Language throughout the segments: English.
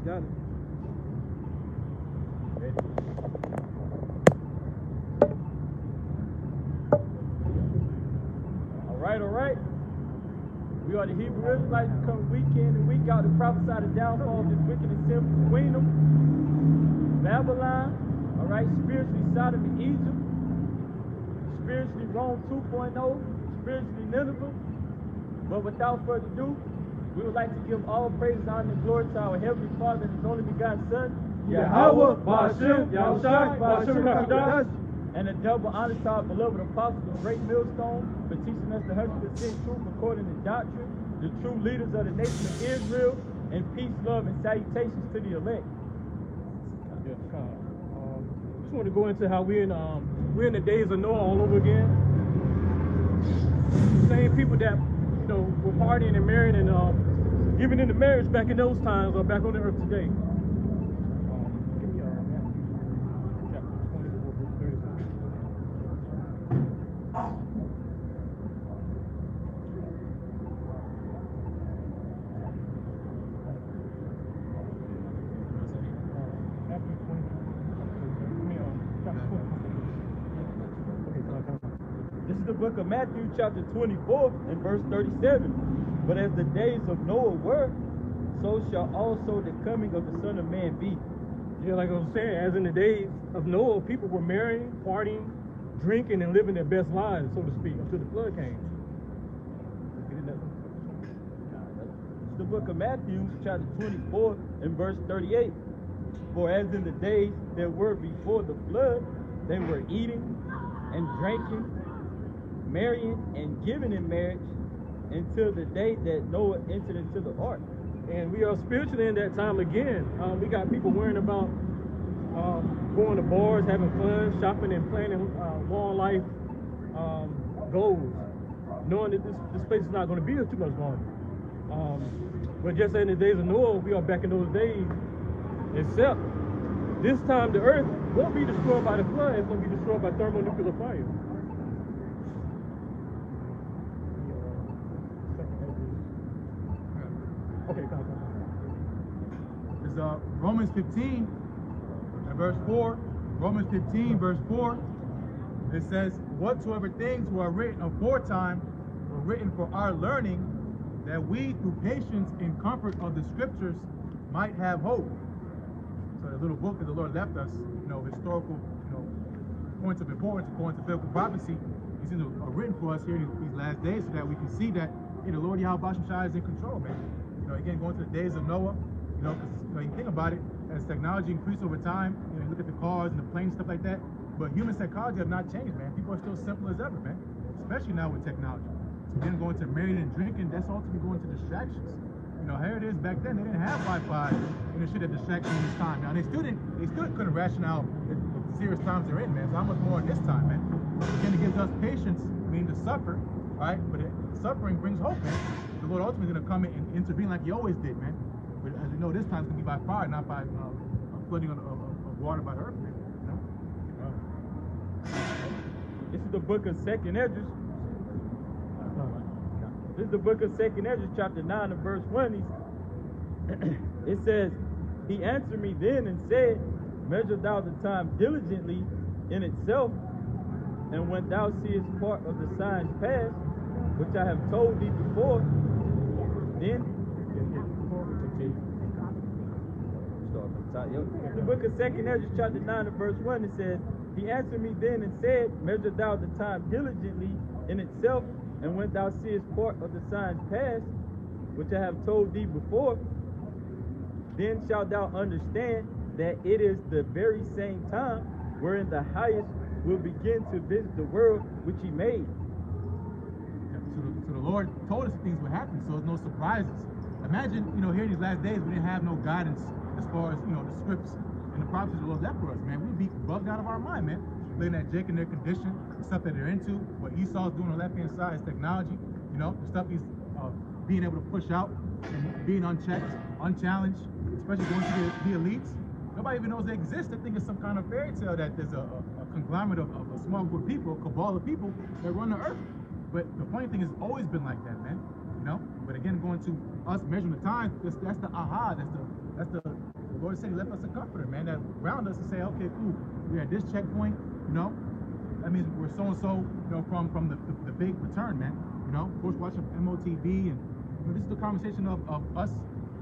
almost got it. Ready? All right. We are the Hebrew Israelites who come week in and week out to prophesy the downfall of this wicked and sinful queendom, Babylon, all right, spiritually Sodom and Egypt, spiritually Rome 2.0, spiritually Nineveh. But without further ado, we would like to give all praise, honor, and glory to our Heavenly Father and His only begotten Son, Yahweh, Ba'ashem, Yahushai, Ba'ashem, Kadash. and a double honor to our beloved apostle, the great millstone, for teaching us the 100% truth according to doctrine, the true leaders of the nation of Israel, and peace, love, and salutations to the elect. Yeah, just want to go into how we're in the days of Noah all over again. The same people that were partying and marrying and giving into marriage back in those times are back on the earth today. Give me Matthew chapter 24, verse 36. This is the book of Matthew, chapter 24, and verse 37. But as the days of Noah were, so shall also the coming of the Son of Man be. Yeah, like I was saying, as in the days of Noah, people were marrying, partying, drinking, and living their best lives, so to speak, until the flood came. It's the book of Matthew, chapter 24, and verse 38. For as in the days that were before the flood, they were eating and drinking, marrying and giving in marriage, until the day that Noah entered into the ark. And we are spiritually in that time again. We got people worrying about going to bars, having fun, shopping, and planning long life goals, knowing that this place is not going to be here too much longer. But just in the days of Noah, we are back in those days, except this time the earth won't be destroyed by the flood. It's going to be destroyed by thermonuclear fire. Okay, come on. It's Romans 15 and verse 4. Romans 15 verse 4. It says, whatsoever things were written aforetime were written for our learning, that we through patience and comfort of the scriptures might have hope. So the little book that the Lord left us, historical, points of importance according to biblical prophecy, is written for us here in these last days, so that we can see that the Lord Yahweh Shai is in control, man. Again, going to the days of Noah, because you think about it, as technology increased over time, you look at the cars and the planes, stuff like that, but human psychology have not changed, man. People are still simple as ever, man, especially now with technology. So then going to marrying and drinking, that's ultimately going to distractions. Here it is, back then they didn't have Wi-Fi and the shit that distracts you in this time. Now they still couldn't ration out the serious times they're in, man. So how much more in this time, man? Again, it gives us patience, meaning to suffer, right? But suffering brings hope, man. The Lord ultimately is going to come in and intervene like He always did, man. But as we know, this time it's going to be by fire, not by flooding of water by the earth, man. This is the book of 2nd Esdras. This is the book of 2nd Esdras, chapter 9 and verse 1. It says, He answered me then and said, measure thou the time diligently in itself, and when thou seest part of the signs past, which I have told thee before, then the book of 2nd Esdras, chapter 9 and verse 1, it says, He answered me then and said, measure thou the time diligently in itself, and when thou seest part of the signs past, which I have told thee before, then shalt thou understand that it is the very same time wherein the highest will begin to visit the world which He made. So the Lord told us things would happen, so there's no surprises. Imagine, here in these last days, we didn't have no guidance as far as, the scripts and the prophecies the Lord left for us, man. We'd be bugged out of our mind, man. Looking at Jake and their condition, the stuff that they're into, what Esau's doing on the left-hand side is technology, the stuff he's being able to push out and being unchecked, unchallenged, especially going to the elites. Nobody even knows they exist. They think it's some kind of fairy tale that there's a conglomerate of a small group of people, a cabal of people that run the earth. But the funny thing is, it's always been like that, man. But again, going to us measuring the time, that's the aha. That's the Lord said He left us a comforter, man, that ground us to say, okay, cool, we're at this checkpoint, you know. That means we're so and so, you know, from the big return, man. You know, of course, watching MOTV, and you know, this is the conversation of us,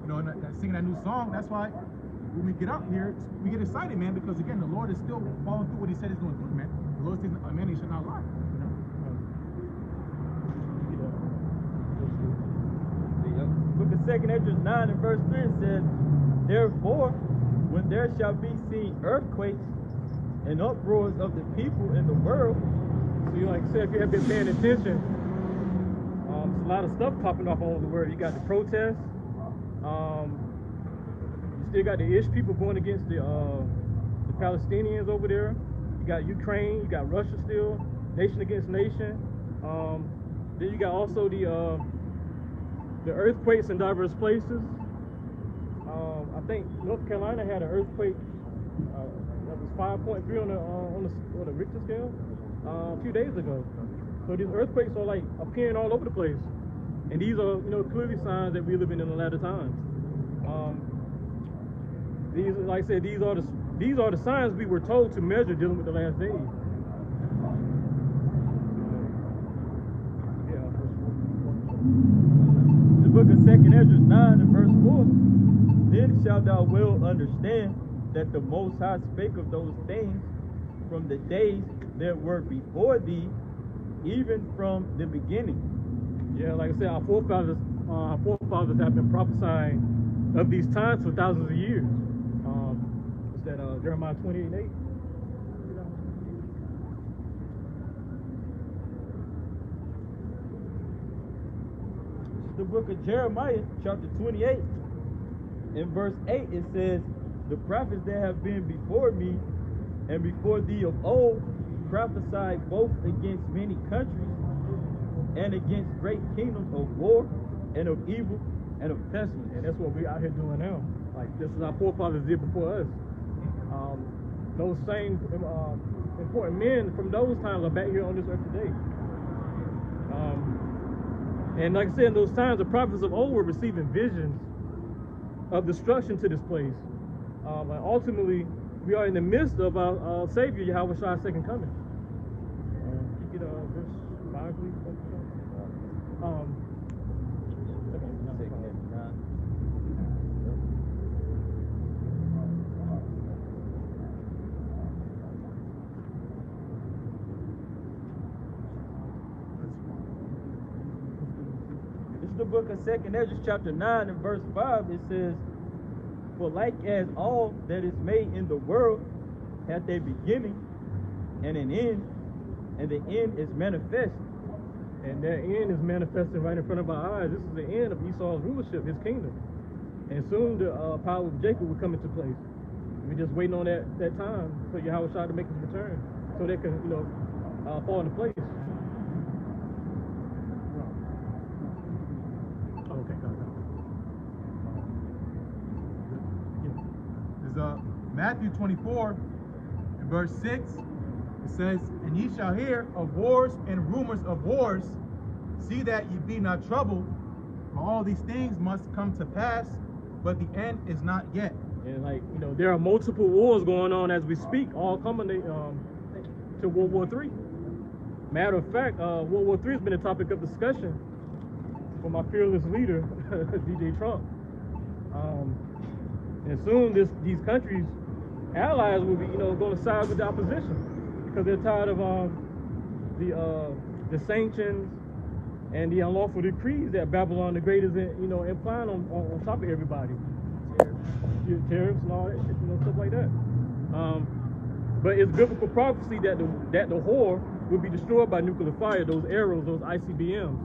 you know, and singing that new song. That's why when we get up here, we get excited, man, because again, the Lord is still following through what He said He's going to do, man. The Lord says, "A man, He shall not lie." You know. Book of 2 Ezra 9 and verse 3 says, "Therefore, when there shall be seen earthquakes and uproars of the people in the world." So you like I said, if you have been paying attention, there's a lot of stuff popping off all over the world. You got the protests. You still got the Ish people going against the Palestinians over there. You got Ukraine. You got Russia still, nation against nation. Then you got also the earthquakes in diverse places. I think North Carolina had an earthquake that was 5.3 on the Richter scale a few days ago. So these earthquakes are like appearing all over the place, and these are, you know, clearly signs that we live in the latter times. These, like I said, these are the signs we were told to measure dealing with the last days. The book of 2 Ezra 9 and verse 4. "Then shalt thou well understand that the Most High spake of those things from the days that were before thee, even from the beginning." Yeah, like I said, our forefathers have been prophesying of these times for thousands of years. What's that? Jeremiah 28:8. The book of Jeremiah, chapter 28, in verse 8, it says, "The prophets that have been before me and before thee of old prophesied both against many countries and against great kingdoms of war and of evil and of pestilence." And that's what we're out here doing now. Like, this is our forefathers did before us. Those same important men from those times are back here on this earth today. And like I said, in those times, the prophets of old were receiving visions of destruction to this place. And ultimately, we are in the midst of our Savior, Yahweh Shai's second coming. You get verse 5, please. The book of 2 Ezra chapter 9 and verse 5, it says, "For like as all that is made in the world hath a beginning and an end, and the end is manifest." And that end is manifesting right in front of our eyes. This is the end of Esau's rulership, his kingdom. And soon the power of Jacob will come into place. We're just waiting on that time for Yahweh Shai to make his return, so they can, you know, fall into place. Matthew 24, in verse 6, it says, "And ye shall hear of wars and rumors of wars. See that ye be not troubled, for all these things must come to pass, but the end is not yet." And like, you know, there are multiple wars going on as we speak, all culminate to World War III. Matter of fact, World War III has been a topic of discussion for my fearless leader, DJ Trump. And soon these countries, allies, will be, you know, going to side with the opposition because they're tired of the sanctions and the unlawful decrees that Babylon the Great is, you know, implying on top of everybody. Tariffs and all that shit, you know, stuff like that. But it's biblical prophecy that the whore will be destroyed by nuclear fire, those arrows, those ICBMs.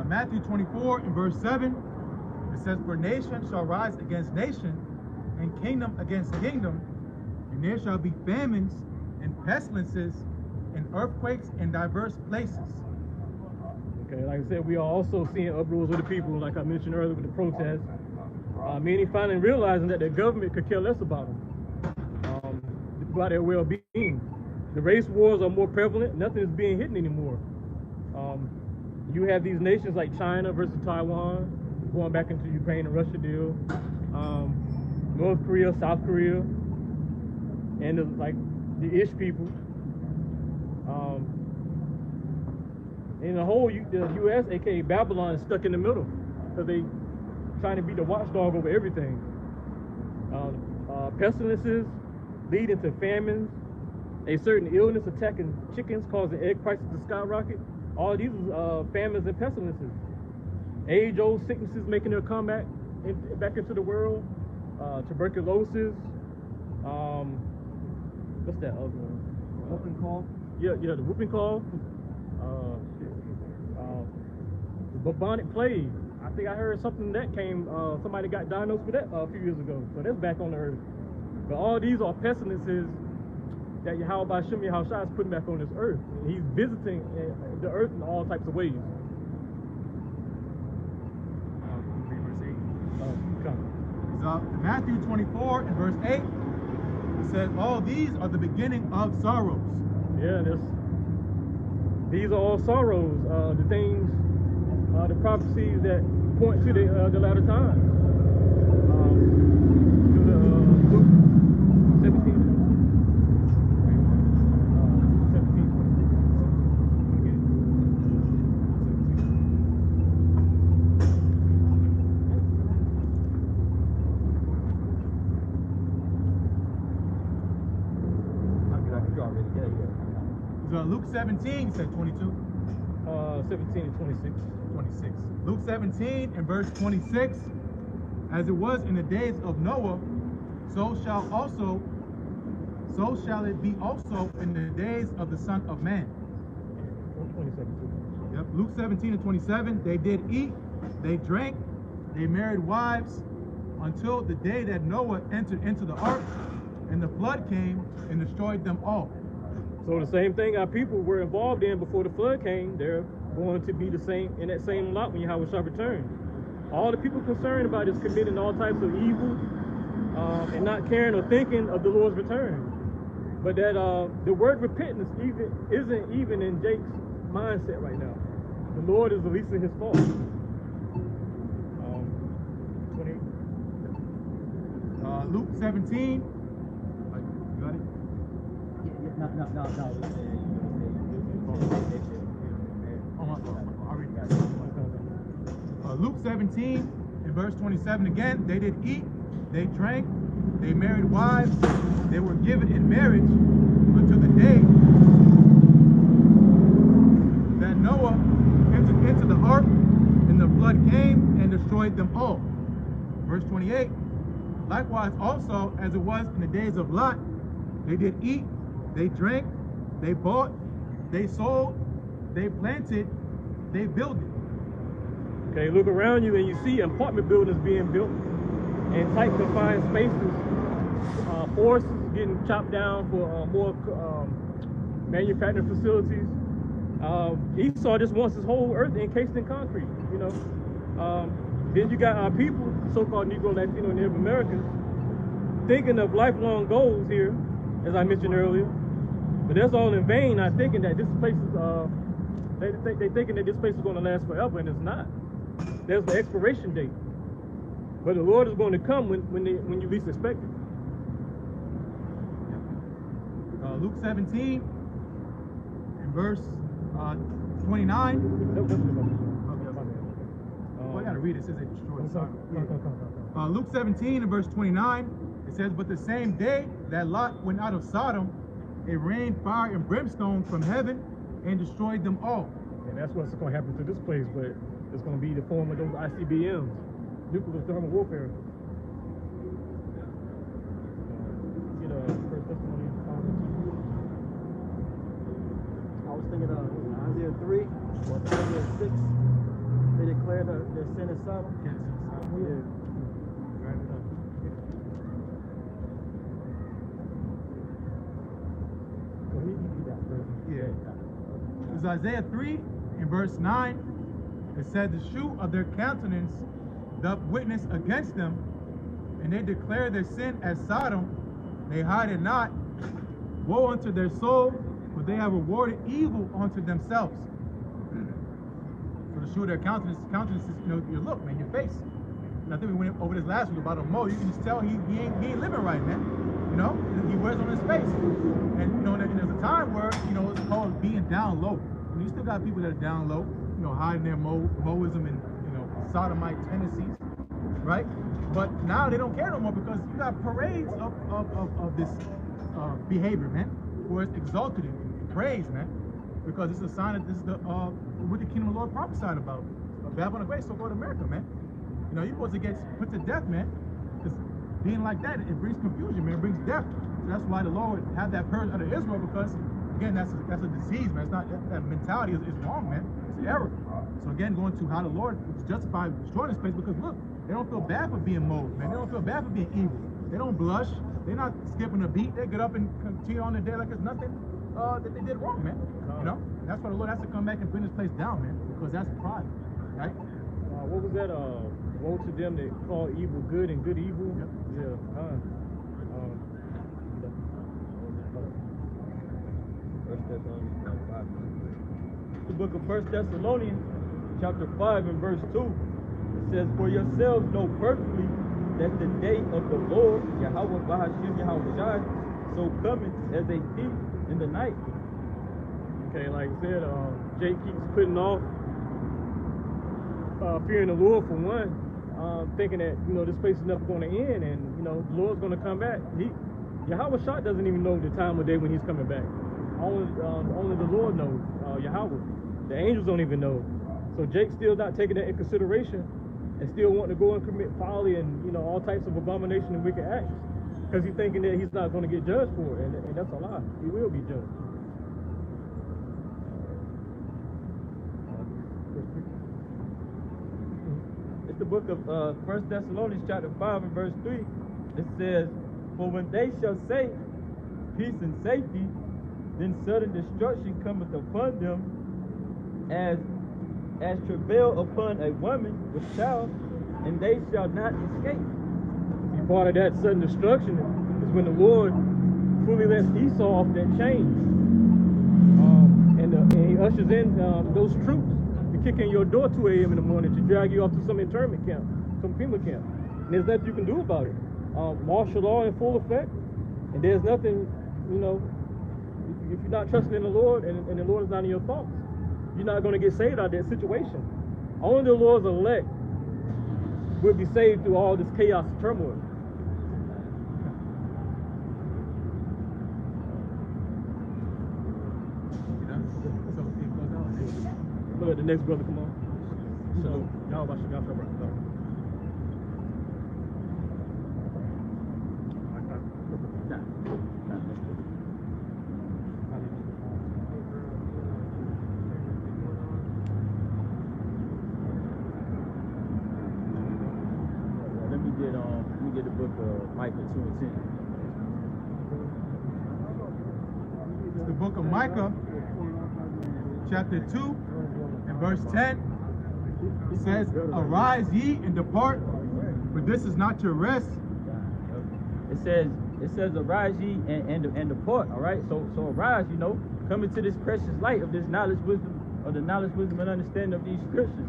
Matthew 24 in verse 7, it says, "For nation shall rise against nation, and kingdom against kingdom, and there shall be famines and pestilences and earthquakes in diverse places." Okay, like I said, we are also seeing uproars of the people, like I mentioned earlier with the protests. Many finally realizing that the government could care less about them, about their well-being. The race wars are more prevalent. Nothing is being hidden anymore. You have these nations like China versus Taiwan, going back into Ukraine and Russia deal, North Korea, South Korea, and the Ish people. In the whole, the U.S., aka Babylon, is stuck in the middle because they trying to be the watchdog over everything. Pestilences leading to famines, a certain illness attacking chickens, causing egg prices to skyrocket. All these famines and pestilences. Age-old sicknesses making their comeback back into the world. Tuberculosis. What's that other one? Whooping cough. Yeah, the whooping cough. The bubonic plague. I think I heard something that came. Somebody got diagnosed with that a few years ago. So that's back on the earth. But all these are pestilences that Yahweh Shem Yahushua is putting back on this earth. He's visiting the earth in all types of ways. Matthew 24 and verse 8, it says, all these are the beginning of sorrows. Yeah, these are all sorrows, the things, the prophecies that point to the latter time. To the Luke 17. Luke 17 said 22. 17 and 26. 26. Luke 17 and verse 26. As it was in the days of Noah, so shall it be also in the days of the Son of Man. 27 too. Yep. Luke 17 and 27. They did eat, they drank, they married wives, until the day that Noah entered into the ark, and the flood came and destroyed them all. So the same thing our people were involved in before the flood came, they're going to be the same in that same lot when Yahweh shall return. All the people concerned about is committing all types of evil and not caring or thinking of the Lord's return. But that the word repentance isn't even in Jake's mindset right now. The Lord is releasing his fault. 28. Luke 17. You got it? No. I'll read it. Luke 17 and verse 27 again. They did eat, they drank, they married wives, they were given in marriage until the day that Noah entered into the ark, and the flood came and destroyed them all. Verse 28. Likewise also as it was in the days of Lot, they did eat, they drank, they bought, they sold, they planted, they builded. Okay, look around you and you see apartment buildings being built in tight confined spaces. Forests getting chopped down for more manufacturing facilities. Esau just wants his whole earth encased in concrete, you know. Then you got our people, so-called Negro, Latino, and Native Americans, thinking of lifelong goals here, as I mentioned earlier. But that's all in vain. I'm thinking that this place is, they're thinking that this place is going to last forever, and it's not. There's the expiration date. But the Lord is going to come when you least expect it. Luke 17 and verse 29. I gotta read it. It says they destroyed Sodom. Luke 17 and verse 29. It says, but the same day that Lot went out of Sodom, it rained fire and brimstone from heaven and destroyed them all. And that's what's going to happen to this place, but it's going to be the form of those ICBMs, nuclear thermal warfare. You know, first testimony. I was thinking of Isaiah 3 or Isaiah 6. They declare their sin is Sodom. Yeah. It's Isaiah 3 in verse 9. It said, the shoe of their countenance doth witness against them, and they declare their sin as Sodom. They hide it not. Woe unto their soul, for they have rewarded evil unto themselves. For to show their countenance is, you know, your look, man, your face. And I think we went over this last week about a Mo. You can just tell he ain't living right, man. You know, he wears on his face. And you know, and there's a time where, you know, it's called being down low. And you still got people that are down low, you know, hiding their Moism and, you know, sodomite tendencies, right? But now they don't care no more because you got parades of this behavior, man, where it's exalted and praised, man, because it's a sign that this is what the kingdom of the Lord prophesied about. Babylon the Great, so-called America, man. You know, you're supposed to get put to death, man. Because being like that, it brings confusion, man. It brings death. So that's why the Lord had that purge out of Israel, because again, that's a disease, man. It's not that mentality is wrong, man. It's an error. So again, going to how the Lord was justified destroying this place, because look, they don't feel bad for being mold, man. They don't feel bad for being evil. They don't blush. They're not skipping a beat. They get up and continue on their day like there's nothing that they did wrong, man. You know, that's why the Lord has to come back and bring this place down, man, because that's pride, right? What was that? Woe to them that call evil good and good evil. Yep. Yeah. The book of 1 Thessalonians, chapter 5 and verse 2. It says, "For yourselves know perfectly that the day of the Lord, Yahweh Bahashim Yahweh Shai, so cometh as a thief in the night." Okay, like I said, Jake keeps putting off fearing the Lord for one, thinking that, you know, this place is never going to end, and you know the Lord's going to come back. Yahweh Shai doesn't even know the time of day when he's coming back. Only the Lord knows. Yahweh. The angels don't even know. So Jake's still not taking that in consideration, and still wanting to go and commit folly and, you know, all types of abomination and wicked acts, because he's thinking that he's not going to get judged for it, and that's a lie. He will be judged. It's the book of 1 Thessalonians chapter 5 and verse 3. It says, "For when they shall say peace and safety, then sudden destruction cometh upon them, as travail upon a woman with child, and they shall not escape." See, part of that sudden destruction is when the Lord fully lets Esau off that chain, and he ushers in those troops to kick in your door 2 a.m. in the morning to drag you off to some internment camp, some FEMA camp. And there's nothing you can do about it. Martial law in full effect, and there's nothing, you know, if you're not trusting in the Lord and the Lord is not in your thoughts, you're not going to get saved out of that situation. Only the Lord's elect will be saved through all this chaos and turmoil. Look at the next brother, come on. So, y'all about to go. Let me get the book of Micah 2 and 10. It's the book of Micah, chapter 2, and verse 10. It says, "Arise ye and depart, for this is not your rest." It says, "Arise ye and depart." All right. So arise, you know, come into this precious light of this knowledge, wisdom, or the knowledge, wisdom, and understanding of these scriptures.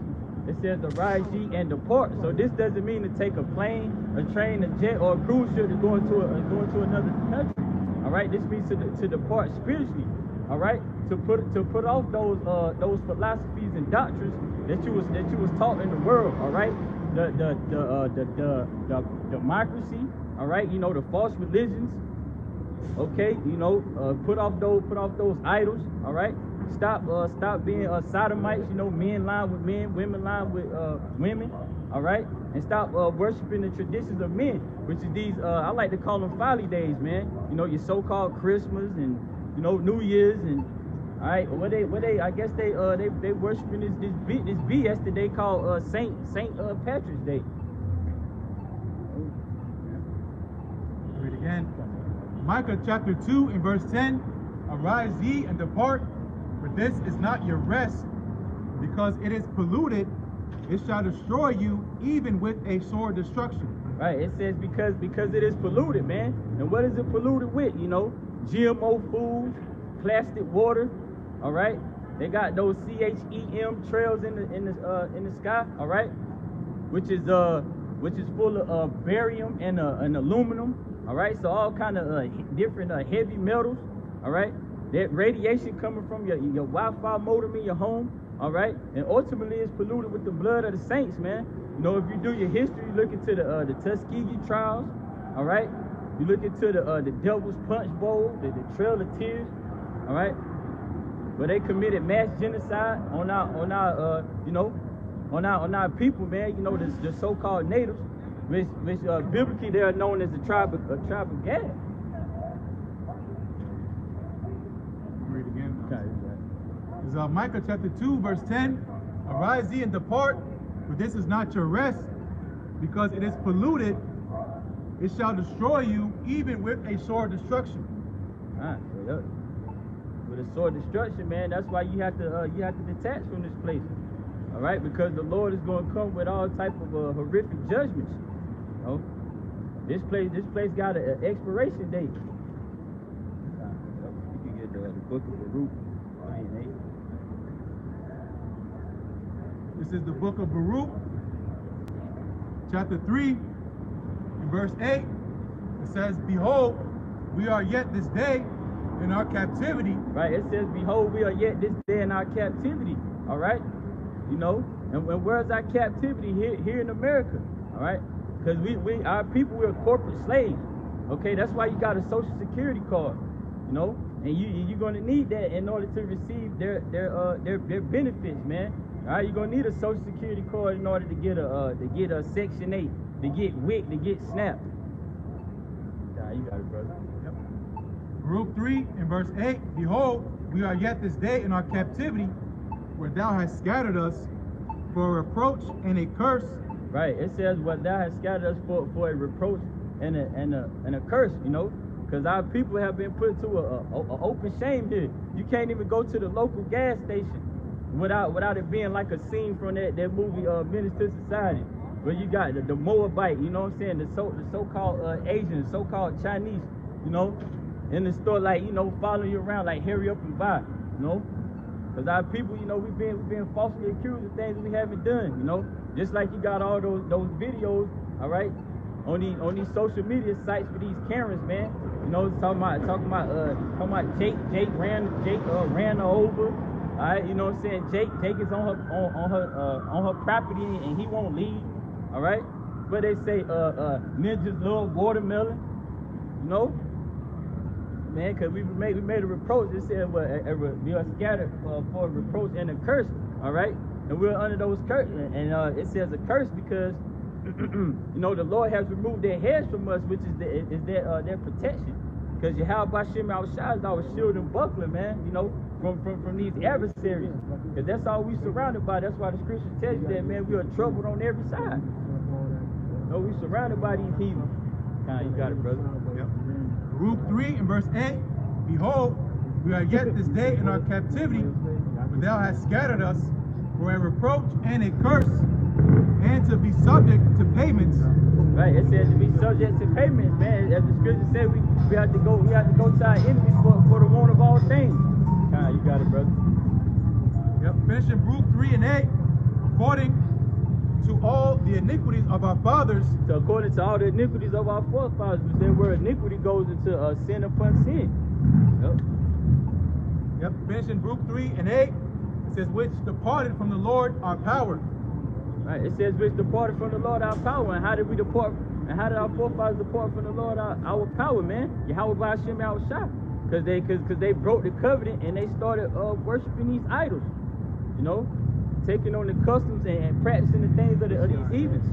It says, "Arise ye and depart." So this doesn't mean to take a plane, a train, a jet, or a cruise ship to go into another country. All right. This means to depart spiritually. All right. To put off those philosophies and doctrines that you was taught in the world. All right. The democracy. All right. You know, the false religions. Okay. You know, put off those idols. All right. Stop being sodomites, you know, men lying with men, women lying with women, all right? And stop worshiping the traditions of men, which is these, I like to call them folly days, man. You know, your so-called Christmas and, you know, New Year's and, all right, I guess they worshiping this BS that they call Saint Patrick's Day. Read again. Micah chapter 2 and verse 10. "Arise ye and depart, for this is not your rest, because it is polluted, it shall destroy you even with a sore destruction." Right, it says because it is polluted, man. And what is it polluted with? You know, GMO foods, plastic water, all right? They got those CHEM trails in the sky, all right? Which is full of barium and aluminum, all right? So all kind of different heavy metals, all right? That radiation coming from your Wi-Fi modem in your home, all right? And ultimately it's polluted with the blood of the saints, man. You know, if you do your history, you look into the Tuskegee trials, all right? You look into the Devil's Punch Bowl, the Trail of Tears, all right? Where they committed mass genocide on our people, man. You know, the so-called natives, which biblically they are known as the tribe of Gad. Read again. Okay. It's Micah chapter 2, verse 10. Arise ye and depart, for this is not your rest, because it is polluted. It shall destroy you, even with a sword destruction. With a sword destruction, man, that's why you have to detach from this place, all right? Because the Lord is going to come with all type of horrific judgments. You know? This place got an expiration date. You can get the book of Baruch. This is the book of Baruch, chapter 3, in verse 8. It says, behold, we are yet this day in our captivity. Right, it says, behold, we are yet this day in our captivity, all right? You know, and where's our captivity? Here in America, all right? Because our people, we're corporate slaves, okay? That's why you got a social security card, you know? And you're going to need that in order to receive their benefits, man. All right, you're going to need a social security card in order to get a Section 8, to get WIC, to get SNAP. Nah, you got it, brother. Yep. Baruch 3 in verse 8, behold, we are yet this day in our captivity, where thou hast scattered us for a reproach and a curse. Right, it says what thou hast scattered us for a reproach and a curse, you know, because our people have been put to a open shame here. You can't even go to the local gas station without it being like a scene from that movie Menace to Society, where you got the Moabite, you know what I'm saying, the so-called Asians, so-called Chinese, you know, in the store, like, you know, following you around, like, hurry up and buy, you know, because our people, you know, we've been falsely accused of things we haven't done, you know, just like you got all those videos, all right, on these social media sites for these Karens, man, you know, talking about Jake ran her over. All right, you know what I'm saying? Jake is on her property and he won't leave. All right, but they say ninjas love watermelon. You know, man, because we made a reproach. It said we are scattered for a reproach and a curse. All right, and we're under those curses. And it says a curse because you know the Lord has removed their heads from us, which is their protection. Because Yahweh Shem Al-Shai is our shield and buckler, man. You know. From these adversaries, because that's all we surrounded by. That's why the scriptures tell you that, man, we are troubled on every side. No, we surrounded by these heathens. You got it, brother. Yep. Baruch 3 in verse 8, behold, we are yet this day in our captivity, for thou hast scattered us for a reproach and a curse, and to be subject to payments. Right, it says to be subject to payments, man. As the scripture said, we have to go to our enemies for the want of all things. You got it, brother. Yep, finishing Baruch 3 and 8, according to all the iniquities of our fathers. So according to all the iniquities of our forefathers, which then where iniquity goes into sin upon sin. Yep, finishing Baruch 3 and 8, it says, which departed from the Lord our power. Right, it says, which departed from the Lord our power. And how did we depart? And how did our forefathers depart from the Lord our power, man? Yahweh Shem Al-Shai. Because they broke the covenant and they started worshiping these idols, you know, taking on the customs and practicing the things of these heathens.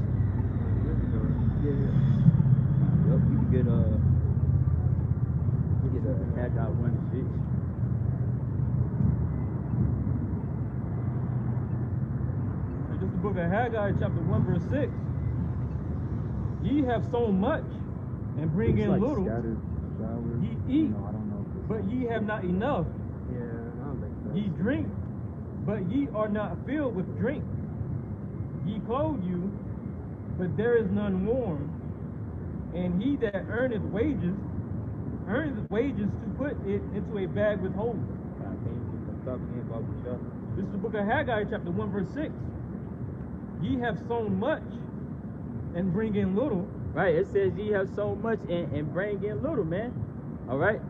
Yep, you can get Haggai 1:6. This is the book of Haggai, chapter 1, verse 6. Ye have sown much and bring in little. Ye eat, but ye have not enough. Ye drink, but ye are not filled with drink. Ye clothe you, but there is none warm. And he that earneth wages earned his wages to put it into a bag with holes. This is the book of Haggai, chapter 1, verse 6. Ye have sown much and bring in little. Right, it says ye have sown much and bring in little, man. All right,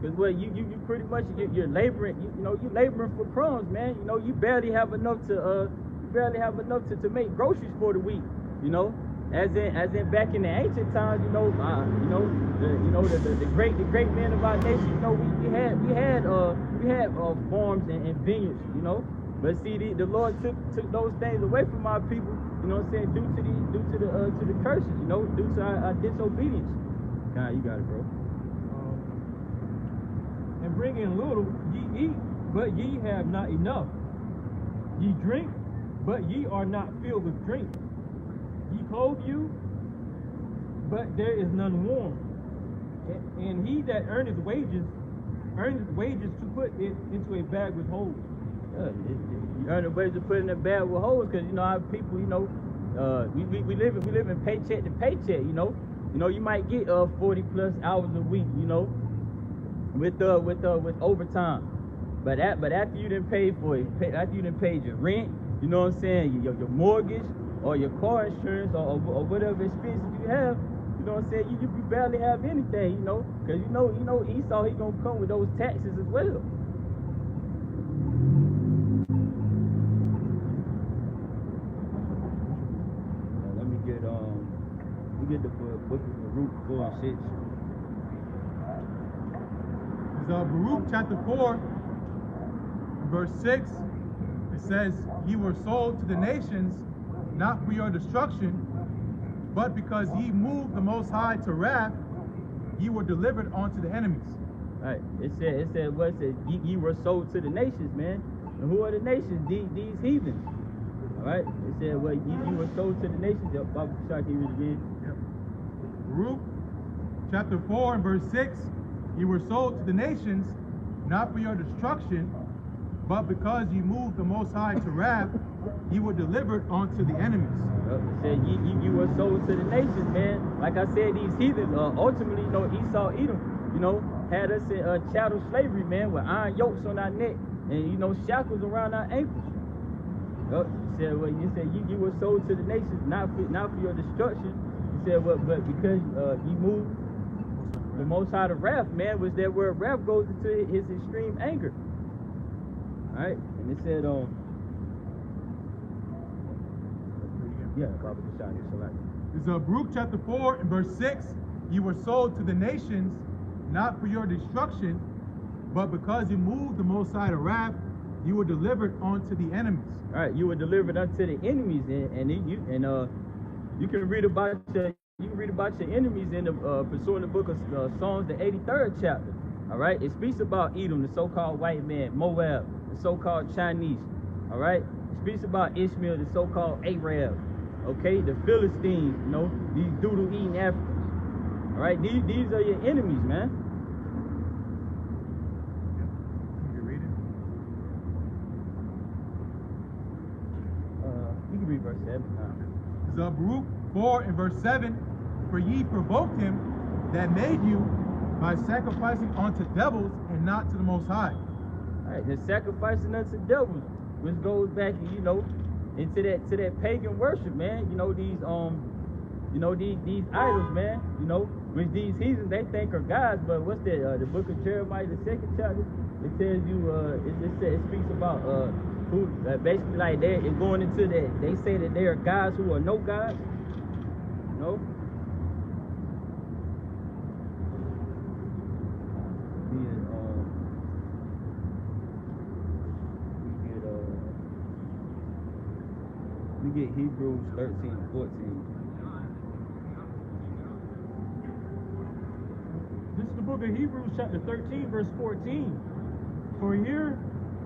because well, you pretty much you're laboring. You laboring for crumbs, man. You barely have enough to make groceries for the week. As in back in the ancient times, the great men of our nation. We had farms and vineyards. But see, the Lord took those things away from our people. Due to the curses. Due to our disobedience. God, you got it, bro. And bring in little, ye eat, but ye have not enough. Ye drink, but ye are not filled with drink. Ye clothe you, but there is none warm. And he that earneth wages to put it into a bag with holes. You earn the wages to put in a bag with holes, because our people, we live in paycheck to paycheck. You might get 40 plus hours a week, with overtime. But after you done paid for it, after you done paid your rent, your mortgage or your car insurance or whatever expenses you have, you barely have anything, because Esau, he gonna come with those taxes as well. Let me get the book of Baruch 4 and 6. Baruch chapter 4, verse 6, it says, ye were sold to the nations, not for your destruction, but because ye moved the Most High to wrath, ye were delivered unto the enemies. Right. It said, ye were sold to the nations, man. And who are the nations? These heathens. All right. It said, well, ye were sold to the nations. Bible Shark, can you read it again? Yep. Baruch chapter 4 and verse 6. You were sold to the nations, not for your destruction, but because you moved the Most High to wrath, you were delivered unto the enemies. It said you were sold to the nations, man. Like I said, these heathens, ultimately, Esau, Edom, had us in chattel slavery, man, with iron yokes on our neck and, shackles around our ankles. You said you were sold to the nations, not for your destruction. He said, well, but because you moved the Most High to wrath, man, was that where wrath goes into his extreme anger. All right, and it said, It's Baruch chapter 4 and verse 6. You were sold to the nations, not for your destruction, but because you moved the Most High to wrath, you were delivered unto the enemies. All right, you were delivered unto the enemies, and you can read about your enemies in the pursuing the book of Psalms, the 83rd chapter. All right, it speaks about Edom, the so-called white man, Moab, the so-called Chinese. All right, it speaks about Ishmael, the so-called Arab. Okay, the Philistines, these doodle-eating Africans. All right, these are your enemies, man. You can read it. You can read verse 7. It's Baruch 4 and verse 7. For ye provoked him that made you by sacrificing unto devils and not to the Most High. All right, they're sacrificing unto devils, which goes back, into that pagan worship, man. These idols, man. Which these heathens they think are gods, but what's that? The book of Jeremiah, the 2nd chapter, it tells you, it speaks about who basically like they're going into that. They say that they are gods who are no gods. We get Hebrews 13 and 14. This is the book of Hebrews, chapter 13, verse 14. For here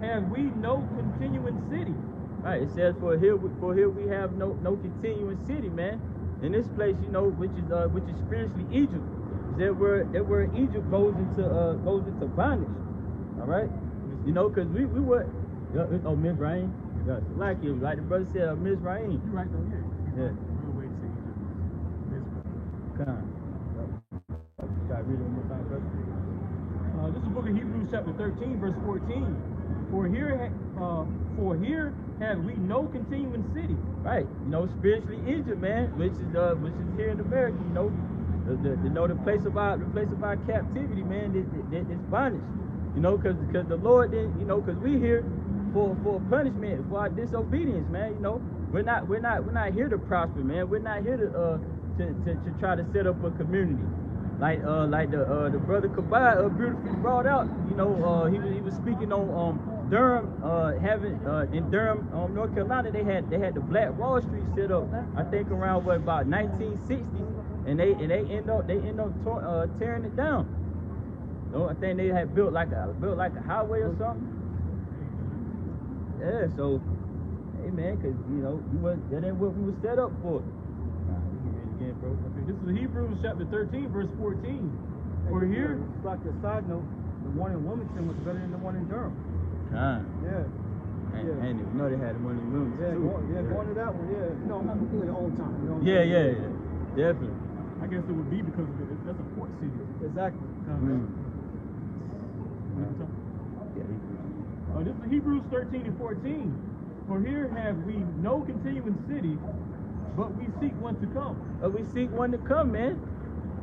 have we no continuing city. Right, it says for here we have no continuing city, man. In this place, which is spiritually Egypt. That where Egypt goes into bondage. All right, because we were Mizraim. Like the brother said, Mizraim. You're right though, yeah. Real way to say Egypt is Come on. Try to read it one more time, brother. This is the book of Hebrews chapter 13, verse 14. For here have we no continuing city. Right, you know, spiritually Egypt, man, which is here in America, you know, the place of our captivity, man, it's bondage, you know, because the Lord didn't, you know, because we here for punishment for our disobedience, man, you know, we're not here to prosper, man, we're not here to try to set up a community. Like the brother Kabah beautifully brought out, you know, he was speaking on Durham, in Durham, North Carolina, they had the Black Wall Street set up, I think around about 1960, and they end up tearing it down. So I think they had built like a highway or something. Yeah, so hey man, cause you know that ain't what we were set up for. Again, bro. Okay, this is Hebrews chapter 13, verse 14. For here, like a side note, the one in Wilmington was better than the one in Durham. Yeah. Yeah. I didn't even know they had one in Wilmington too. Going to that one, yeah. No, I'm not looking at the old time. You know Yeah, definitely. I guess it would be because of that's a port city. Exactly. This is Hebrews 13 and 14. For here have we no continuing city, but we seek one to come. But we seek one to come, man.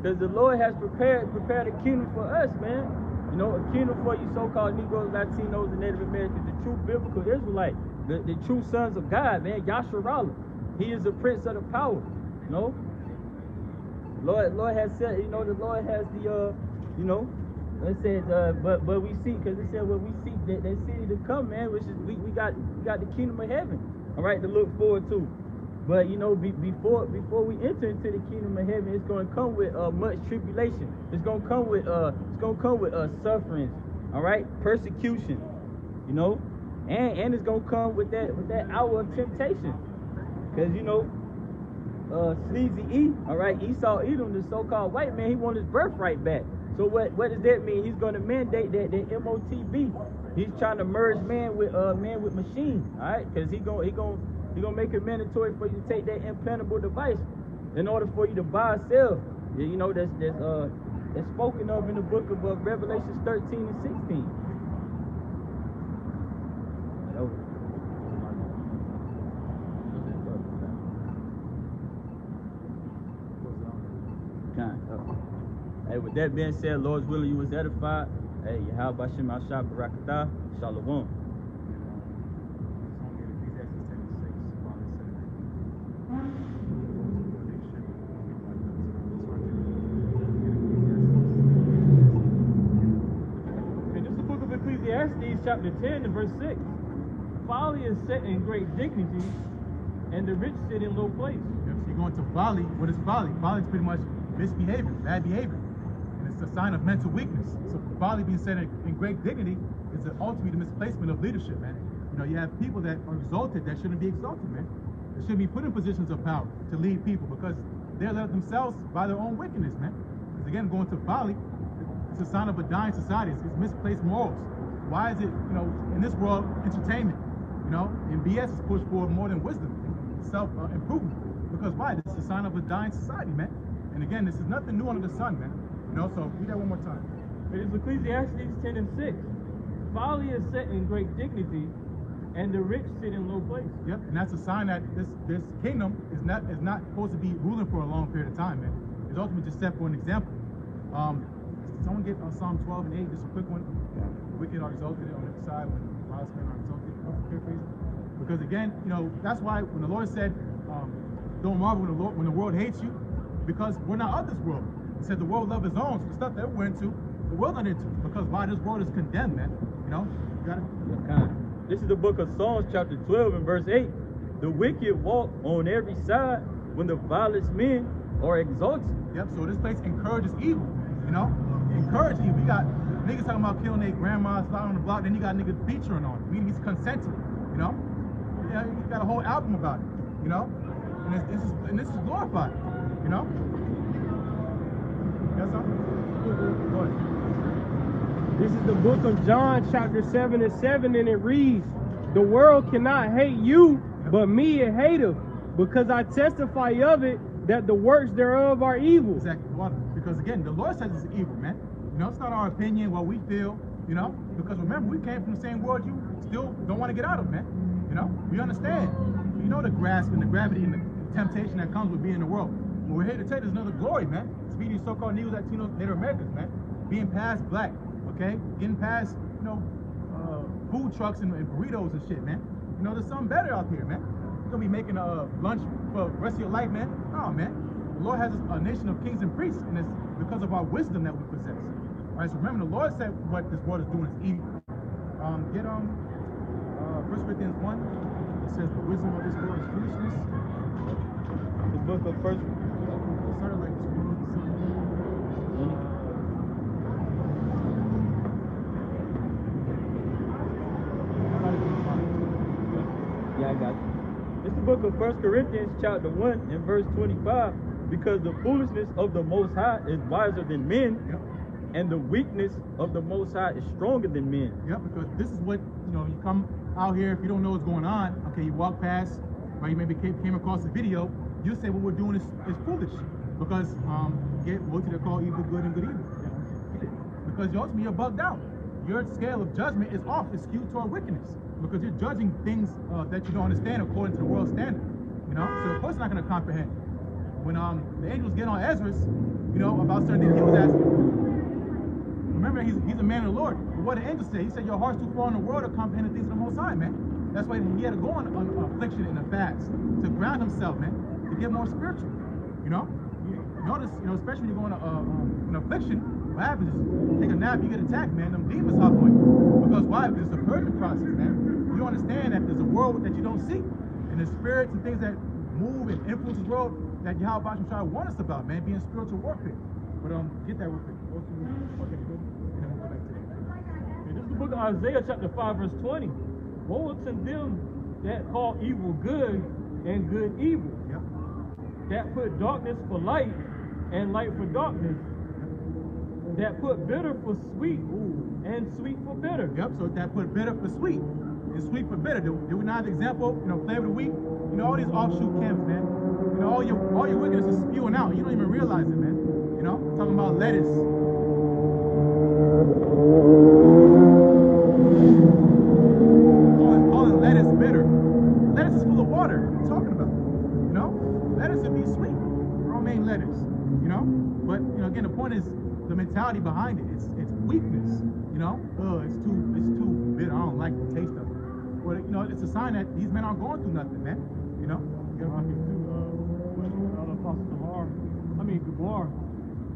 Because the Lord has prepared a kingdom for us, man. You know, a kingdom for you so-called Negroes, Latinos, and Native Americans, the true biblical Israelite, the true sons of God, man. RALEIGH. He is the prince of the power. You know? Lord has said, you know, the Lord has the, you know, it says, but we seek, because it said, well, we seek that city to come, man, which is, we got the kingdom of heaven, all right, to look forward to. But, you know, before we enter into the kingdom of heaven, it's going to come with much tribulation. It's going to come with sufferings, all right, persecution, you know, and it's going to come with that hour of temptation, because, you know, Sleazy E, all right, Esau Edom, the so-called white man, he wants his birthright back. So what does that mean? He's going to mandate that MOTB. He's trying to merge man with machine, all right? Because he gonna make it mandatory for you to take that implantable device in order for you to buy or sell. You know, that's spoken of in the book of Revelations 13 and 16. Hey, with that being said, Lord's willing, you was edified. Hey, Yahweh Bashem Al-Shah Barakatah, Shalom. And this is the book of Ecclesiastes, chapter 10 and verse 6. Folly is set in great dignity, and the rich sit in low place. Yep, so you're going to folly. What is folly? Folly is pretty much misbehavior, bad behavior. And it's a sign of mental weakness. So folly being set in great dignity is ultimately the misplacement of leadership, man. You know, you have people that are exalted that shouldn't be exalted, man. They shouldn't be put in positions of power to lead people because they're led themselves by their own wickedness, man. Because again, going to folly, it's a sign of a dying society. It's misplaced morals. Why is it, you know, in this world, entertainment, you know, and BS is pushed forward more than wisdom, self-improvement. Because why? This is a sign of a dying society, man. And again, this is nothing new under the sun, man. You know, so read that one more time. It is Ecclesiastes 10 and 6. Folly is set in great dignity, and the rich sit in low place. Yep, and that's a sign that this kingdom is not supposed to be ruling for a long period of time, man. It's ultimately just set for an example. Someone get Psalm 12 and 8, just a quick one. Wicked are exalted on the side when wise men are exalted. Paraphrase. Because again, you know, that's why when the Lord said, don't marvel when the world hates you, because we're not of this world. He said the world love his own, so the stuff that we're into, the world not into. Because why? This world is condemned, man. You know? You got it? This is the book of Psalms, chapter 12 and verse 8. The wicked walk on every side when the violent men are exalted. Yep, so this place encourages evil, you know? Encourage evil. You got niggas talking about killing their grandmas, sliding on the block, then you got niggas featuring on it, meaning he's consenting, you know? Yeah, you got a whole album about it, you know? And this is glorified, you know? Got something? Go ahead. This is the book of John, chapter 7 and 7, and it reads, the world cannot hate you, but me it hateth, because I testify of it, that the works thereof are evil. Exactly. Because again, the Lord says it's evil, man. You You know, it's not our opinion, what we feel, you know, because remember, we came from the same world you still don't want to get out of, man. You know, we understand. You know the grasp and the gravity and the temptation that comes with being in the world. But we're here to tell you there's another glory, man. Speaking so-called Negroes, Latinos, Native Americans, man. Being past black, okay? Getting past, you know, food trucks and burritos and shit, man. You know, there's something better out here, man. You're gonna be making lunch for the rest of your life, man. No, man. The Lord has a nation of kings and priests, and it's because of our wisdom that we possess. All right, so remember, the Lord said what this world is doing is evil. Get 1 Corinthians 1. It says the wisdom of this world is foolishness. The book of First. It started like this. Yeah, I got it. It's the book of 1 Corinthians chapter 1 and verse 25. Because the foolishness of the Most High is wiser than men, Yep. and the weakness of the Most High is stronger than men. Yep, because this is what, you know, you come out here, if you don't know what's going on, okay, you walk past, right, you maybe came across a video, you say what we're doing is foolish. Because, what do they call evil good and good evil? Because ultimately you're bugged out. Your scale of judgment is off, it's skewed toward wickedness. Because you're judging things that you don't understand according to the world standard. You know, so of course you're not going to comprehend. When the angels get on Ezra's, you know, about certain things, he was asking. Remember, he's a man of the Lord. But what the angel said, he said, your heart's too far in the world to comprehend the things of the Most High, man. That's why he had to go on affliction and a fast to ground himself, man, to get more spiritual. You know, notice, you know, especially when you go on an affliction, what happens is take a nap, you get attacked, man. Them demons hop on you. Because why? Because it's a purging process, man. You understand that there's a world that you don't see, and the spirits and things that move and influence the world that Yahweh try to warn us about, man, being spiritual warfare. But get that real quick. And then we'll go back to that. Okay, this is the book of Isaiah chapter 5 verse 20. Woe to them that call evil good and good evil, Yep. that put darkness for light and light for darkness, that put bitter for sweet and sweet for bitter. Yep. So that put bitter for sweet and sweet for bitter. Do we not have the example? You know, flavor of the week. You know, all these offshoot camps, man. You know, all your wickedness is spewing out. You don't even realize it, man. You know, talking about lettuce. Calling lettuce bitter. Lettuce is full of water. What are you talking about? You know, lettuce would be sweet. Romaine lettuce. You know, but you know, again, the point is the mentality behind it. It's weakness. You know, it's too bitter. I don't like the taste of it. But you know, it's a sign that these men aren't going through nothing, man. You know. Gabar.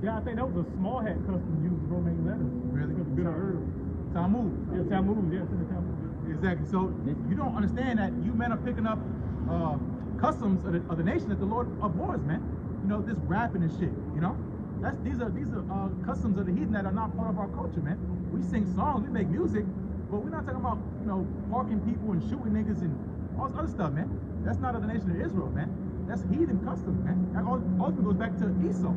Yeah, I think that was a small hat custom used romaine lettuce. Really? Bitter herb. Tammuz. Yeah, Tammuz. Yes, in the Tammuz. Exactly. So you don't understand that you men are picking up customs of the nation that the Lord abhors, man. You know, this rapping and shit. You know, these are customs of the heathen that are not part of our culture, man. We sing songs, we make music, but we're not talking about, you know, parking people and shooting niggas and all this other stuff, man. That's not of the nation of Israel, man. That's heathen customs, man. That ultimately goes back to Esau,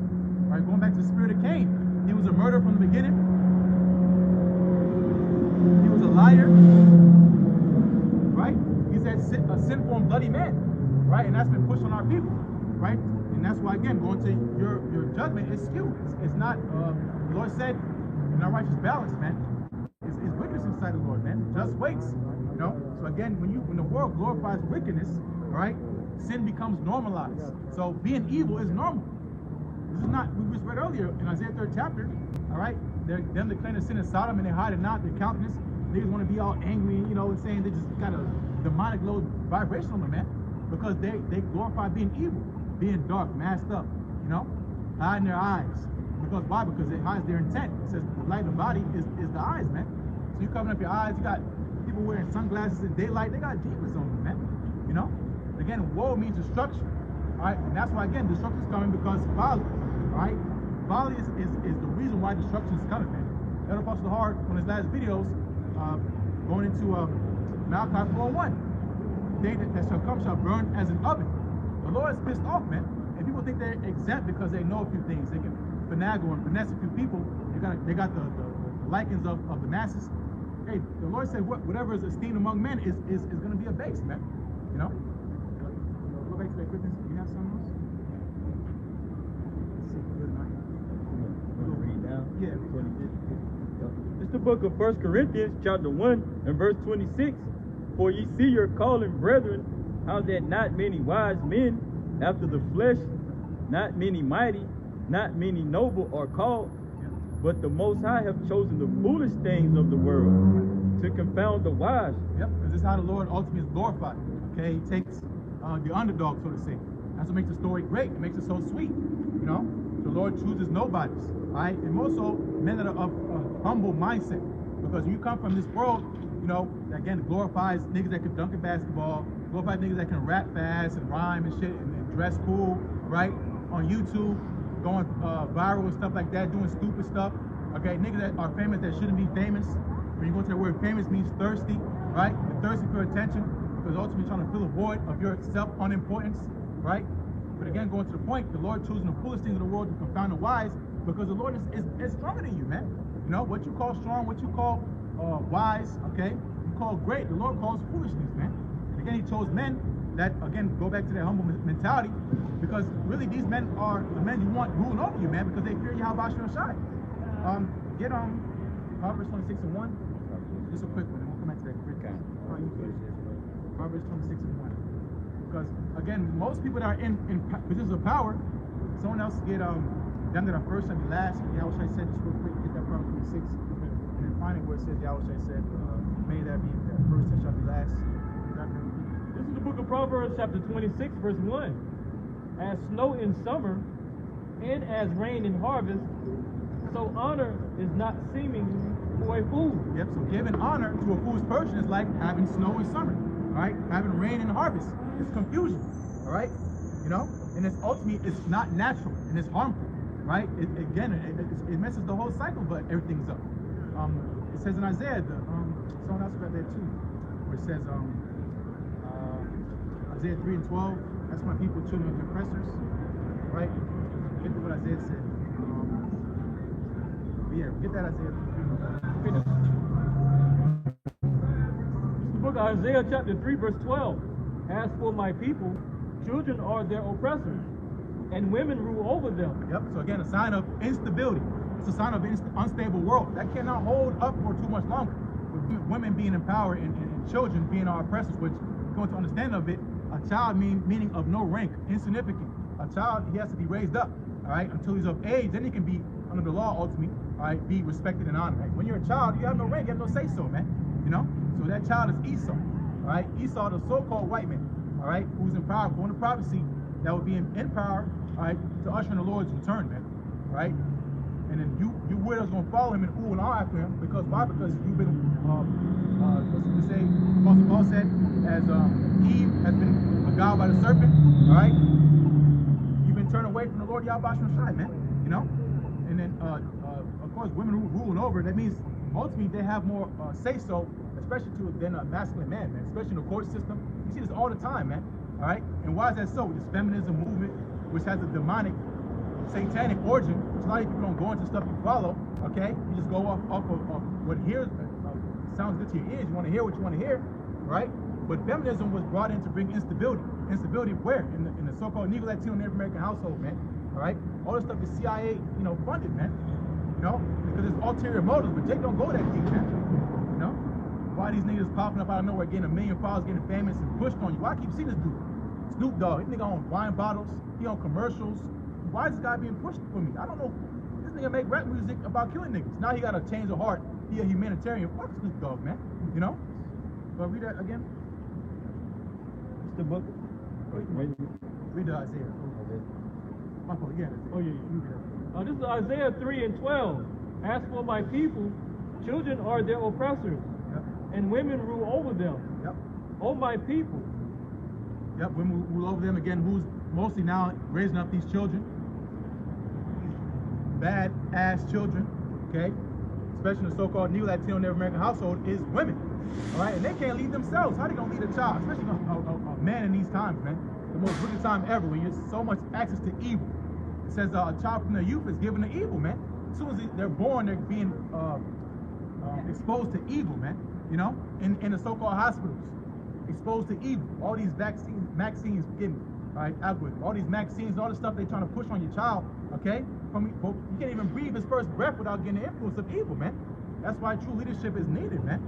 right? Going back to the spirit of Cain. He was a murderer from the beginning. He was a liar, right? He's a sinful and bloody man, right? And that's been pushed on our people, right? And that's why, again, going to your judgment is skewed. It's not, the Lord said, in our righteous balance, man, it's wickedness inside the Lord, man. Just waits, you know? So again, when the world glorifies wickedness, right, sin becomes normalized. So being evil is normal. This is not, we just read earlier in Isaiah 3rd chapter, all right? Them declaring sin in Sodom and they hide it not, their countenance. They just want to be all angry, you know, and saying they just got a demonic low vibration on them, man. Because they glorify being evil, being dark, masked up, you know, hiding their eyes. Because why? Because it hides their intent. It says the light of the body is the eyes, man. So you covering up your eyes, you got people wearing sunglasses in daylight, they got demons on them, man. You know? Again, woe means destruction. Alright, and that's why again destruction is coming because folly. Alright? Folly is the reason why destruction is coming, man. Elder Apostle Hard, on his last videos, going into Malachi 4:1. They that shall come shall burn as an oven. The Lord is pissed off, man. And people think they're exempt because they know a few things. They can finagle and finesse a few people. They got the likings of the masses. Hey, the Lord said whatever is esteemed among men is going to be abased, man. You know? Go back to that quickness. You have something else? Let's see. Good night. Read down. Yeah. 26. It's the book of 1 Corinthians chapter 1 and verse 26. For ye see your calling, brethren, how that not many wise men after the flesh, not many mighty, not many noble are called, but the Most High have chosen the foolish things of the world to confound the wise. Yep, because this is how the Lord ultimately is glorified. Okay, he takes the underdog, so to say. That's what makes the story great. It makes it so sweet. You know, the Lord chooses nobodies. All right, and also men that are of humble mindset. Because when you come from this world, you know, again, it glorifies niggas that can dunk a basketball, glorifies niggas that can rap fast and rhyme and shit and dress cool, right? On YouTube, going viral and stuff like that, doing stupid stuff. Okay, niggas that are famous that shouldn't be famous. When you go to the word famous means thirsty, right? You're thirsty for attention because ultimately trying to fill a void of your self-unimportance, right? But again, going to the point, the Lord choosing the foolish things of the world to confound the wise because the Lord is stronger than you, man. You know, what you call strong, what you call wise, okay? You call great, the Lord calls foolishness, man. And again, he chose men that, again, go back to that humble mentality because really these men are the men you want ruling over you, man, because they fear Yahweh Shai. Get Proverbs 26 and 1. Just a quick one, and we'll come back to that quick guy. Proverbs 26 and 1. Because again, most people that are in positions of power, someone else get them that are first and last. Yahweh said just real quick, get that Proverbs 26, and then find it where it says Yahweh said, may that be that first and shall be last. This is the book of Proverbs, chapter 26, verse 1. As snow in summer, and as rain in harvest, so honor is not seeming for a fool. Yep, so giving honor to a foolish person is like having snow in summer, all right? Having rain in harvest. It's confusion, all right? You know, and it's ultimately, it's not natural and it's harmful, right? It messes the whole cycle, but everything's up. It says in Isaiah, someone else read that too, where it says, Isaiah 3 and 12, that's my people, children of the oppressors, right? Get to what Isaiah said. Yeah, get that Isaiah 3. This is the book of Isaiah, chapter 3, verse 12. As for my people, children are their oppressors, and women rule over them. Yep, so again, a sign of instability. It's a sign of an unstable world. That cannot hold up for too much longer. With women being in power and children being our oppressors, which, going to understand of it, a child meaning of no rank, insignificant. A child, he has to be raised up, all right, until he's of age. Then he can be, under the law, ultimately, all right, be respected and honored. Right? When you're a child, you have no rank, you have no say-so, man. You know? So that child is Esau, all right? Esau, the so-called white man, all right, who's in power, according to prophecy, that would be in power, all right, to usher in the Lord's return, man, all right? And then you widows gonna follow him and ooh and ah after him, because why? Because you've been, what's it say? Apostle Paul said, as Eve has been beguiled by the serpent, all right? You've been turned away from the Lord Yahweh Shai, man, you know? And then, of course, women ruling over, that means ultimately they have more say-so, especially than a masculine man, especially in the court system. You see this all the time, man, all right? And why is that so? This feminism movement, which has a demonic, satanic origin, which a lot of people don't go into stuff you follow, okay? You just go off of what sounds good to your ears. You want to hear what you want to hear, right? But feminism was brought in to bring instability. Instability where? In the so-called Negro, Latino, Native American household, man, all right? All this stuff is CIA, you know, funded, man, you know, because it's ulterior motives, but Jake don't go that deep, man, you know? Why these niggas popping up out of nowhere, getting 1 million followers, getting famous and pushed on you? Why I keep seeing this dude? Snoop Dogg, this nigga on wine bottles, he on commercials. Why is this guy being pushed for me? I don't know. This nigga make rap music about killing niggas. Now he got a change of heart. He a humanitarian. Fuck Snoop Dogg, man. You know? But read that again. It's the book. Read the Isaiah. My fault, yeah. Oh, yeah. This is Isaiah 3 and 12. As for my people, children are their oppressors, Yep. and women rule over them. Yep. O my people. Yep. Women rule over them again. Who's mostly now raising up these children? Bad ass children, okay? Especially in the so-called Negro, Latino, Native American household, is women. All right, and they can't lead themselves. How they gonna lead a child? Especially a man in these times, man. The most wicked time ever, when you have so much access to evil. It says a child from their youth is given to evil, man. As soon as they're born, they're being exposed to evil, man. You know, in the so-called hospitals, exposed to evil. All these vaccines, all right, algorithm, all these vaccines, all the stuff they're trying to push on your child, okay? you can't even breathe his first breath without getting the influence of evil, man. That's why true leadership is needed, man.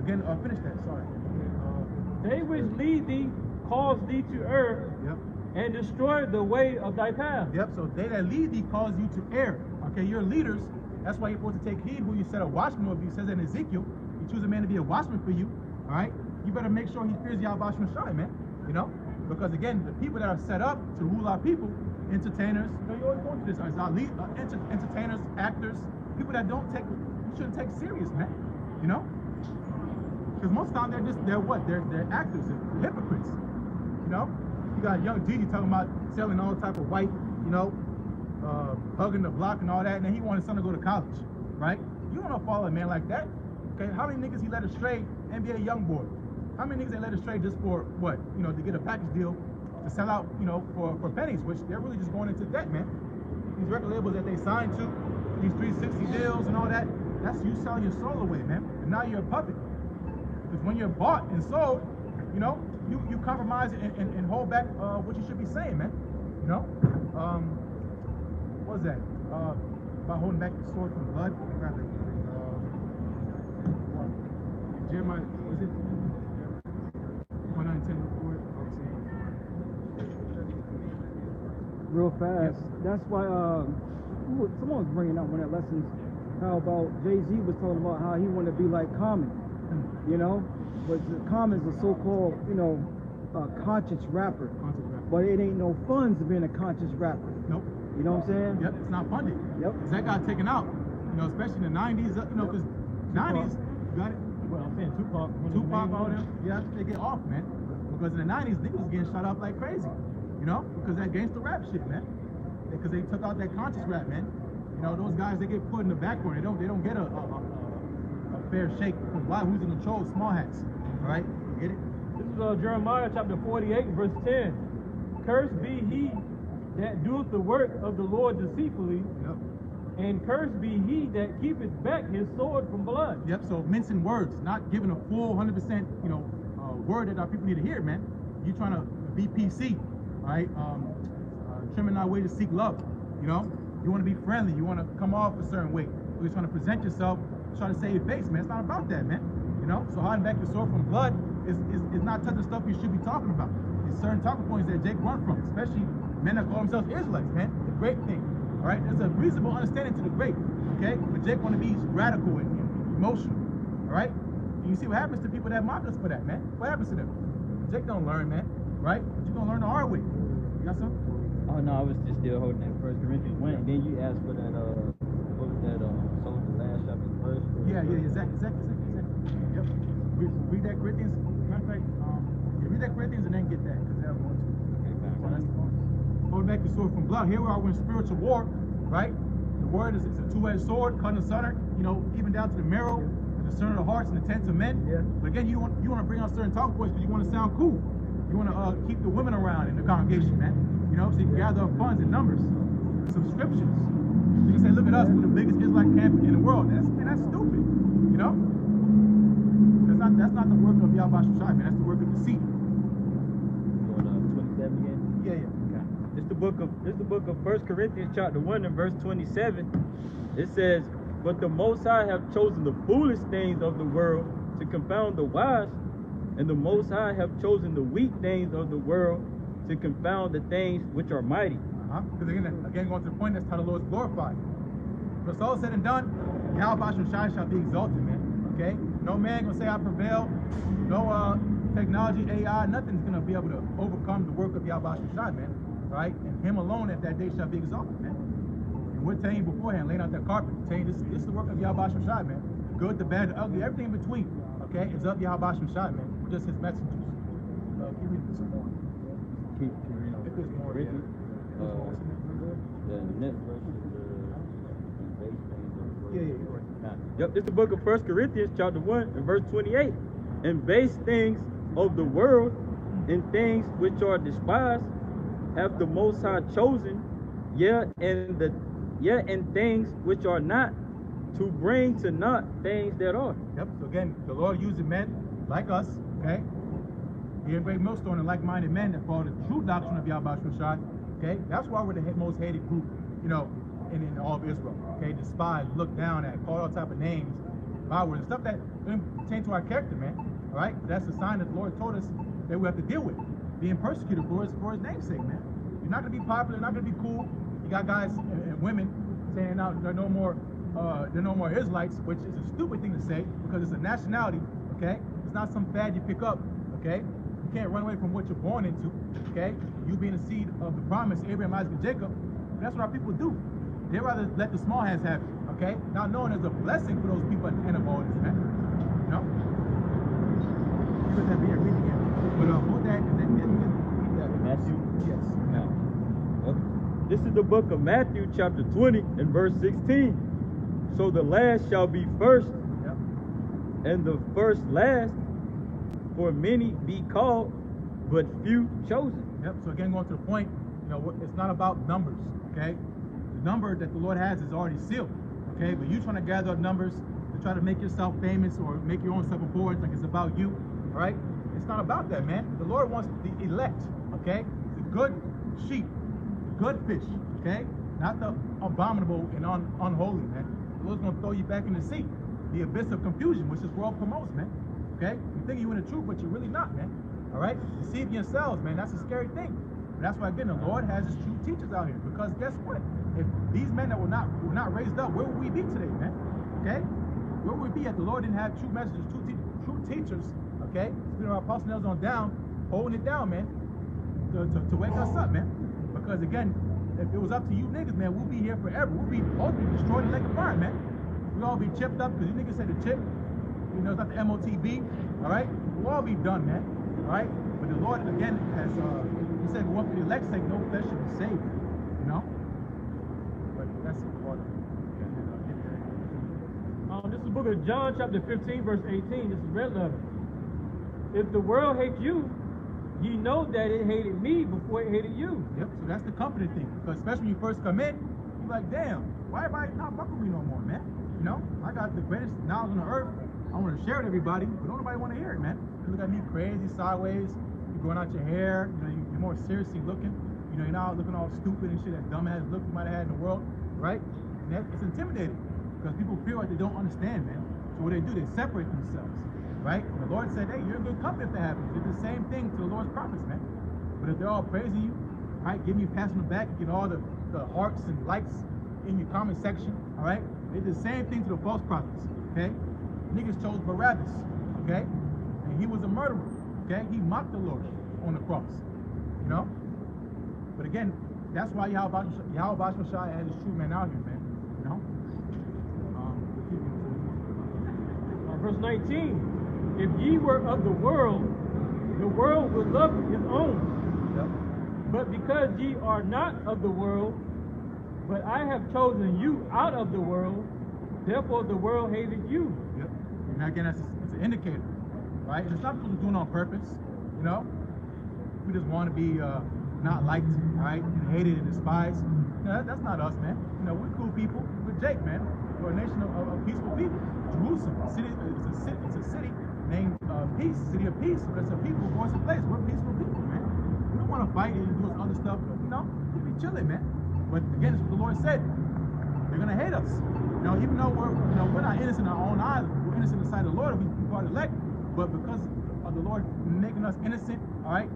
Again, finish that. Sorry. They which lead thee cause thee to err, Yep. and destroy the way of thy path. Yep. So they that lead thee cause you to err. Okay, you're leaders. That's why you're supposed to take heed who you set a watchman over you. It says in Ezekiel, you choose a man to be a watchman for you. All right. You better make sure he fears Yahweh Shai, man. You know, because again, the people that are set up to rule our people, entertainers. You know, you always going through this. Entertainers, actors, people that you shouldn't take serious, man. You know. Because most of the time they're actors, they're hypocrites. You know, you got young Didi talking about selling all type of white, you know, hugging the block and all that, and then he wanted his son to go to college, right? You don't want to follow a man like that. Okay, how many niggas he led astray, NBA young boy? How many niggas they led astray just for what? You know, to get a package deal, to sell out, you know, for pennies, which they're really just going into debt, man. These record labels that they signed to, these 360 deals and all that, that's you selling your soul away, man. And now you're a puppet. Because when you're bought and sold, you know, you compromise and hold back what you should be saying, man. You know? What was that? About holding back the sword from blood. Jeremiah, was it? 110 before it? Real fast. That's why someone was bringing up one of the lessons how about Jay-Z was talking about how he wanted to be like Common, you know, but Common's a so-called, you know, conscious rapper. But it ain't no fun to being a conscious rapper. Nope. You know what I'm saying? Yep, it's not funded. Yep. Because that got taken out, you know, especially in the 90s, you know, because 90s, you got it? Well, I'm saying Tupac, all them, yeah, they get off, man. Because in the 90s, niggas was getting shot up like crazy, you know, because that gangster rap shit, man. Because they took out that conscious rap, man. You know, those guys, they get put in the background. They don't get a fair shake from who's in control, small hats. All right, get it? This is Jeremiah chapter 48, verse 10. Cursed be he that doeth the work of the Lord deceitfully, Yep. and cursed be he that keepeth back his sword from blood. Yep. So mincing words, not giving a full 100%, you know, word that our people need to hear, man. You trying to be PC, all right? Trimming our way to seek love, you know. You want to be friendly. You want to come off a certain way. You're trying to present yourself, try to save your face, man. It's not about that, man. You know. So holding back your sword from blood is not touching stuff you should be talking about. There's certain talking points that Jake run from, especially men that call themselves Israelites, man. The great thing, all right. There's a reasonable understanding to the great, okay. But Jake want to be radical and emotional, all right. And you see what happens to people that mock us for that, man. What happens to them? Jake don't learn, man, right? But you're gonna learn the hard way. You got something? Oh no, I was just still holding that 1 Corinthians 1. And then you asked for that, what was that, sold the last chapter verse? Yeah, exactly. Yep. Read that Corinthians. Matter of fact, read that Corinthians and then get that, because they're going to. Hold back the sword from blood. Here we are, we're in spiritual war, right? The word is a two-edged sword, cutting asunder, you know, even down to the marrow, the discerner of the hearts and the intents of men. Yeah. But again, you want to bring out certain talking points because you want to sound cool. You want to keep the women around in the congregation, man. You know, so you can gather up funds in numbers, subscriptions. You can say, look at us, we're the biggest Israelite camp in the world. That's stupid. You know? That's not the work of Yahweh Shai, man. That's the work of deceit. Going 27 again? Yeah. It's the book of 1 Corinthians chapter 1 and verse 27. It says, but the Most High have chosen the foolish things of the world to confound the wise, and the Most High have chosen the weak things of the world to confound the things which are mighty. Because again, going to the point, that's how the Lord is glorified. When it's all said and done, Yahweh Shai shall be exalted, man. Okay? No man gonna say I prevail. No technology, AI, nothing's gonna be able to overcome the work of Yahweh Shai, man. Right? And him alone at that day shall be exalted, man. And we're telling you beforehand, laying out that carpet, telling you this is the work of Yahweh Shai, man. The good, the bad, the ugly, everything in between. Okay? It's of Yahweh Shai, man. We're just his messengers. Keep reading some more. Keep reading. If there's more, Corinthians, yeah. the next verse is the base things. Yeah, you're right. Yep, it's the book of 1 Corinthians chapter 1 and verse 28. And base things of the world and things which are despised have the Most High chosen, and things which are not, to bring to naught things that are. Yep. So again, the Lord using men like us, okay? Here in Great Millstone and like-minded men that follow the true doctrine of Yahweh Shai, okay? That's why we're the most hated group, you know, in all of Israel. Okay, despised, looked down at, called all type of names, bywords, stuff that doesn't pertain to our character, man. All right, that's a sign that the Lord told us that we have to deal with, being persecuted for his name's sake, man. You're not gonna be popular, you're not gonna be cool. You got guys and women saying now they're no more Israelites, which is a stupid thing to say because it's a nationality. Okay, it's not some fad you pick up. Okay, you can't run away from what you're born into. Okay, you being a seed of the promise, Abraham, Isaac, and Jacob. That's what our people do. They rather let the small hands have it. Okay, not knowing there's a blessing for those people at the end of all this, man. You know. You would have to read again. But hold that and then read that. Matthew. Yes. Now, this is the book of Matthew, chapter 20, and verse 16. So the last shall be first, Yep. and the first last. For many be called, but few chosen. Yep. So again, going to the point, you know, it's not about numbers. Okay. The number that the Lord has is already sealed. Okay. But you trying to gather up numbers to try to make yourself famous or make your own self important, like it's about you. All right. It's not about that, man. The Lord wants the elect. Okay. The good sheep, the good fish. Okay. Not the abominable and unholy, man. The Lord's gonna throw you back in the sea, the abyss of confusion, which this world promotes, man. Okay? You think you're in the truth, but you're really not, man. All right? Deceiving yourselves, man. That's a scary thing. And that's why, again, the Lord has his true teachers out here. Because guess what? If these men that were not raised up, where would we be today, man? Okay? Where would we be if the Lord didn't have true messages, true teachers, okay? You know, our apostle nails on down, holding it down, man, to wake us up, man. Because, again, if it was up to you niggas, man, we'll be here forever. We'll be ultimately destroyed in the lake of fire, man. We'll all be chipped up because you niggas said the chip. You know, it's not the MOTB, all right? We'll all be done, man, all right? But the Lord, again, has, he said, one for the elect's sake, no flesh should be saved, you know? But that's the part of it. This is the book of John, chapter 15, verse 18. This is red letter. If the world hates you, ye know that it hated me before it hated you. Yep, so that's the company thing. Because especially when you first come in, you're like, damn, why everybody not fucking with me no more, man? You know, I got the greatest knowledge on the earth. I want to share it with everybody, but don't nobody want to hear it, man. You look at me crazy, sideways, you're growing out your hair, you know, you're more seriously looking. You know, you're not looking all stupid and shit, that dumbass look you might have had in the world, right? And it's intimidating because people feel like they don't understand, man. So what they do, they separate themselves, right? And the Lord said, hey, you're in good company if that happens. They did the same thing to the Lord's prophets, man. But if they're all praising you, right, giving you pats on the back, you get all the hearts and likes in your comment section, all right? They did the same thing to the false prophets, okay? Niggas chose Barabbas, okay? And he was a murderer, okay? He mocked the Lord on the cross, you know? But again, that's why Yahweh Shai has his true men out here, man, you know? Verse 19. If ye were of the world would love his own. Yep. But because ye are not of the world, but I have chosen you out of the world, therefore the world hated you. Yep. And again, it's an indicator, right? And it's not because we're doing it on purpose, you know? We just want to be not liked, right? And hated and despised. You know, that's not us, man. You know, we're cool people. We're Jake, man. We're a nation of peaceful people. Jerusalem, it's a city named Peace, City of Peace. But it's a people who wants a place. We're peaceful people, man. We don't want to fight and do other stuff. You know, we be chilling, man. But again, it's what the Lord said. They're gonna hate us. You know, even though we're not innocent in our own eyes, we're innocent in the sight of the Lord. We are elect, but because of the Lord making us innocent, all right,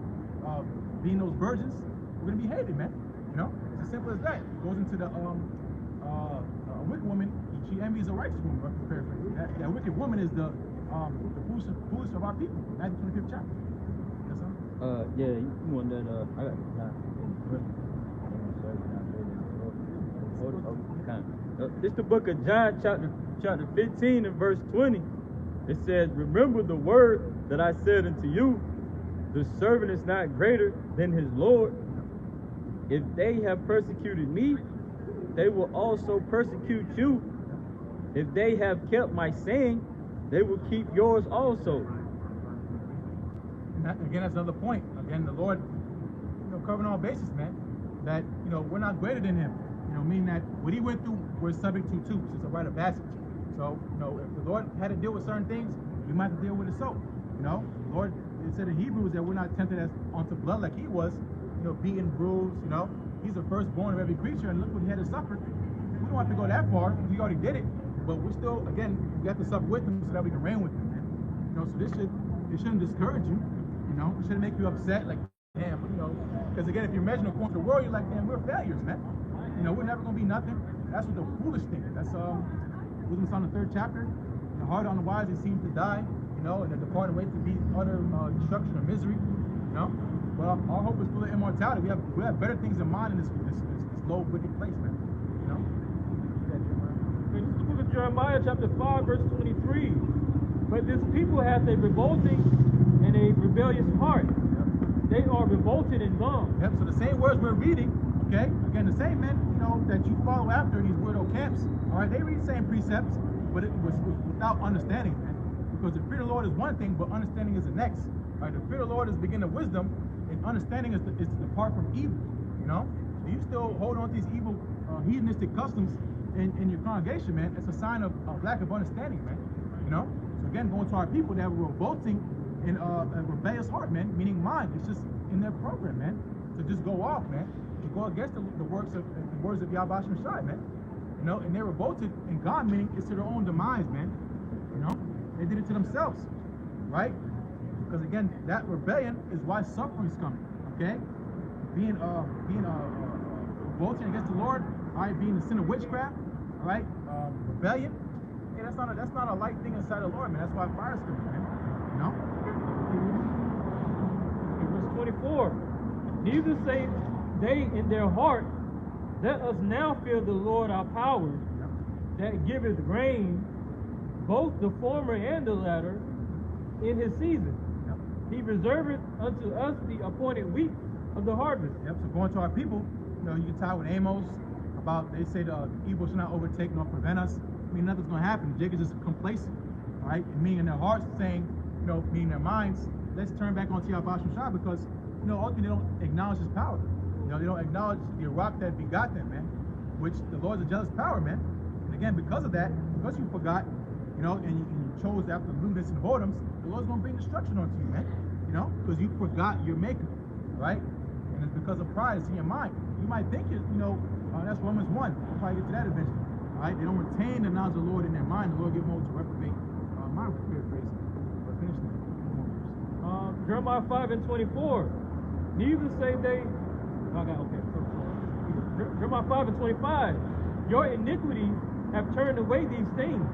being those virgins, we're gonna be hated, man. You know, it's as simple as that. It goes into the a wicked woman. She envies a righteous woman. That wicked woman is the foolish of our people. Matthew 25th chapter. Yes, sir? Yeah, you want that? I got This the book of John, chapter 15 and verse 20. It says, remember the word that I said unto you, the servant is not greater than his Lord. If they have persecuted me, they will also persecute you. If they have kept my saying, they will keep yours also. Again, that's another point. Again, the Lord, covering all bases, man. That, we're not greater than him. Meaning that what he went through, we're subject to too. It's a rite of passage. So, if the Lord had to deal with certain things, we might have to deal with it so. The Lord, it said in Hebrews that we're not tempted onto blood like he was, beaten, bruised, he's the firstborn of every creature, and look what he had to suffer, we don't have to go that far. We already did it, but we're still, again, we have to suffer with him so that we can reign with him, man. You know, so it shouldn't discourage you. You know, it shouldn't make you upset, like, damn, you know, because again, if you're measuring according to the world, you're like, damn, we're failures, man. You know, we're never gonna be nothing. That's what the foolish think. That's Wisdom Song, the 3rd chapter. The heart on the wise, it seems to die, you know, and the departed way to be utter destruction or misery, you know. But our hope is full of immortality. We have better things in mind in this low, wicked place, man. You know. This is the book of Jeremiah, chapter 5, verse 23. But this people hath a revolting and a rebellious heart. They are revolted and dumb. Yep. So the same words we're reading, okay? Again, the same men, you know, that you follow after in these weirdo camps. All right, they read the same precepts, but it was without understanding, man. Because the fear of the Lord is one thing, but understanding is the next. All right, the fear of the Lord is the beginning of wisdom, and understanding is to depart from evil. You know, so you still hold on to these evil, hedonistic customs in your congregation, man. It's a sign of lack of understanding, man. You know. So again, going to our people, they have a revolting and a rebellious heart, man. Meaning mind. It's just in their program, man. To just go off, man. To go against the works of the words of Yahweh Shai, man. You know, and they're revolted in God, meaning it's to their own demise, man. You know, they did it to themselves, right? Because again, that rebellion is why suffering's coming. Okay, being revolting against the Lord, all right, being the sin of witchcraft, all right, rebellion. Hey, that's not a light thing inside the Lord, man. That's why fire's coming, man. You know. Verse 24. Neither say they in their heart, let us now fear the Lord our power, that giveth rain, both the former and the latter, in his season. He reserveth unto us the appointed week of the harvest. Yep. So going to our people, you know, you can tie with Amos about, they say the evil shall not overtake nor prevent us. I mean, nothing's going to happen. Jacob is just complacent, all right? And meaning in their hearts saying, you know, meaning their minds, let's turn back onto Yahweh Shai, because, you know, ultimately they don't acknowledge his power. You know, they don't acknowledge the rock that begot them, man, which the Lord's a jealous power, man. And again, because of that, because you forgot, you know, and you chose after lewdness and whoredoms, the Lord's going to bring destruction onto you, man. You know, because you forgot your maker, right? And it's because of pride. It's in your mind. You might think, you know, that's Romans 1. We'll probably get to that eventually. All right? They don't retain the knowledge of the Lord in their mind. The Lord give them over to reprobate mind. But finish that. Jeremiah 5 and 24. Neither say they. Okay. Jeremiah 5 and 25. Your iniquities have turned away these things,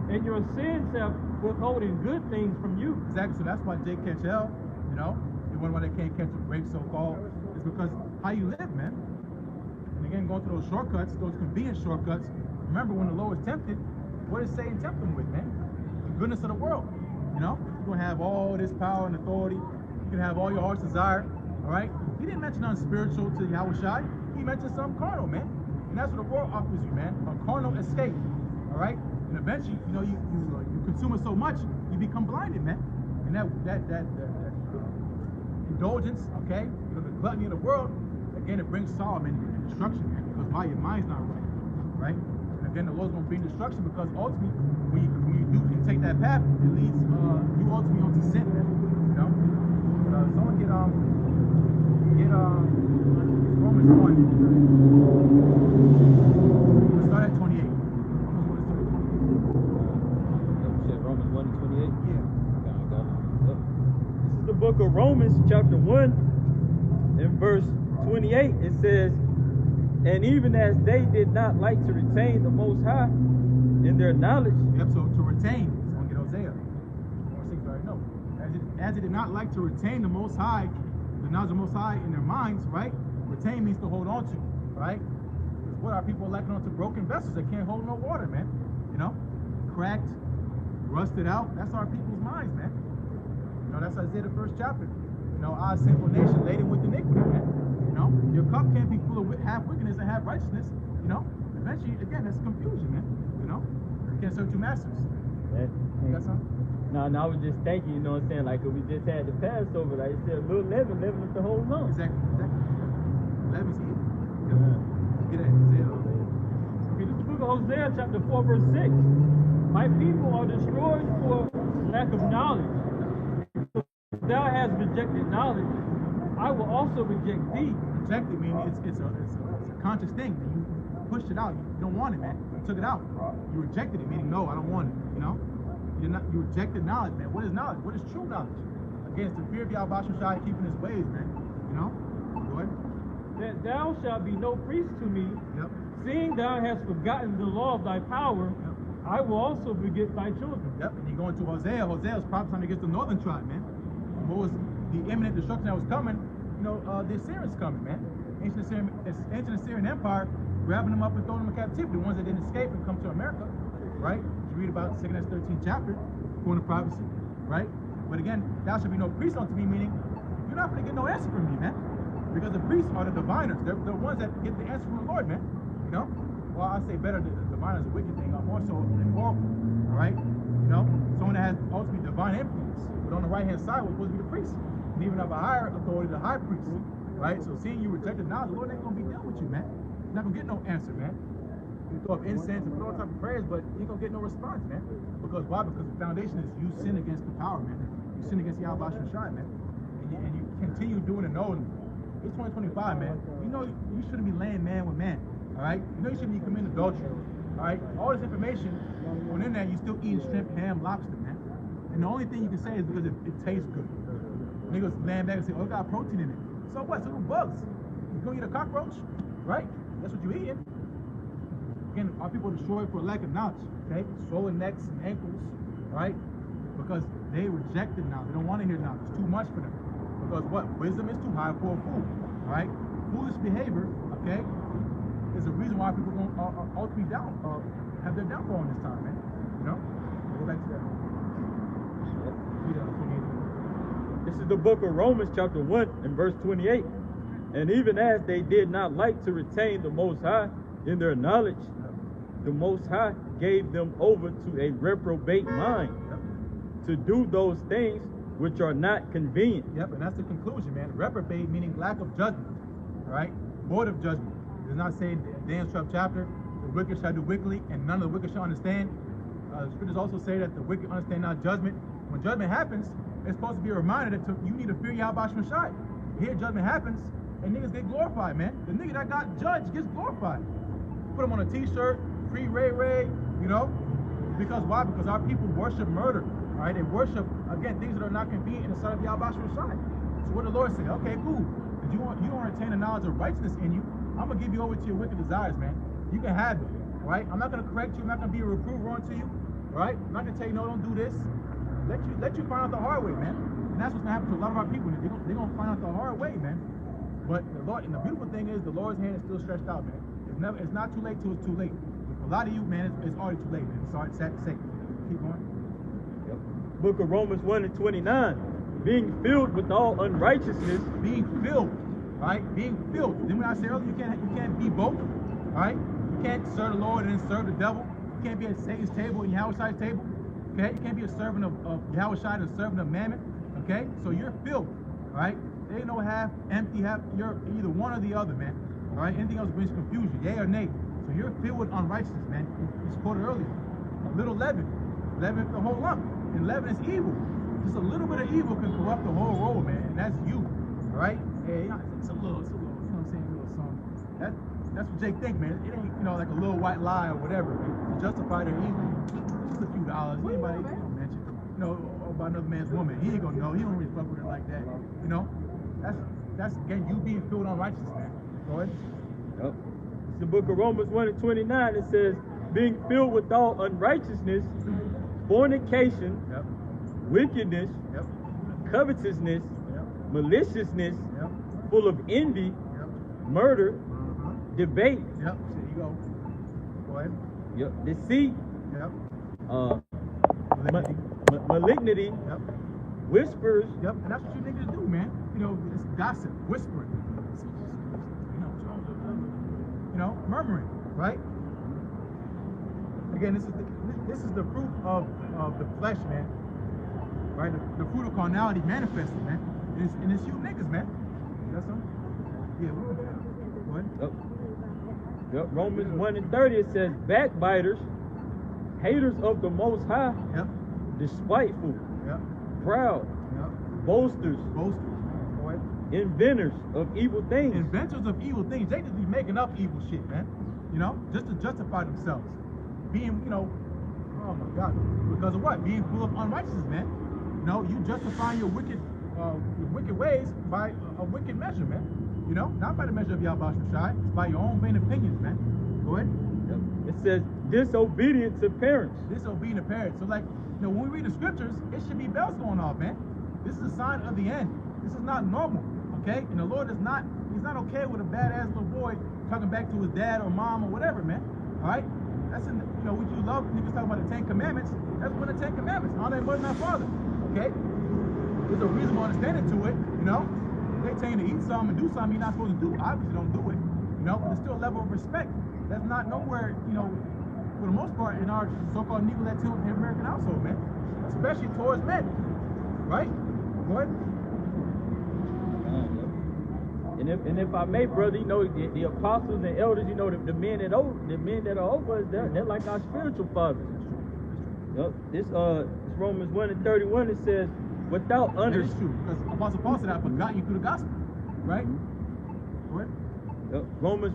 and your sins have withholding good things from you. Exactly. So that's why Jake catch hell, you know, the one why they can't catch a break, so-called, is because how you live, man. And again, going through those shortcuts, those convenient shortcuts. Remember, when the Lord was tempted, what did Satan tempt him with, man? The goodness of the world. You know, you're gonna have all this power and authority. You can have all your heart's desire. All right. He didn't mention nothing spiritual to Yahweh Shai. He mentioned something carnal, man. And that's what the world offers you, man. A carnal escape. All right. And eventually, you know, you consume it so much, you become blinded, man. And that indulgence, okay, you know, the gluttony of the world, again, it brings sorrow and destruction, man. Because why? Your mind's not right, right? And again, the Lord's gonna bring destruction because ultimately, when you do and take that path, it leads you ultimately onto sin, man. You know. Someone get Romans 1. Let's start at 28. Romans 1 and 28? Yeah. This is the book of Romans, chapter 1, and verse 28. It says, and even as they did not like to retain the Most High in their knowledge. Yep, so to retain, it's going to get Hosea. Or 6, I already know. As they did not like to retain the Most High, the knowledge of the Most High in their minds, right? Retain means to hold on to, right? Because what are people lacking onto broken vessels? They can't hold no water, man. You know? Cracked, rusted out. That's our people's minds, man. You know, that's Isaiah the 1st chapter. You know, our sinful nation laden with iniquity, man. You know, your cup can't be full of half wickedness and half righteousness. You know, eventually, again, that's confusion, man. You know, you can't serve two masters. You got something? No, I was just thinking, you know what I'm saying? Like, we just had the Passover, like you said, a little leaven up the whole lump. Exactly. Leaven's evil. Get it, Isaiah. Okay, this is the book of Hosea, chapter 4, verse 6. My people are destroyed for lack of knowledge. If thou hast rejected knowledge, I will also reject thee. Reject it, meaning it's a conscious thing. pushed it out. You don't want it, man. You took it out. You rejected it, meaning no, I don't want it. You know, you rejected knowledge, man. What is knowledge? What is true knowledge? Again, it's the fear of Yahweh Shai, keeping his ways, man. You know, go ahead. That thou shalt be no priest to me, Yep. seeing thou hast forgotten the law of thy power. Yep. I will also beget thy children. Yep. And you go into Hosea. Hosea was prophesying against the northern tribe, man. What was the imminent destruction that was coming? You know, the Assyrians coming, man. Ancient Assyrian Empire grabbing them up and throwing them in captivity. The ones that didn't escape and come to America, right? You read about 2nd Esdras 13th chapter, according to prophecy, right? But again, thou shalt be no priest unto me, meaning you're not going to get no answer from me, man. Because the priests are the diviners. They're the ones that get the answer from the Lord, man. You know? Well, I say better, the diviner is a wicked thing, more so than oracle, all right? You know? Someone that has ultimately divine influence. But on the right-hand side was supposed to be the priest. And even have a higher authority, the high priest, right? So seeing you rejected now, the Lord ain't going to be dealing with you, man. You're not going to get no answer, man. You throw up incense and put all type of prayers, but you ain't going to get no response, man. Because why? Because the foundation is you sin against the power, man. You sin against Yahweh Shai, man. And you continue doing it knowing it's 2025, man. You know you shouldn't be laying man with man, all right? You know you shouldn't be committing adultery, all right? All this information, on the internet, you still eating shrimp, ham, lobster, man. And the only thing you can say is because it tastes good. Niggas laying back and say, oh, it got protein in it. So what? It's little bugs. You gonna eat a cockroach, right? That's what you eating. Again, our people destroyed for lack of knowledge, okay? Swollen necks and ankles, right? Because they rejected knowledge. They don't want to hear knowledge. It's too much for them. Because what? Wisdom is too high for a fool, all right? Foolish behavior, okay, is the reason why people don't ultimately have their downfall in this time, man. You know? Go back to that. This is the book of Romans chapter 1 and verse 28. And even as they did not like to retain the Most High in their knowledge, the Most High gave them over to a reprobate mind to do those things which are not convenient. Yep, and that's the conclusion, man. Reprobate meaning lack of judgment, right? Void of judgment. It does not say in Daniel's 12th chapter, the wicked shall do wickedly, and none of the wicked shall understand. The scriptures also say that the wicked understand not judgment. When judgment happens, it's supposed to be a reminder that you need to fear Yahweh Shai. Here judgment happens, and niggas get glorified, man. The nigga that got judged gets glorified. Put him on a t-shirt, free Ray, you know? Because why? Because our people worship murder. All right, they worship, again, things that are not convenient in the sight of Yahweh Shai. So what the Lord said, okay, cool. If you don't retain the knowledge of righteousness in you, I'm going to give you over to your wicked desires, man. You can have it, all right? I'm not going to correct you. I'm not going to be a reprover unto you, all right? I'm not going to tell you, no, don't do this. Let you find out the hard way, man. And that's what's going to happen to a lot of our people. They're going to find out the hard way, man. But the Lord, and the beautiful thing is the Lord's hand is still stretched out, man. It's not too late till it's too late. For a lot of you, man, it's already too late, man. Sorry, sad to say. Keep going. Book of Romans 1 and 29, being filled with all unrighteousness. Being filled, right? Being filled. Then when I said earlier, you can't be both, right? You can't serve the Lord and then serve the devil. You can't be at Satan's table and Yahweh Shai's table. Okay? You can't be a servant of Yahweh Shai and a servant of Mammon. Okay? So you're filled, right? There ain't no half, empty, half. You're either one or the other, man. All right? Anything else brings confusion, yea or nay. So you're filled with unrighteousness, man. It's quoted earlier. A little leaven. Leaven the whole lump. And leaven is evil. Just a little bit of evil can corrupt the whole roll, man. And that's you. All right? Hey, it's a little, you know what I'm saying, a little song. That's what Jake think, man. It ain't, like a little white lie or whatever. To justify their evil, just a few dollars. Anybody, mention, about another man's woman. He ain't gonna know. He don't really fuck with her like that. You know? That's again, you being filled on righteousness, man. Go ahead. Yep. It's the book of Romans 1 and 29. It says, being filled with all unrighteousness, fornication, wickedness, covetousness, maliciousness, full of envy, murder, debate, there you go. Go ahead. Deceit, malignity, whispers. And that's what you niggas do, man. It's gossip, whispering, murmuring, right? Again, this is the fruit of the flesh, man. Right? The fruit of carnality manifested, man. And it's you niggas, man. That's something? Yeah, go ahead. Romans 1 and 30, it says, backbiters, haters of the Most High, despiteful, proud, boasters, Go ahead. inventors of evil things. Inventors of evil things. They just be making up evil shit, man. You know, just to justify themselves. Being, you know, oh my God, because of what? Being full of unrighteousness, man. You know, you justify your wicked ways by a wicked measure, man. You know, not by the measure of Yahweh Shai, it's by your own vain opinions, man. Go ahead. It says disobedient to parents. Disobedient to parents. So, like, you know, when we read the scriptures, it should be bells going off, man. This is a sign of the end. This is not normal, okay? And the Lord is not, he's not okay with a badass little boy talking back to his dad or mom or whatever, man. All right? That's in, you know, would you love niggas talking about the 10 Commandments? That's one of the 10 Commandments. Honor your mother and thy father, okay? There's a reasonable understanding to it, you know? They tell you to eat something and do something you're not supposed to do. Obviously, don't do it, you know? But there's still a level of respect. That's not nowhere, you know, for the most part, in our so-called Negro Latino American household, man. Especially towards men, right? Go ahead. And if I may, brother, you know, the apostles and elders, you know, the men that are over us, they're like our spiritual fathers. This Romans 1:31, it says, without That is true, because Apostle Paul said, I've forgotten you through the gospel, right? Go ahead. Romans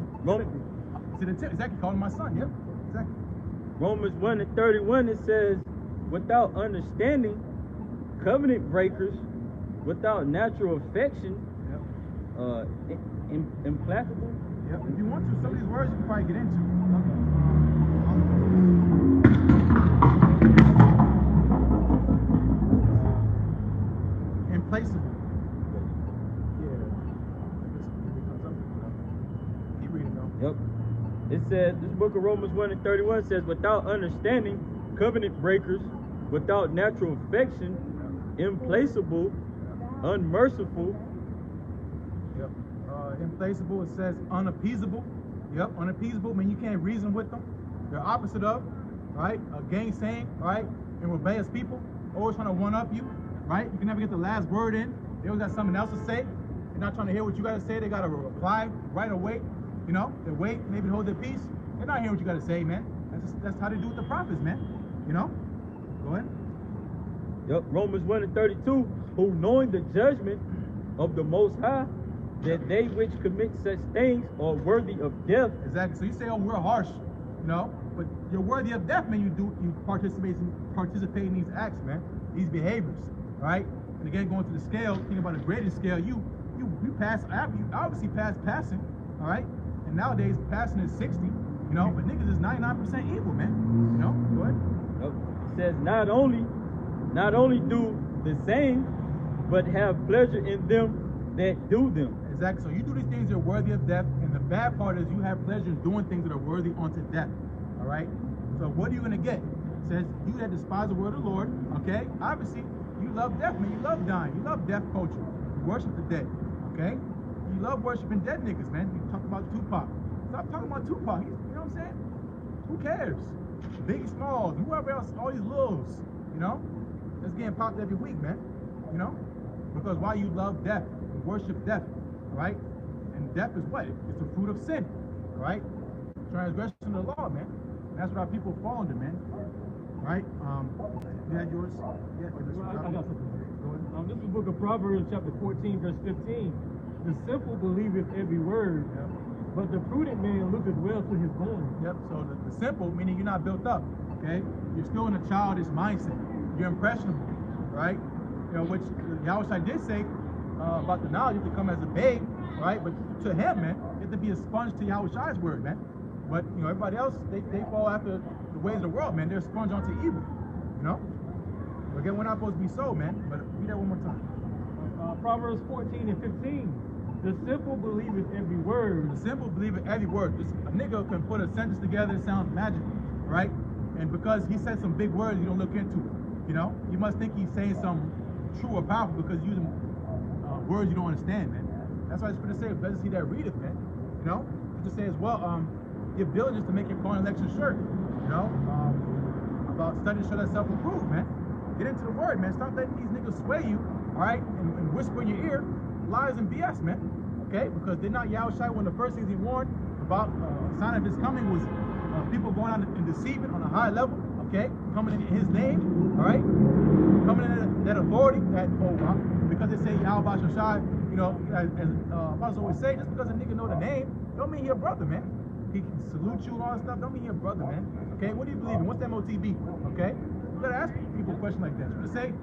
Exactly, calling my son, yep, exactly. Romans 1:31, it says, without understanding, covenant breakers, without natural affection, implacable. Yep. If you want to, some of these words you can probably get into. Implacable. Yeah. Keep reading though. Yep. It says, this book of Romans 1:31 says, without understanding, covenant breakers, without natural affection, implacable, unmerciful. Yep. Implacable, it says unappeasable. Yep, unappeasable, mean you can't reason with them. They're opposite of, right? A gainsaying, right? And rebellious people, always trying to one-up you, right? You can never get the last word in. They always got something else to say. They're not trying to hear what you got to say. They got to reply right away. You know, they wait, maybe hold their peace. They're not hearing what you got to say, man. That's how they do with the prophets, man. You know? Go ahead. Yep, Romans 1:32, who knowing the judgment of the Most High, that they which commit such things are worthy of death. Exactly. So you say, oh, we're harsh, you know, but you're worthy of death, man. You participate in these acts, man, these behaviors, right? And again, going to the scale, think about a grading scale. You pass, you obviously pass passing, all right? And nowadays, passing is 60, you know, but niggas is 99% evil, man. You know, go ahead. Yep. It says not only do the same, but have pleasure in them that do them. Exactly. So you do these things, you're worthy of death, and the bad part is you have pleasure in doing things that are worthy unto death. All right. So what are you gonna get? It says you that despise the word of the Lord. Okay. Obviously, you love death, man. You love dying. You love death culture. You worship the dead. Okay. You love worshiping dead niggas, man. You talk about Tupac. Stop talking about Tupac. You know what I'm saying? Who cares? Biggie Smalls, whoever else, all these Lils. You know, that's getting popped every week, man. You know, because why you love death, you worship death. Right? And death is what? It's the fruit of sin, right? Transgression of the law, man. And that's what our people fall under, man. Right? You had yours? Yeah, I got something. This is the book of Proverbs, chapter 14, verse 15. The simple believeth every word, but the prudent man looketh well to his going. Yep, so the simple, meaning you're not built up, okay? You're still in a childish mindset. You're impressionable, right? You know, which Yahweh did say, about the knowledge, you have to come as a babe, right? But to him, man, you have to be a sponge to Yahweh's word, man. But, you know, everybody else, they fall after the ways of the world, man. They're a sponge onto evil, you know? But again, we're not supposed to be so, man. But read that one more time. Proverbs 14 and 15. The simple believeth every word. The simple believeth every word. A nigga can put a sentence together, it sounds magical, right? And because he said some big words, you don't look into it, you know? You must think he's saying something true or powerful because he's using words you don't understand, man. That's why it's going to say, better see that readeth, man. You know, to say as well, give diligence to make your calling election sure. You know, about studying to show thyself approved, man. Get into the word, man. Stop letting these niggas sway you, all right, and whisper in your ear lies and BS, man. Okay, because they're not Yahushua. One of the first things he warned about a sign of his coming was people going out and deceiving on a high level. Okay, coming in his name, all right, coming in that authority, that because they say Yahweh Shai you know, as Apostle always say, just because a nigga know the name, don't mean he a brother, man. He can salute you and all that stuff, don't mean he a brother, man. Okay, what do you believe in? What's MOTB? Okay, you gotta ask people a question like that. So to say,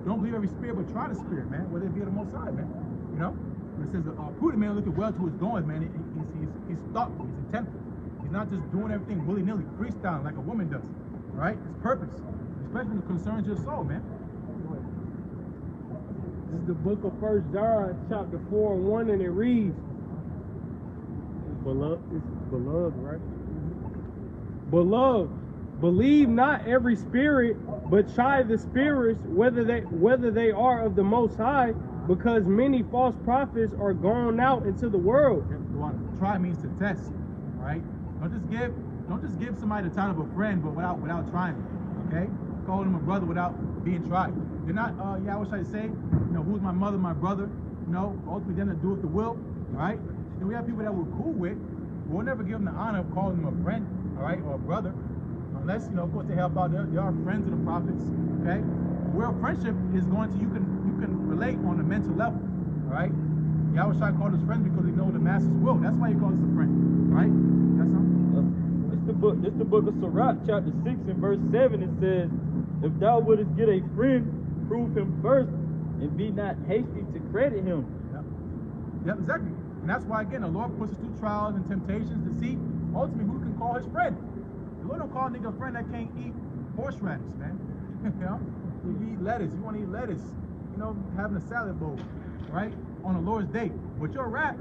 don't believe every spirit, but try the spirit, man, whether it be of the Most High, man. You know, it says a prudent man looketh well to his goings, man. He's thoughtful, he's intentful. He's not just doing everything willy-nilly, freestyling like a woman does, right? It's purpose, especially when it concerns your soul, man. This is the book of 1 John, chapter 4:1, and it reads, beloved, right? Beloved, believe not every spirit, but try the spirits whether they are of the Most High, because many false prophets are gone out into the world. Try means to test, right? Don't just give somebody the title of a friend, but without trying it, okay? Calling them a brother without being tried. They're not, yeah, what should I say? You know, who's my mother, my brother? You know, ultimately them to do with the will, all right? And we have people that we're cool with, but we'll never give them the honor of calling them a friend, all right, or a brother, unless, you know, of course, they help out. They are friends of the prophets, okay? Where friendship is going to, you can relate on a mental level, all right? Yahweh Shai called us friends because we know the master's will. That's why he calls us a friend, right? That's something? This the book of Sirach, chapter 6 and verse 7. It says, if thou wouldest get a friend, prove him first, and be not hasty to credit him. Yep, exactly. And that's why, again, the Lord puts us through trials and temptations to see ultimately who can call his friend. The Lord don't call a nigga a friend that can't eat horseradish, man. You know, you eat lettuce. You want to eat lettuce. You know, having a salad bowl, right? On a Lord's day. But you'll rap,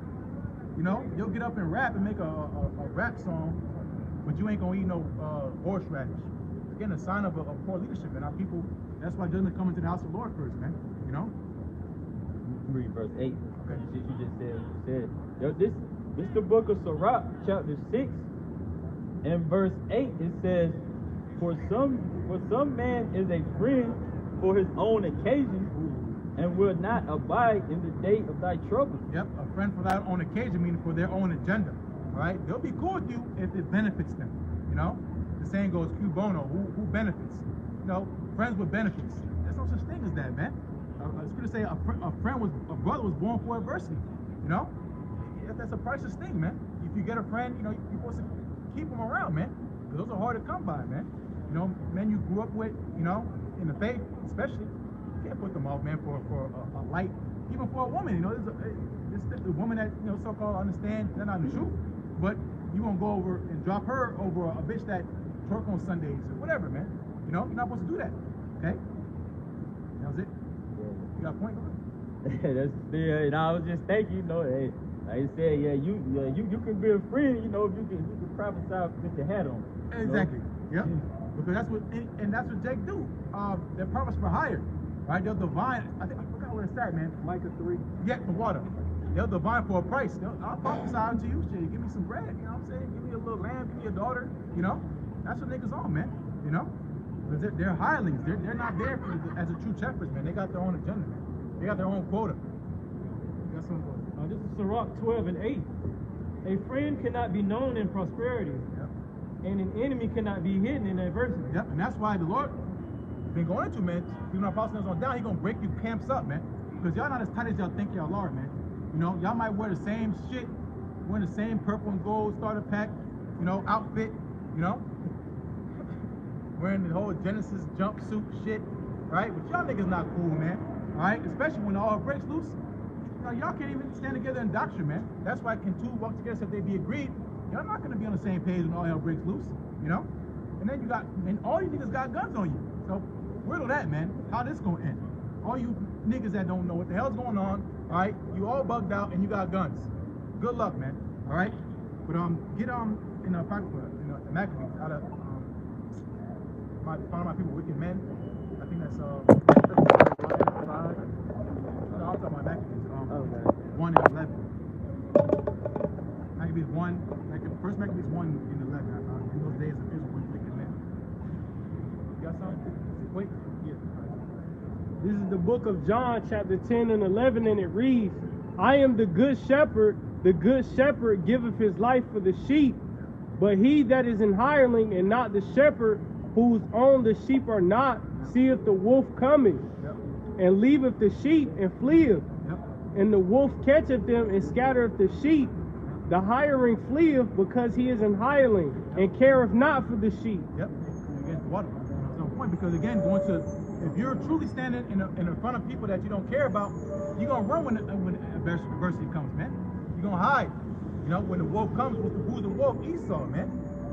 you know, you'll get up and rap and make a rap song, but you ain't gonna eat no horseradish. Again, a sign of a poor leadership, and our people. That's why judgment come into the house of the Lord first, man. You know. Read verse 8. Okay. You just said. Yo, this the book of Sirach, chapter 6, and verse 8. It says, for some man is a friend for his own occasion, and will not abide in the day of thy trouble. Yep, a friend for their own occasion, meaning for their own agenda. Right? They'll be cool with you if it benefits them. You know, the saying goes, "Q bono," who benefits? You know, friends with benefits. There's no such thing as that, man. It's good to say a brother was born for adversity. You know, that's a priceless thing, man. If you get a friend, you know, you're supposed to keep them around, man, because those are hard to come by, man. You know, men you grew up with, you know, in the faith, especially. Can't put them off, man, for a light, even for a woman. You know, there's the woman that, you know, so-called understand they're not in the truth, but you won't go over and drop her over a bitch that twerk on Sundays or whatever, man. You know, you're not supposed to do that. Okay, that was it. You got a point? That's yeah. And I was just thinking, you know, hey, like I said, you can be a friend, you know, if you can prophesy with your hat on. Exactly. Yep. Because that's what Jake do. They're prophets for hire. Right, they'll divine. I forgot where it's at, man. Micah 3. Yeah, the water. They'll divine for a price. I'll prophesy to you. Shit, give me some bread. You know what I'm saying? Give me a little lamb. Give me a daughter. You know, that's what niggas on, man. You know, because they're hirelings. They're not there as a true shepherds, man. They got their own agenda, man. They got their own quota. That's some quota. This is Sirach 12 and 8. A friend cannot be known in prosperity, and an enemy cannot be hidden in adversity. Yep, and that's why the Lord been going into, man. Even our apostle on down, he gonna break you camps up, man. Because y'all not as tight as y'all think y'all are, man. You know, y'all might wear the same shit, wearing the same purple and gold starter pack, you know, outfit, you know, wearing the whole Genesis jumpsuit shit, right? But y'all niggas not cool, man. All right, especially when all breaks loose. You know, y'all can't even stand together in doctrine, man. That's why can two walk together if they be agreed. Y'all not gonna be on the same page when all hell breaks loose, you know. And then all you niggas got guns on you. So riddle that, man. How this gonna end? All you niggas that don't know what the hell's going on, all right? You all bugged out and you got guns. Good luck, man. All right. But get in a pocket, you know, Maccabees out of my people, wicked men. I think that's No, I'm talking about Maccabees. 1 and 11. Maccabees 1. First Maccabees 1 and 11. In those days of Israel, wicked men. You got something? Wait. Yeah. This is the book of John, chapter 10 and 11, and it reads, I am the good shepherd giveth his life for the sheep, but he that is an hireling and not the shepherd, whose own the sheep are not, seeth the wolf coming, and leaveth the sheep and fleeth, and the wolf catcheth them and scattereth the sheep, the hireling fleeth because he is an hireling and careth not for the sheep. Yep. Again, what? There's no point, because again, going to, if you're truly standing in front of people that you don't care about, you're gonna run when adversity comes, man. You're gonna hide. You know, when the wolf comes, who's the wolf? Esau, man.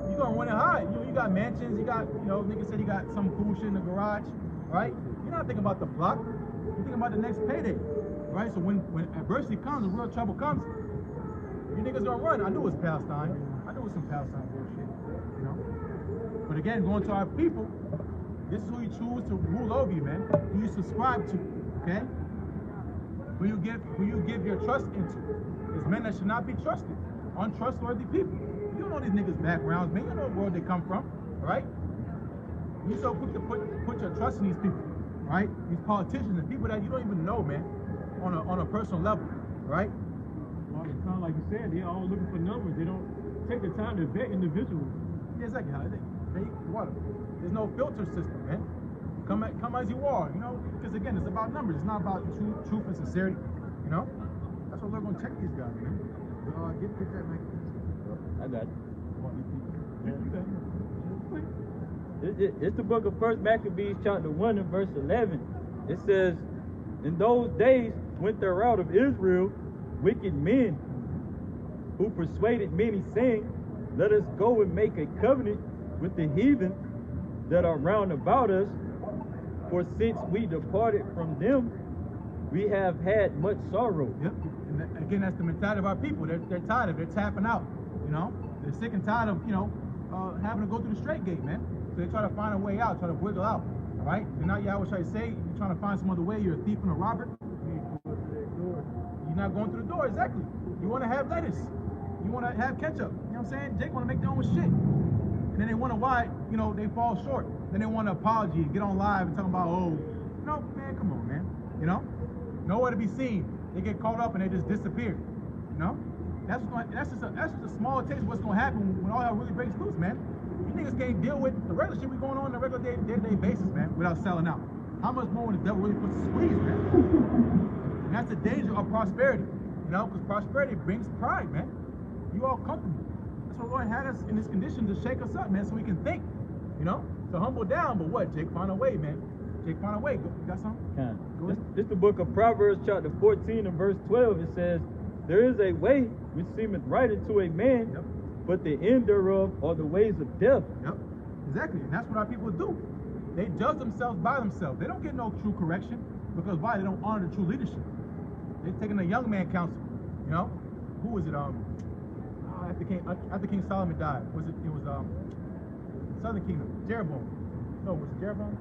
You're gonna run and hide. You know, you got mansions, you got, you know, niggas said you got some cool shit in the garage, right? You're not thinking about the block. You're thinking about the next payday, right? So when adversity comes, when real trouble comes, you niggas gonna run. I knew it was Palestine. I knew it was some Palestine bullshit, you know? But again, going to our people, this is who you choose to rule over you, man. Who you subscribe to, okay? Who you give your trust into. It's men that should not be trusted. Untrustworthy people. You don't know these niggas' backgrounds, man. You don't know what world they come from, right? You so quick to put your trust in these people, right? These politicians and people that you don't even know, man, on a personal level, right? All the time, like you said, they're all looking for numbers. They don't take the time to vet individuals. Yeah, exactly. There's no filter system, man. Come as you are, you know, because again, it's about numbers. It's not about truth and sincerity, you know. That's what we're gonna check these guys, man. Get that, man. I got it. Yeah. It's the book of 1 Maccabees, chapter 1 and verse 11. It says, in those days went there out of Israel wicked men who persuaded many, saying, let us go and make a covenant with the heathen that are round about us. For since we departed from them, we have had much sorrow. Yep. And again, that's the mentality of our people. They're tired of it. They're tapping out, you know. They're sick and tired of, you know, having to go through the straight gate, man. So they try to find a way out, try to wiggle out, all right? And now, yeah, what should I say? You're trying to find some other way. You're a thief and a robber. You're not going through the door, exactly. You want to have lettuce. You want to have ketchup. You know what I'm saying? Jake want to make their own shit. And then they wonder why, you know, they fall short. Then they want an apology, get on live and talk about, oh, no, man, come on, man. You know? Nowhere to be seen. They get caught up and they just disappear. You know? That's just a small taste of what's gonna happen when all hell really breaks loose, man. You niggas can't deal with the regular shit we going on a regular day-to-day basis, man, without selling out. How much more when the devil really puts a squeeze, man? And that's the danger of prosperity. You know, because prosperity brings pride, man. You all comfortable. That's what Lord had us in this condition to shake us up, man, so we can think. You know? To humble down, but what? Jake, find a way, man. Jake, find a way. You got something? This the book of Proverbs, chapter 14 and verse 12. It says, there is a way which seemeth right unto a man, Yep. but the end thereof are the ways of death. Yep, exactly. And that's what our people do. They judge themselves by themselves. They don't get no true correction because why? They don't honor the true leadership. They're taking a young man counsel. You know, who was it? After King Solomon died, it was Southern Kingdom, Jeroboam. No, was it Jeroboam?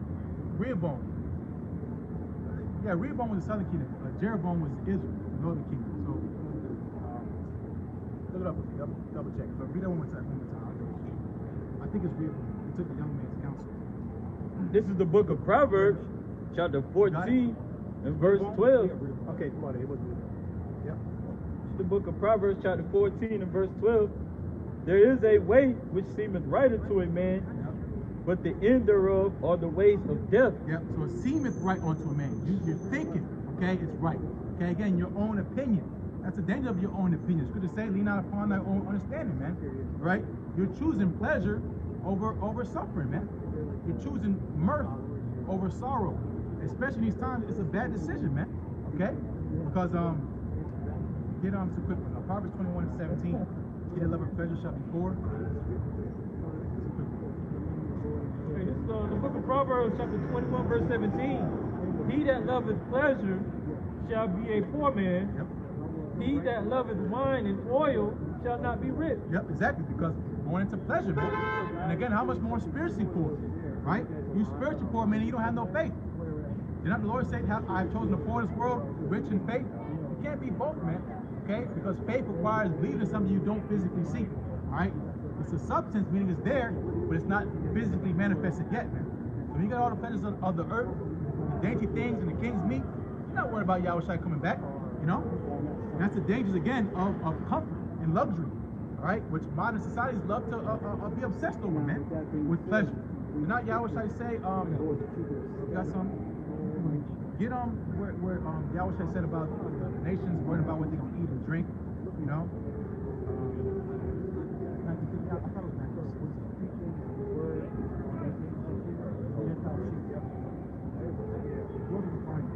Rehoboam. Yeah, Rehoboam was the Southern Kingdom. Jeroboam was Israel, the Northern Kingdom. So look it up, double check. But read that one more time. I think it's Rehoboam. He took the young man's counsel. This is the book of Proverbs, chapter 14 and verse 12. Okay, come on, it was Yep. This is the book of Proverbs, chapter 14 and verse 12. There is a way which seemeth right unto a man, but the end thereof are the ways of death. Yep. So it seemeth right unto a man. You're thinking, okay, it's right. Okay, again, your own opinion. That's the danger of your own opinion. It's good to say, lean not upon thy own understanding, man. Right? You're choosing pleasure over suffering, man. You're choosing mirth over sorrow. Especially in these times, it's a bad decision, man. Okay? Because get on too quick. Proverbs 21 and 17. Get a love of pleasure shall be poor. Okay, this is the book of Proverbs, chapter 21, verse 17. He that loveth pleasure shall be a poor man. Yep. He that loveth wine and oil shall not be rich. Yep, exactly, because going into pleasure, man. And again, how much more spiritually poor, right? You spiritually poor, man, you don't have no faith. Did not the Lord say, I have chosen the poor of this world, rich in faith? You can't be both, man, okay? Because faith requires believing in something you don't physically see, all right? It's a substance, meaning it's there, but it's not physically manifested yet, man. So when you got all the pleasures of the earth, the dainty things and the king's meat, you're not worried about Yahweh Shai coming back, you know? And that's the dangers, again, of comfort and luxury, all right? Which modern societies love to be obsessed over, man, with pleasure. And not Yahweh Shai say, you got some? Get where Yahweh Shai said about nations, worrying about what they're going to eat and drink, you know.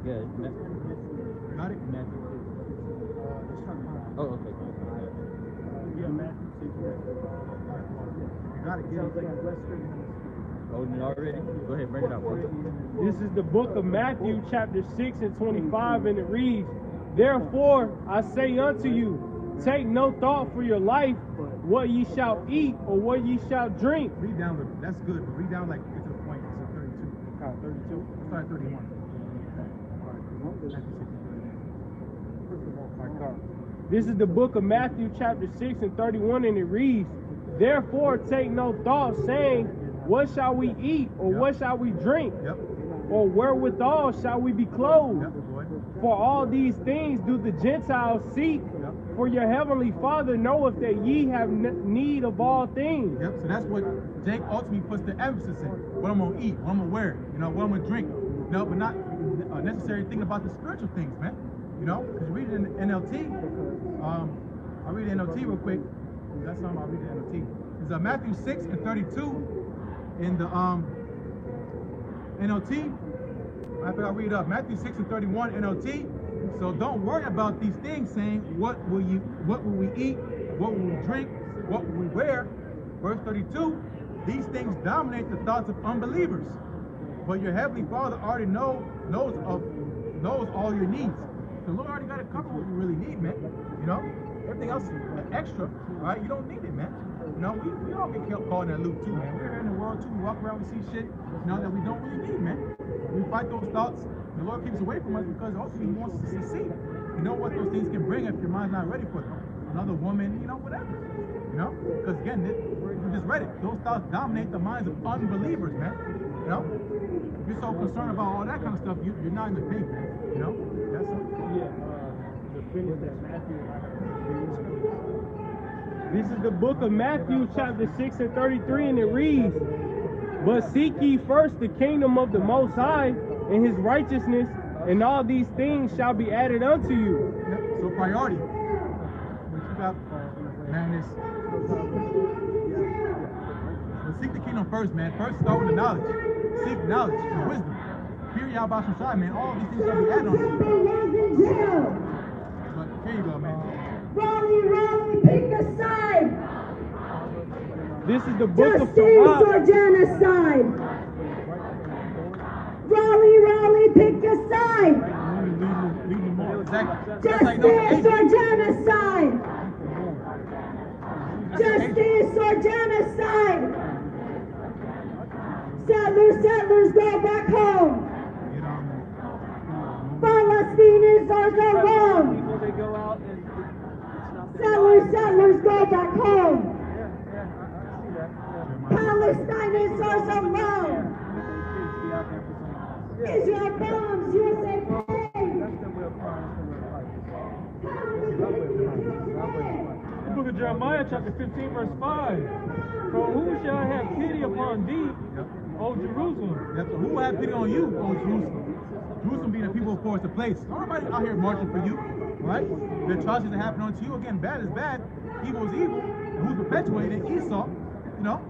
Yeah, Got it? oh, okay. Yeah, Matthew 6. Got it. Sounds like a Holding it already? Go ahead, bring it up. This is the book of Matthew, chapter 6 and 25, and it reads, Therefore I say unto you, take no thought for your life, what ye shall eat or what ye shall drink. Read down, that's good, but read down like get to the point. It's a 32. 32. Let's start at 31. This is the book of Matthew, chapter 6 and 31, and it reads, Therefore take no thought, saying, What shall we eat, or what shall we drink? Yep. Or wherewithal shall we be clothed? Yep, boy. For all these things do the Gentiles seek, Yep. for your heavenly Father knoweth that ye have need of all things. Yep, so that's what Jake ultimately puts the emphasis in. What I'm going to eat, what I'm going to wear, you know, what I'm going to drink. No, but not necessarily thinking about the spiritual things, man. You know, because you read it in NLT. I'll read the NLT real quick. That's something I'll read the NLT. It's Matthew 6 and 32 in the NLT. I think I'll read it up. Matthew 6 and 31 NLT. So don't worry about these things saying, what will we eat? What will we drink? What will we wear? Verse 32, these things dominate the thoughts of unbelievers. But your heavenly Father already knows all your needs. The Lord already got to cover what you really need, man. You know? Everything else is extra, right? You don't need it, man. You know, we all get caught in that loop too, man. We're here in the world too. We walk around, we see shit, you know, that we don't really need, man. We fight those thoughts. The Lord keeps away from us because ultimately He wants us to succeed. You know what those things can bring if your mind's not ready for them. Another woman, you know, whatever. You know? Because again, we just read it. Those thoughts dominate the minds of unbelievers, man. You know? If you're so concerned about all that kind of stuff, you're not in the faith, man. You know? That's it. To finish that Matthew. This is the book of Matthew, chapter 6 and 33, and it reads, But seek ye first the kingdom of the Most High and His righteousness, and all these things shall be added unto you. So priority. What you got, man, is seek the kingdom first, man. First start with the knowledge. Seek knowledge and wisdom. Period out by some side, man. All these things shall be added unto you. But here you go, man. Raleigh, pick a side. This is the book of Justice Torah. or genocide. Raleigh, pick a side. Lead them more. Exactly. Justice or genocide. Justice or genocide. Settlers, go back home. Palestinians are the wrong. People, they go out and Settlers, go back home. Palestine is the wrong. Israel bombs, USA pays. The book of Jeremiah, chapter 15, verse 5. For who shall have pity upon thee, O Jerusalem? Yep. So who will have pity on you, O Jerusalem? Jerusalem being a people for us a place. Nobody out here marching for you, right? The atrocities that happen unto you, again, bad is bad, evil is evil, and who's perpetuating it? Esau, you know?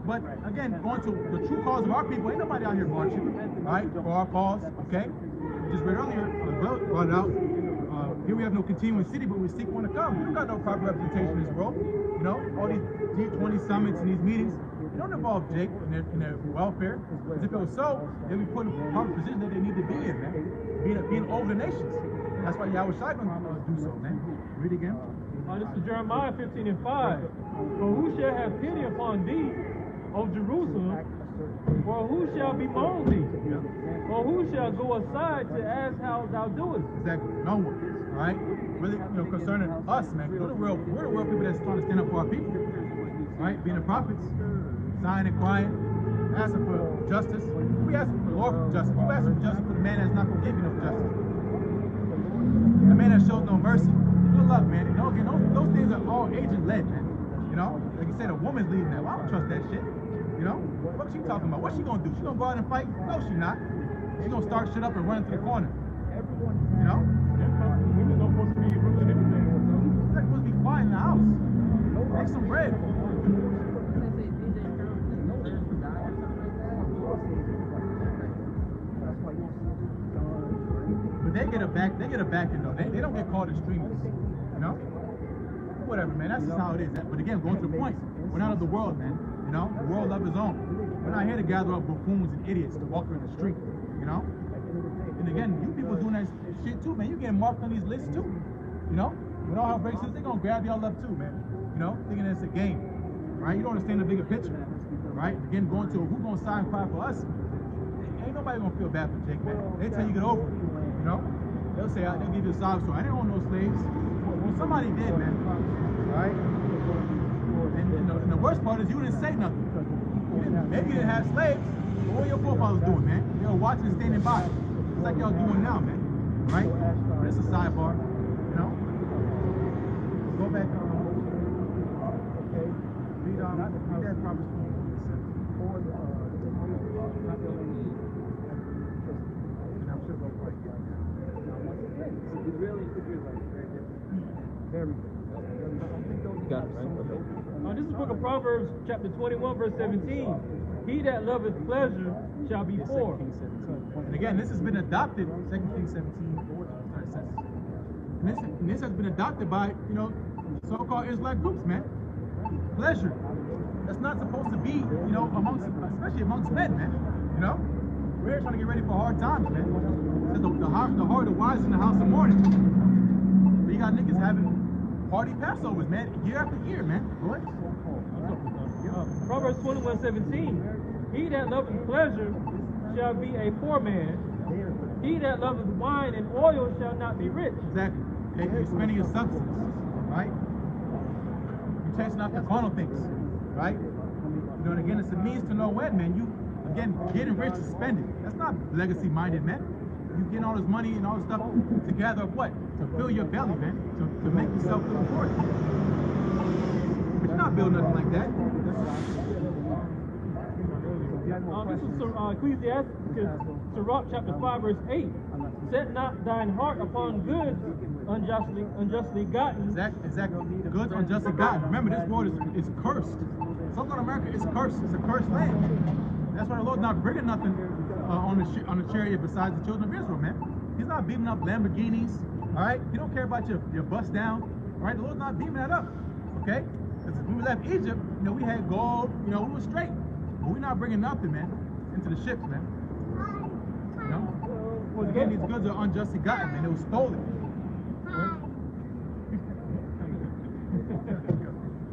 But again, going to the true cause of our people, ain't nobody out here marching, right? For our cause, okay? We just read earlier, brought it out. Here we have no continuing city, but we seek one to come. We don't got no proper representation in this world. You know, all these G20 summits and these meetings, they don't involve Jake in their welfare. Because if it was so, they'd be put in the proper position that they need to be in, man. Being over the nations. That's why Yahweh Shai gonna do so, man. Read it again. This is Jeremiah 15 and 5. For who shall have pity upon thee, O Jerusalem? For who shall bemoan thee? Or who shall go aside to ask how thou doest? Exactly. No one. All right? Really, concerning us, man. We're the real people that's trying to stand up for our people. Right? Being the prophets, sighing and crying, asking for justice. We asking for the Lord for justice. You asking for justice for the man that's not going to give you no justice. The man that shows no mercy. Good luck, man. You know, again, those things are all agent-led, man. You know? Like you said, a woman's leading that. Well, I don't trust that shit. You know? What's she talking about? What's she going to do? She going to go out and fight? No, she not. She's going to start shit up and run into the corner. You know? Women don't supposed to be ruling everything. It's like supposed to be quiet in the house. Make some bread. But they get a back. They get a back end though. They don't get called extremists. You know. Whatever, man. That's just how it is. But again, going to the point, we're not of the world, man. You know, the world of his own. We're not here to gather up buffoons and idiots to walk around the street. You know. And again, you people doing that shit too, man. You getting marked on these lists too. You know. When all hell breaks loose, they're gonna grab y'all up too, man. You know, thinking it's a game, right? You don't understand the bigger picture, right? Again, going to who's gonna sign fire for us? Ain't nobody gonna feel bad for Jake, man. They tell you get over it, you know. They'll say they'll give you a sob story. I didn't own no slaves. Well, somebody did, man. Right? And the worst part is you didn't say nothing. Maybe you didn't have slaves. But what were your forefathers doing, man? They were watching and standing by. It's like y'all doing now, man. Right? But it's a sidebar, you know. Go back. Okay. Read that Proverbs 4. This is the book of Proverbs, chapter 21, verse 17. He that loveth pleasure shall be poor. And again, this has been adopted, 2 Kings 17, and this has been adopted by, you know, so-called Israelite groups, man. Pleasure. That's not supposed to be, you know, amongst, especially amongst men, man. You know? We're here trying to get ready for hard times, man. It says the heart of the wise in the house of mourning. But you got niggas having party Passovers, man, year after year, man. Boy. Proverbs 21:17. He that loveth pleasure shall be a poor man. He that loveth wine and oil shall not be rich. Exactly. Okay? You're spending your substance, right? You're chasing after carnal things, right? You know, and again, it's a means to no end, man. You, again, getting rich is spending. That's not legacy-minded, man. You getting all this money and all this stuff to gather up what? To fill your belly, man. To make yourself feel important. But you're not building nothing like that. This is Ecclesiastes, Sirach chapter 5, verse 8. Set not thine heart upon goods unjustly gotten. Exactly. Goods unjustly gotten. Remember, this world is cursed. Southern America is cursed. It's a cursed land. That's why the Lord's not bringing nothing on the chariot besides the children of Israel, man. He's not beating up Lamborghinis, all right? He don't care about your bust down, all right? The Lord's not beating that up, okay? Because when we left Egypt, you know, we had gold, you know, we were straight. But we're not bringing nothing, man, into the ships, man. You know? Well, again, these goods are unjustly gotten, man. It was stolen.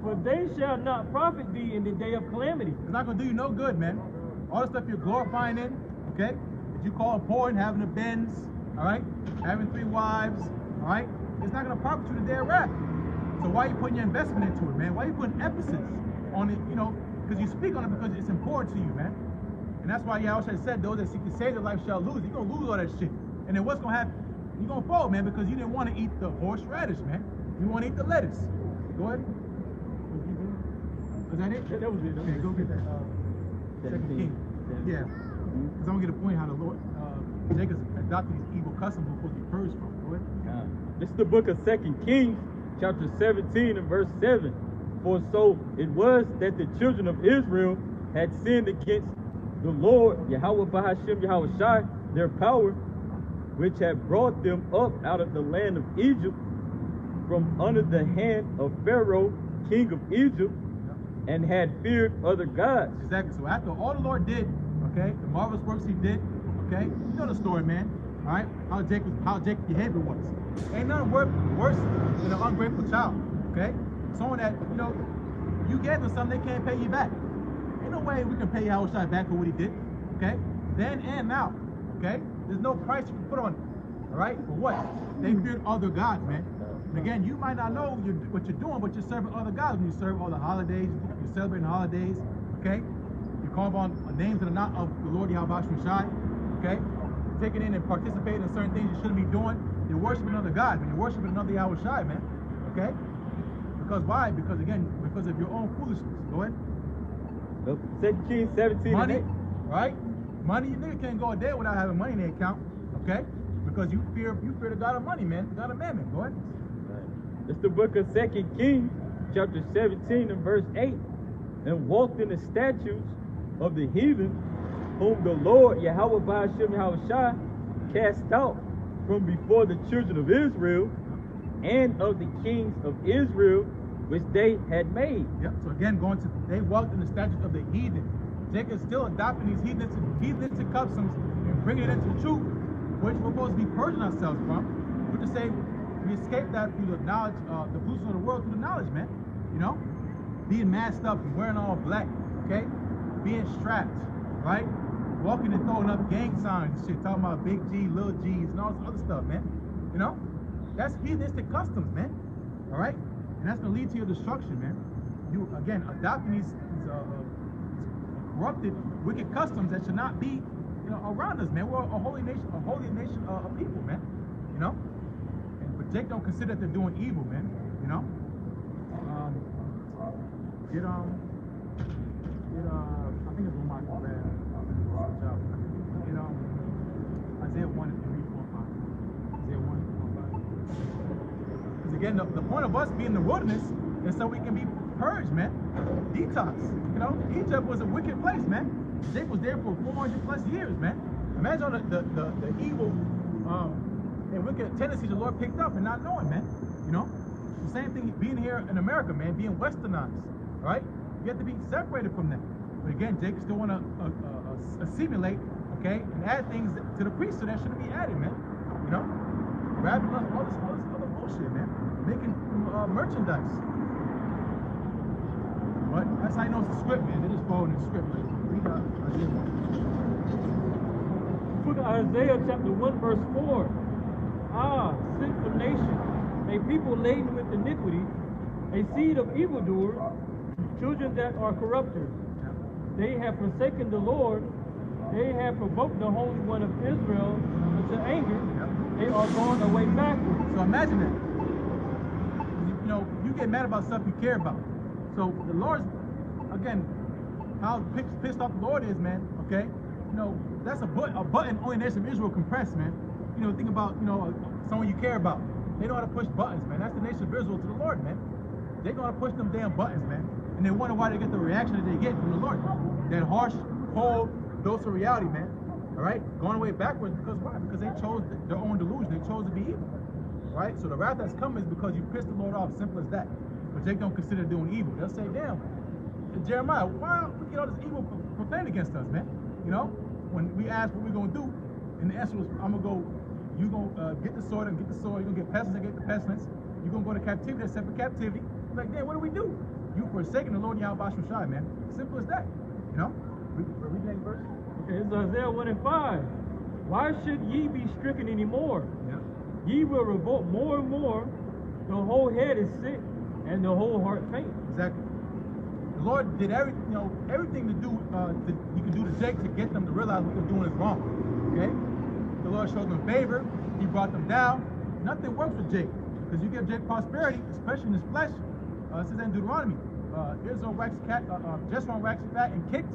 For they shall not profit thee in the day of calamity. It's not going to do you no good, man. All the stuff you're glorifying in, okay? That you call important, having a Benz, all right? Having 3 wives, all right? It's not going to profit you the day of wrath. So why are you putting your investment into it, man? Why are you putting emphasis on it, you know? Because you speak on it because it's important to you, man. And that's why Yahweh said, those that seek to save their life shall lose. You're going to lose all that shit. And then what's going to happen? You're going to fall, man, because you didn't want to eat the horseradish, man. You want to eat the lettuce. Go ahead. Was that it? That was it. Okay, go get that. Second King. Yeah. Because I'm going to get a point how the Lord, Jacob's adopted these evil customs we're supposed to be purged from. Go ahead. This is the book of 2 Kings, chapter 17 and verse 7. For so it was that the children of Israel had sinned against the Lord, Yahweh Bahashim Yahweh Shai, their power, which had brought them up out of the land of Egypt from under the hand of Pharaoh, king of Egypt, and had feared other gods. Exactly. So after all the Lord did, okay, the marvelous works he did, okay, you know the story, man. All right, how Jacob's behavior was. Ain't nothing worse than an ungrateful child, okay? Someone that, you know, you gave them something they can't pay you back. Ain't no way we can pay Yahweh Shai back for what he did, okay? Then and now, okay? There's no price you can put on it, all right? For what? They feared other gods, man. And again, you might not know what you're doing, but you're serving other gods. When you serve all the holidays, you're celebrating holidays, okay? You call upon names that are not of the Lord Yahweh Shai, okay? Taking in and participating in certain things you shouldn't be doing. You're worshiping another God, man. You're worshiping another Yahweh Shai, man. Okay? Because why? Because again, because of your own foolishness. Go ahead. 2 Kings 17 Money, and 8. right? Money, you nigga can't go a day without having money in the account. Okay? because you fear the God of money, man, the God of mammon. Go ahead. It's the book of 2 Kings, chapter 17 and verse 8. And walked in the statutes of the heathen, whom the Lord Yahweh Ba'ashem Yahushua cast out from before the children of Israel, and of the kings of Israel, which they had made. Yep. So again, they walked in the statutes of the heathen. Jacob's still adopting these heathenistic customs and bringing it into the truth, which we're supposed to be purging ourselves from. We're to say we escape that through the knowledge, the pollution of the world through the knowledge, man. You know, being masked up and wearing all black, okay? Being strapped, right? Walking and throwing up gang signs and shit, talking about big G, little G's, and all this other stuff, man. You know, that's heathenistic customs, man. All right, and that's gonna lead to your destruction, man. You again adopting these corrupted, wicked customs that should not be, you know, around us, man. We're a holy nation of people, man. You know, but Jake don't consider that they're doing evil, man. You know, I think it's one of my read. Isaiah 1 and 3, 4, 5. Isaiah 1 and 4, 5. Because again, the point of us being in the wilderness is so we can be purged, man. Detox. You know, Egypt was a wicked place, man. Jake was there for 400 plus years, man. Imagine all the evil and wicked tendencies the Lord picked up and not knowing, man. You know, the same thing being here in America, man, being westernized, right? You have to be separated from that. But again, Jake still want to assimilate, okay, and add things to the priesthood that shouldn't be added, man. You know, grabbing all this other bullshit, man. Making merchandise. But that's how you know it's a script, man. They just following the script. Like, read Isaiah 1. Book of Isaiah chapter 1 verse 4. Ah, sinful nation, a people laden with iniquity, a seed of evildoers, children that are corrupters. They have forsaken the Lord. They have provoked the Holy One of Israel into anger. They are going away backwards. So imagine that. You know, you get mad about stuff you care about. So the Lord's, again, how pissed off the Lord is, man, okay? You know, that's a button only the nation of Israel can press, man. You know, think about, you know, someone you care about. They know how to push buttons, man. That's the nation of Israel to the Lord, man. They know how to push them damn buttons, man. And they wonder why they get the reaction that they get from the Lord. That harsh, cold dose of reality, man. All right? Going away backwards because why? Because they chose their own delusion. They chose to be evil. Right? So the wrath that's coming is because you pissed the Lord off. Simple as that. But they don't consider doing evil. They'll say, damn, Jeremiah, why we get all this evil proclaimed against us, man? You know? When we asked what we're going to do, and the answer was, I'm going to go, you're going to get the sword and get the sword. You're going to get pestilence and get the pestilence. You're going to go to captivity and set for captivity. Like, damn, what do we do? You forsaken the Lord Yahweh Ba'ashem, man. Simple as that. You know? Read the next verse. Okay, it's Isaiah 1 and 5. Why should ye be stricken anymore? Yeah. Ye will revolt more and more. The whole head is sick, and the whole heart faint. Exactly. The Lord did everything to do he could do to Jake to get them to realize what they're doing is wrong. Okay? The Lord showed them favor. He brought them down. Nothing works for Jake. Because you give Jake prosperity, especially in his flesh. It says in Deuteronomy, Israel waxed fat and kicked,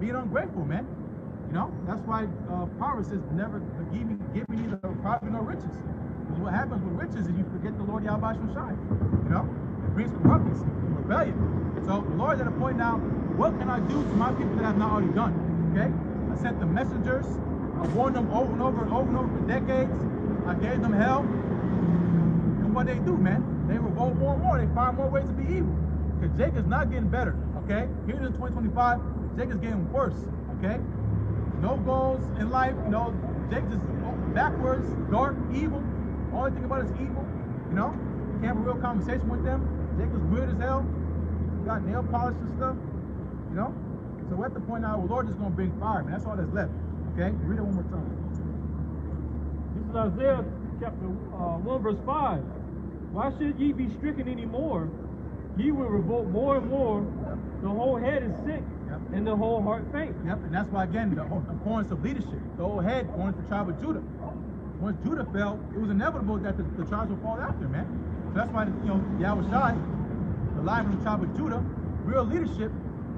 being ungrateful, man. You know, that's why Proverbs says never give me neither profit nor riches. Because what happens with riches is you forget the Lord Yahweh Ba'ashem. You know, it brings corruptness and rebellion. So the Lord's at a point now, what can I do to my people that I have not already done? Okay? I sent them messengers, I warned them over and over for decades, I gave them hell. And what they do, man? They revolt more and more. They find more ways to be evil. Because Jake is not getting better, okay? Here in 2025, Jake is getting worse, okay? No goals in life, you know. Jake is backwards, dark, evil. All they think about is evil, you know? You can't have a real conversation with them. Jake is weird as hell. Got nail polish and stuff, you know? So we're at the point now where the Lord is going to bring fire, man. That's all that's left, okay? Read it one more time. This is Isaiah chapter 1 verse 5. Why should ye be stricken anymore? Ye will revolt more and more. The whole head is sick, and the whole heart faint. Yep, and that's why, again, the importance of leadership. The whole head going to the tribe of Judah. Once Judah fell, it was inevitable that the tribes would fall after, man. So that's why, you know, Yahweh Shai, the lion from the tribe of Judah, real leadership,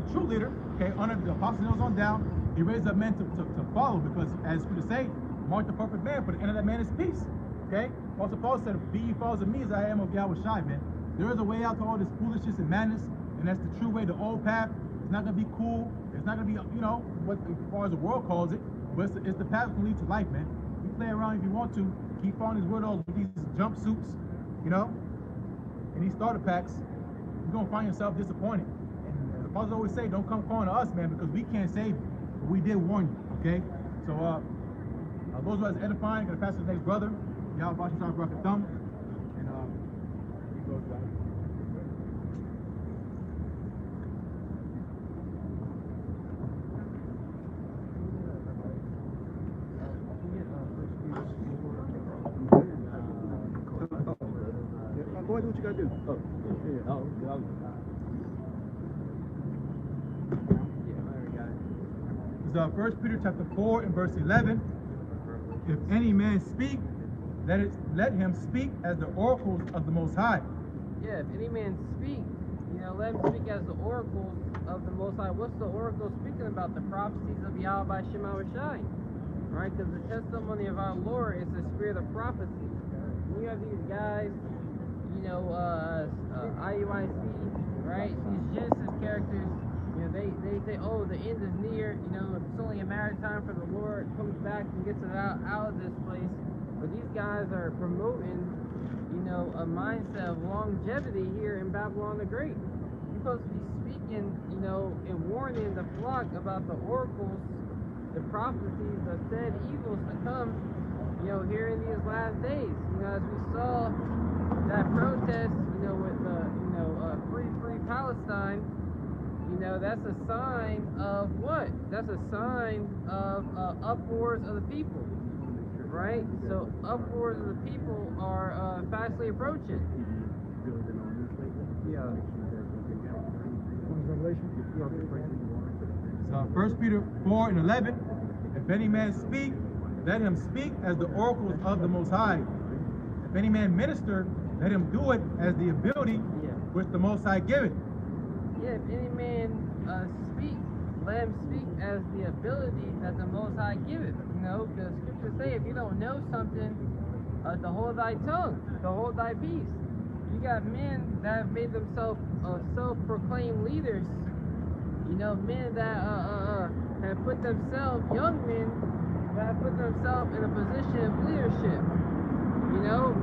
the true leader, okay, under the apostles on down, he raised up men to follow, because as we say, mark the perfect man, for the end of that man is peace. Okay? Also, Paul said, be ye followers of me as I am of Yahweh Shai, man. There is a way out to all this foolishness and madness, and that's the true way, the old path. It's not going to be cool. It's not going to be, you know, what as far as the world calls it, but it's the path that leads to life, man. You play around if you want to. Keep following these weirdos with these jumpsuits, you know, and these starter packs. You're going to find yourself disappointed. And the fathers always say, don't come calling to us, man, because we can't save you. But we did warn you, okay? So, those who are edifying, going to pass to the next brother. Yahweh Bashar Barak Thumb. And, he goes back. Go ahead, do what you gotta do. This is 1 Peter chapter 4 and verse 11. If any man speak, let him speak as the oracles of the Most High. Yeah, if any man speak, let him speak as the oracles of the Most High. What's the oracle speaking about? The prophecies of Yahweh by Shema Rishai. Right? Because the testimony of our Lord is the spirit of prophecy. When you have these guys, IUIC, right? These Genesis characters, they say, oh, the end is near, it's only a matter of time for the Lord comes back and gets us out of this place. But these guys are promoting, a mindset of longevity here in Babylon the Great. You're supposed to be speaking, and warning the flock about the oracles, the prophecies of said evils to come, here in these last days. As we saw that protest, with free Palestine, that's a sign of what? That's a sign of uproars of the people, right? So uproars of the people are fastly approaching. Yeah. So 1 Peter 4 and 11. If any man speak, let him speak as the oracles of the Most High. If any man minister, let him do it as the ability which the Most High giveth. Yeah, if any man speak, let him speak as the ability that the Most High giveth. Because scriptures say if you don't know something, to hold thy tongue, to hold thy peace. You got men that have made themselves self-proclaimed leaders. Men that have put themselves, young men that have put themselves in a position of leadership.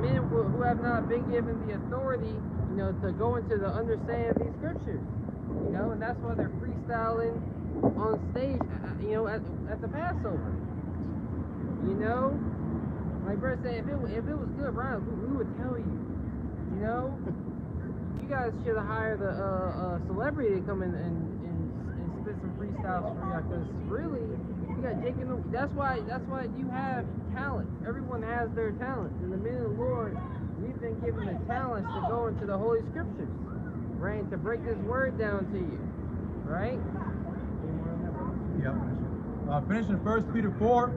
Men who have not been given the authority, to go into the understanding of these scriptures. And that's why they're freestyling on stage, at the Passover. Like Brett said, if it was good, Brian, we would tell you. You guys should have hired a celebrity to come in and spit some freestyles for you, because really, you got Jake and that's why you have talent. Everyone has their talent. And the men of the Lord, we've been given the talents to go into the Holy Scriptures, right? To break this word down to you, right? Yeah. Finishing 1 Peter 4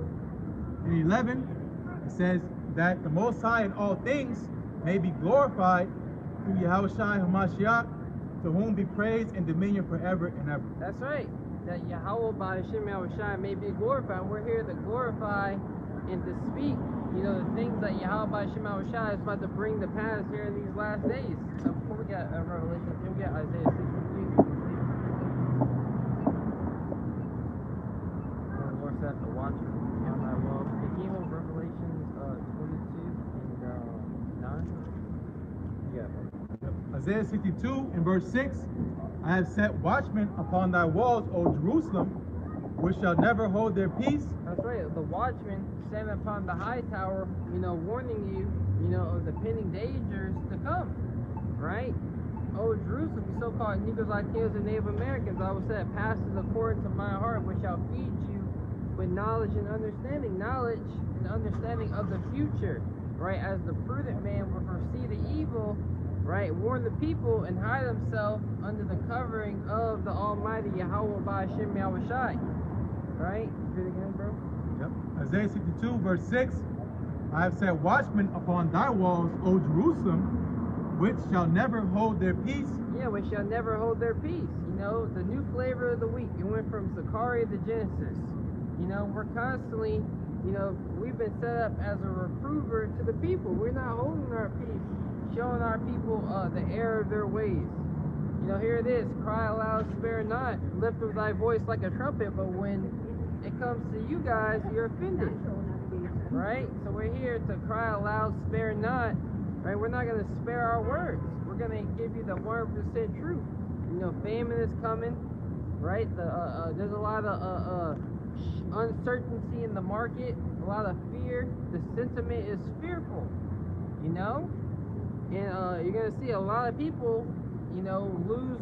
and 11, it says that the Most High in all things may be glorified through Yahweh Shai HaMashiach, to whom be praise and dominion forever and ever. That's right. That Yahweh by Hashem Yahweh Shai may be glorified. We're here to glorify and to speak, the things that Yahweh by Hashem Yahweh Shai is about to bring to pass here in these last days. So before we got Revelation, we got Isaiah 63. Lord said to watch on thy well. It came over Revelation 22 and 9. Yeah. Isaiah 62 and verse 6. I have set watchmen upon thy walls, O Jerusalem, which shall never hold their peace. That's right. The watchmen stand upon the high tower, warning you, of the pending dangers to come. Right? O Jerusalem, you so-called Negroes, Latinos, and Native Americans, I will say, passes according to my heart, which shall feed you with knowledge and understanding. Knowledge and understanding of the future. Right? As the prudent man will foresee the evil, right, warn the people and hide themselves under the covering of the Almighty Yahweh by Hashem Yahweh Shai. Right? Read it again, bro. Yep. Isaiah 62 verse 6. I have set watchmen upon thy walls, O Jerusalem, which shall never hold their peace. Yeah, which shall never hold their peace. The new flavor of the week. It went from Zechariah to Genesis. We're constantly you know, we've been set up as a reprover to the people. We're not holding our peace, showing our people the error of their ways. You know, here it is, cry aloud, spare not, lift up thy voice like a trumpet, but when it comes to you guys, you're offended, right? So we're here to cry aloud, spare not, right? We're not going to spare our words. We're going to give you the 100% truth. You know, famine is coming, right? There's a lot of uncertainty in the market, a lot of fear. The sentiment is fearful, you know? And you're going to see a lot of people, you know, lose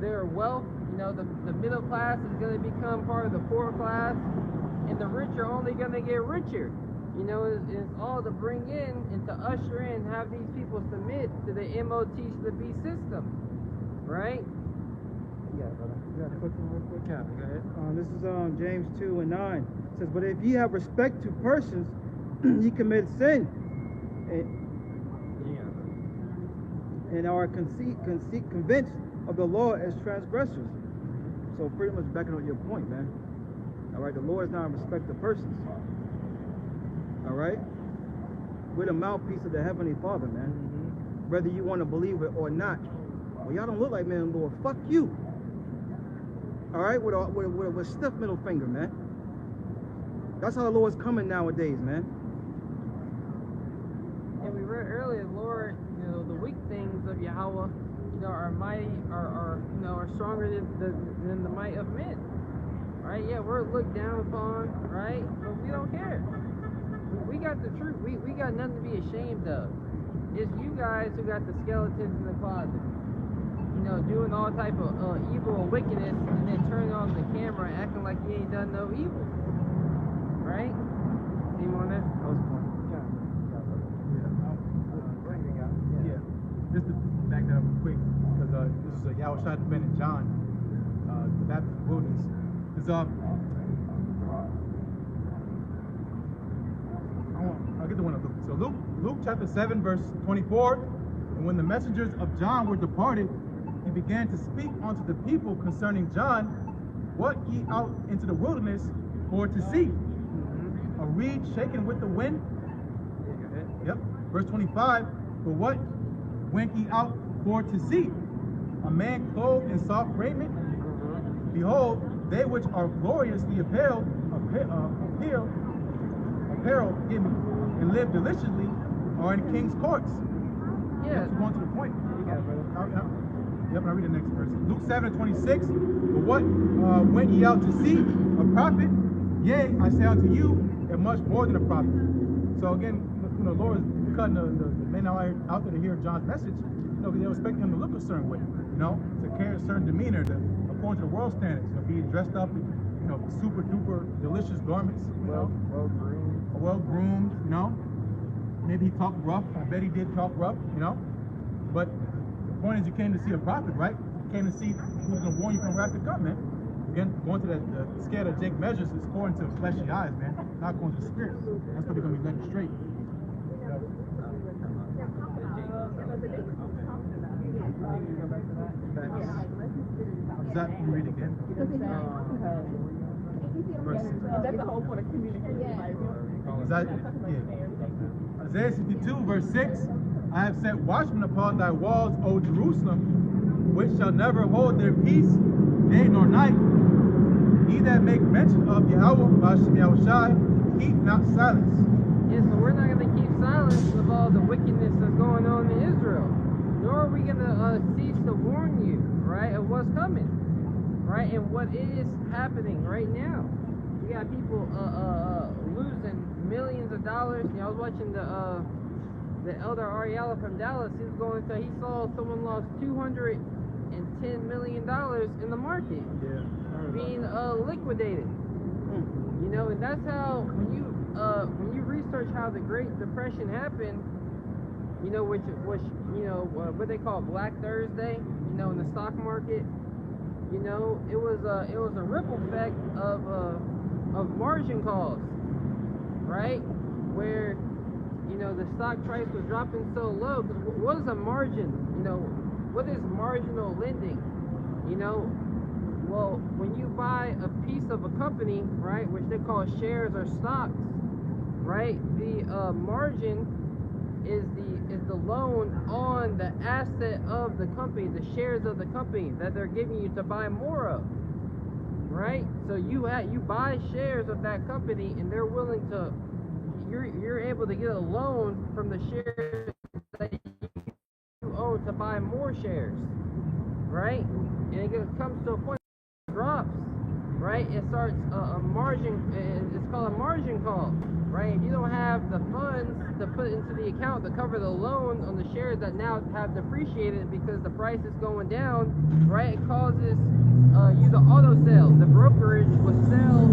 their wealth. You know, the middle class is going to become part of the poor class, and the rich are only going to get richer. You know, it's all to bring in and to usher in, have these people submit to the MOT to the B system, right? Yeah, brother. You got a quick one real quick? Yeah, go ahead. This is James 2:9. It says, but if ye have respect to persons, ye commit sin, and are convinced of the law as transgressors. So pretty much backing on your point, man. All right, the Lord is not a respect of persons. All right, we're the mouthpiece of the Heavenly Father, man. Whether you want to believe it or not. Well, y'all don't look like man, Lord. Fuck you. All right, with a stiff middle finger, man. That's how the Lord's coming nowadays, man. And we read earlier, Lord, you know, the weak things of Yahweh, you know, are mighty, are you know, are stronger than the might of men. Right? Yeah, we're looked down upon, right? But we don't care. We got the truth. We got nothing to be ashamed of. It's you guys who got the skeletons in the closet. You know, doing all type of evil and wickedness, and then turning on the camera and acting like you ain't done no evil. Right? Any more on that? That was fun. Yeah. Just to back that up real quick, because this is Yahweh Shai defending John, the Baptist wilderness. I'll get the one up. So Luke chapter 7, verse 24. And when the messengers of John were departed, he began to speak unto the people concerning John, what ye out into the wilderness for to see? A reed shaken with the wind? Yep. Verse 25. But what went ye out for to see? A man clothed in soft raiment? Behold, they which are gloriously apparel, and live deliciously are in king's courts. Yeah. Let's go on to the point. Yep, I'll read the next verse. Luke 7:26. But what went ye out to see? A prophet? Yea, I say unto you, and much more than a prophet. So again, you know, the Lord is cutting the men out there to hear John's message. You know, they were expecting him to look a certain way, you know, to carry a certain demeanor, according to the world standards, to be dressed up in, you know, super duper delicious garments, you know, well groomed, you know. Maybe he talked rough. I bet he did talk rough, you know. But the point is, you came to see a prophet, right? You came to see who was going to warn you from wrath to come, man. Again, going to the scale that Jake measures is according to fleshy eyes, man, not according to the spirit. That's what they're going to be led straight. Is that you read again? That's the whole point of communication. Is that, yeah. Isaiah 62, verse 6. I have set watchmen upon thy walls, O Jerusalem, which shall never hold their peace, day nor night. He that make mention of Yahweh, Bashem Yahushai, keep not silence. Yeah, so we're not going to keep silence of all the wickedness that's going on in Israel. Nor are we going to cease to warn you, right, of what's coming, right, and what is happening right now. You got people losing millions of dollars. You know, I was watching the elder Ariella from Dallas. He was going to, he saw someone lost $210 million in the market, being liquidated. You know, and that's how when you research how the Great Depression happened, you know, which you know what they call Black Thursday, you know, in the stock market, you know, it was a ripple effect of margin calls, right? Where, you know, the stock price was dropping so low. Because what is a margin? You know, what is marginal lending? You know, Well, when you buy a piece of a company, right, which they call shares or stocks, right, the margin is the loan on the asset of the company, the shares of the company that they're giving you to buy more of, right? So you buy shares of that company, and they're willing to, you're able to get a loan from the shares that you own to buy more shares, right? And it comes to a point where it drops, right? It starts a margin, it's called a margin call, right? If you don't have the funds to put into the account to cover the loan on the shares that now have depreciated because the price is going down, right? It causes you to auto sell. The brokerage will sell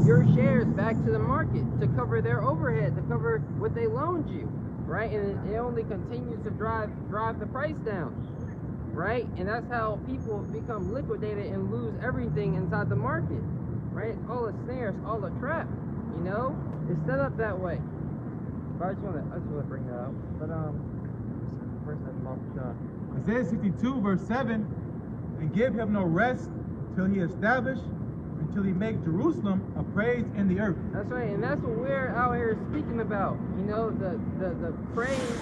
your shares back to the market to cover their overhead, to cover what they loaned you, right? And it only continues to drive the price down, right? And that's how people become liquidated and lose everything inside the market, right? It's all a snare, it's all a trap, you know? It's set up that way. But I just want to bring that out. But first that's Mark John. Isaiah 62 verse 7, and give him no rest till he establish, until he make Jerusalem a praise in the earth. That's right, and that's what we're out here speaking about. You know, the praise,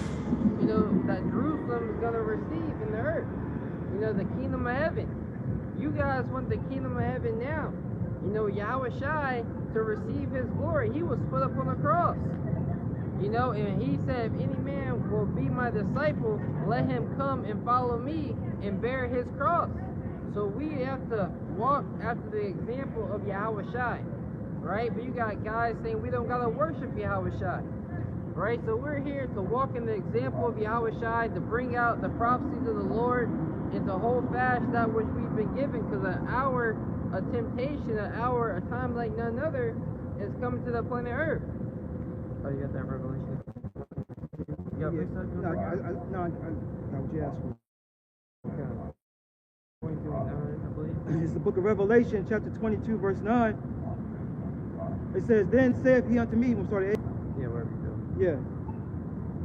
you know, that Jerusalem is gonna receive in the earth. You know, the kingdom of heaven. You guys want the kingdom of heaven now. You know, Yahweh Shai, to receive his glory, he was put up on the cross. You know, and he said, if any man will be my disciple, let him come and follow me and bear his cross. So we have to walk after the example of Yahweh Shai, right? But you got guys saying we don't gotta worship Yahweh Shai, right? So we're here to walk in the example of Yahweh Shai, to bring out the prophecies of the Lord, and to hold fast that which we've been given, because an hour, a temptation, a time like none other is coming to the planet Earth. Oh, you got that revelation? You got No, what you asked me. Okay. 22:9, I believe. It's the book of Revelation, chapter 22, verse 9. It says, then saith he unto me, we'll start at 8. Yeah, wherever you go. Yeah.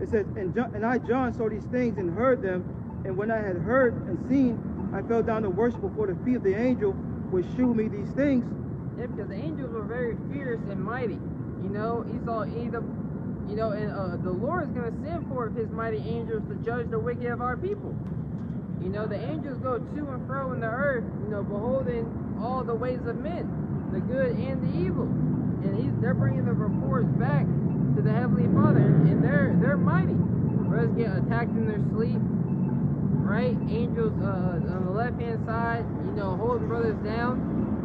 It says, and I, John, saw these things and heard them, and when I had heard and seen, I fell down to worship before the feet of the angel which shewed me these things. Yeah, because the angels were very fierce and mighty. You know, Esau, Edom, you know, and the Lord is going to send forth his mighty angels to judge the wicked of our people. You know, the angels go to and fro in the earth, you know, beholding all the ways of men, the good and the evil. And they're bringing the reports back to the Heavenly Father, and they're mighty. Brothers get attacked in their sleep, right? Angels on the left-hand side, you know, holding brothers down,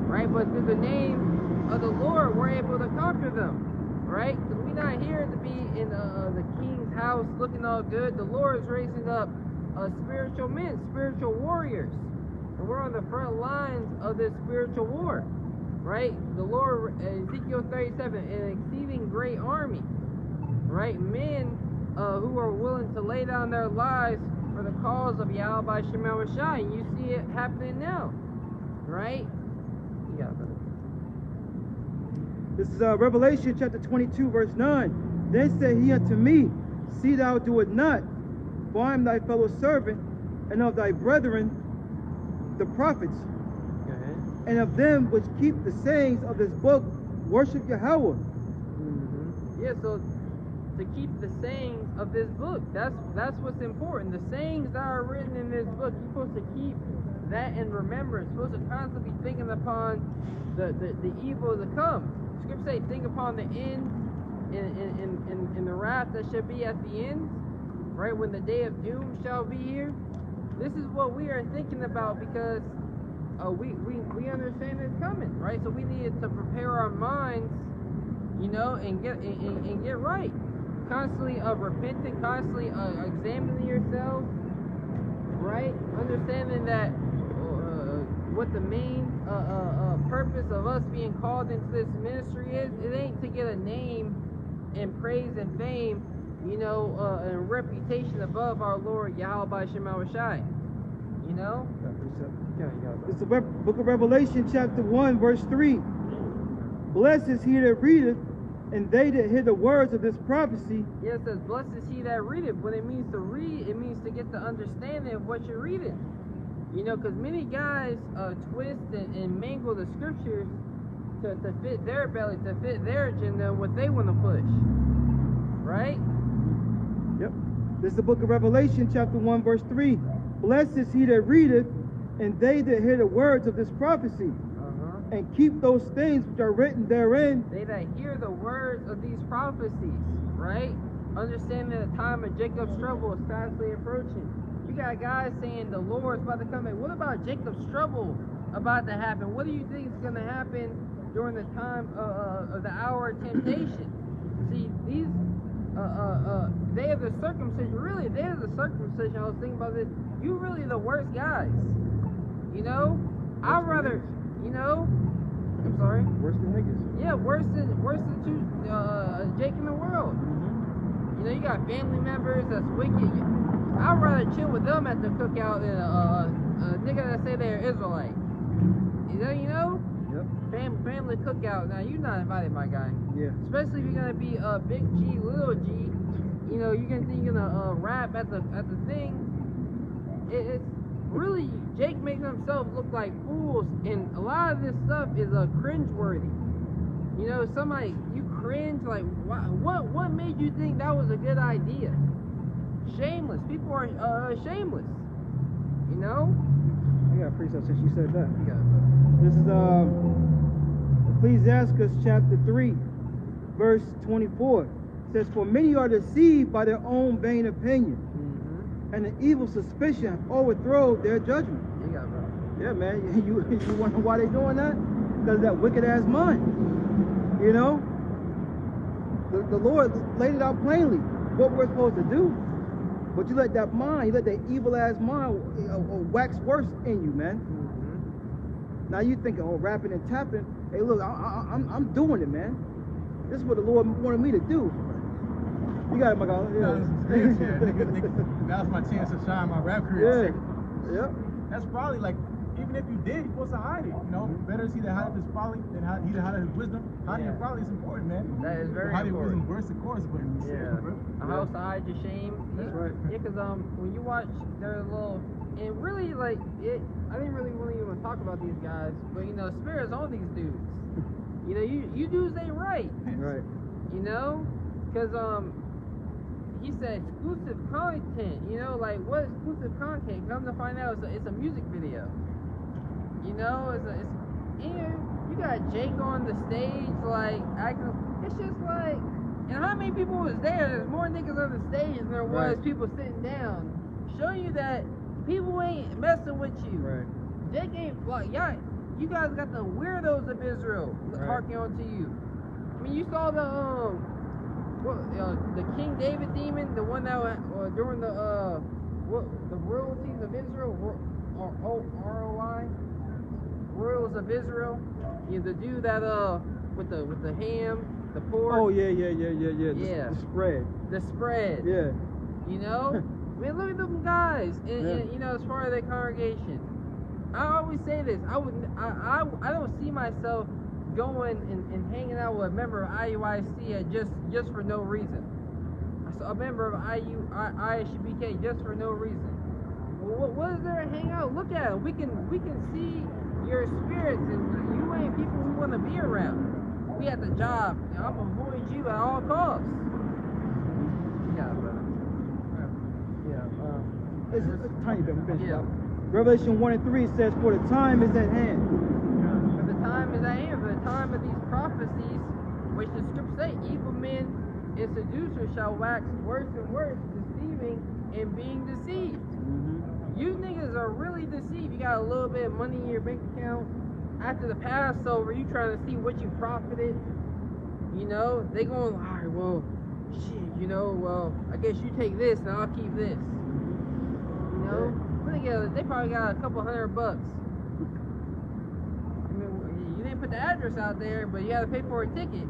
right? But through the name of the Lord, we're able to conquer them, right? Because we're not here to be in the king's house looking all good. The Lord is raising up spiritual men, spiritual warriors, and we're on the front lines of this spiritual war, right? The Lord, Ezekiel 37, an exceeding great army, right? Men who are willing to lay down their lives for the cause of Yahweh Shema Shai, and you see it happening now, right? Yeah, brother. This is Revelation chapter 22, verse 9. Then said he unto me, see thou do it not, for I am thy fellow servant, and of thy brethren, the prophets, and of them which keep the sayings of this book, worship Yahweh. Yeah, so to keep the sayings of this book, that's what's important. The sayings that are written in this book, you're supposed to keep that in remembrance. You're supposed to constantly be thinking upon the evil to come. Scripture say, think upon the end and the wrath that shall be at the end. Right, when the day of doom shall be here. This is what we are thinking about, because we understand it's coming, right? So we needed to prepare our minds, you know, and get right. Constantly repenting, constantly examining yourselves, right? Understanding that what the main purpose of us being called into this ministry is. It ain't to get a name and praise and fame, you know, and reputation above our Lord Yahweh Shema Shai. You know? It's the book of Revelation, chapter 1, verse 3. Blessed is he that readeth, and they that hear the words of this prophecy. Yeah, it says, blessed is he that readeth. When it means to read, it means to get the understanding of what you're reading. You know, because many guys twist and mangle the scriptures to fit their belly, to fit their agenda, what they want to push. Right? Yep. This is the book of Revelation, chapter 1, verse 3. Blessed is he that readeth, and they that hear the words of this prophecy, and keep those things which are written therein. They that hear the words of these prophecies, right? Understanding the time of Jacob's trouble is fastly approaching. You got guys saying the Lord's about to come in. What about Jacob's trouble about to happen? What do you think is going to happen during the time of the hour of temptation? See, these day of the circumcision, really, day of the circumcision, I was thinking about this, you really the worst guys. You know? I'd rather, you know, I'm sorry? Worse than niggas. Yeah, worse than two Jake in the world. You know, you got family members that's wicked. I'd rather chill with them at the cookout than a nigga that say they're Israelite. You know? Yep. Family cookout. Now, you're not invited, my guy. Yeah. Especially if you're gonna be a big G, little G. You know, you're gonna rap at the thing. It's really Jake making himself look like fools, and a lot of this stuff is cringeworthy. You know, somebody you cringe like, what made you think that was a good idea? Shameless. People are shameless. You know? I got a precept since you said that. You got it. This is Ecclesiastes chapter 3, verse 24. It says, for many are deceived by their own vain opinion, and the evil suspicion overthrow their judgment. You got it, bro. Yeah, man. You wonder why they doing that? Because of that wicked ass mind. You know? The Lord laid it out plainly what we're supposed to do. But you let that mind, you let that evil ass mind wax worse in you, man. Now you thinking, oh, rapping and tapping. Hey, look, I'm doing it, man. This is what the Lord wanted me to do. You got it, my guy. Yeah. Now's my chance to shine my rap career. Yeah. That's probably like, even if you did, you're supposed to hide it. You know, better is he that hideth his folly than he that hideth his wisdom. Hiding your folly is important, man. That is very hiding important. wisdom, worse, of course, but Yeah. A house to hide your shame. That's right. Yeah, because when you watch their little, and really like it, I didn't really even talk about these guys, but you know, Spirit's on these dudes. You know, you dudes ain't right. Right. You know, because he said exclusive content. You know, like what exclusive content? Come to find out, it's a music video. You know, you got Jake on the stage, like acting. It's just like, and how many people was there? There's more niggas on the stage than there was people sitting down, showing you that people ain't messing with you. Right. Jake ain't like y'all. You guys got the weirdos of Israel harking on to you. I mean, you saw the King David demon, the one that during the royalties of Israel, ROI. Royals of Israel, the dude that with the ham, the pork. Oh yeah. The spread. The spread. Yeah. You know, I mean, look at them guys, and you know, as far as their congregation, I always say this: I don't see myself going and hanging out with a member of IUIC just for no reason. A member of ISBK just for no reason. What is there to hang out? Look at it. We can see your spirits, and you ain't people we want to be around. We at the job, and I'm avoiding you at all costs. Yeah, brother. Yeah. It's a tiny bit. Yeah. Revelation 1 and 3 says, for the time is at hand. For the time is at hand. For the time of these prophecies, which the scriptures say, evil men and seducers shall wax worse and worse, deceiving and being deceived. You niggas are really deceived. You got a little bit of money in your bank account. After the Passover, you trying to see what you profited. You know, they going, all right, well, shit, you know, well, I guess you take this and I'll keep this. You know, they probably got a couple $100. I mean, you didn't put the address out there, but you had to pay for a ticket.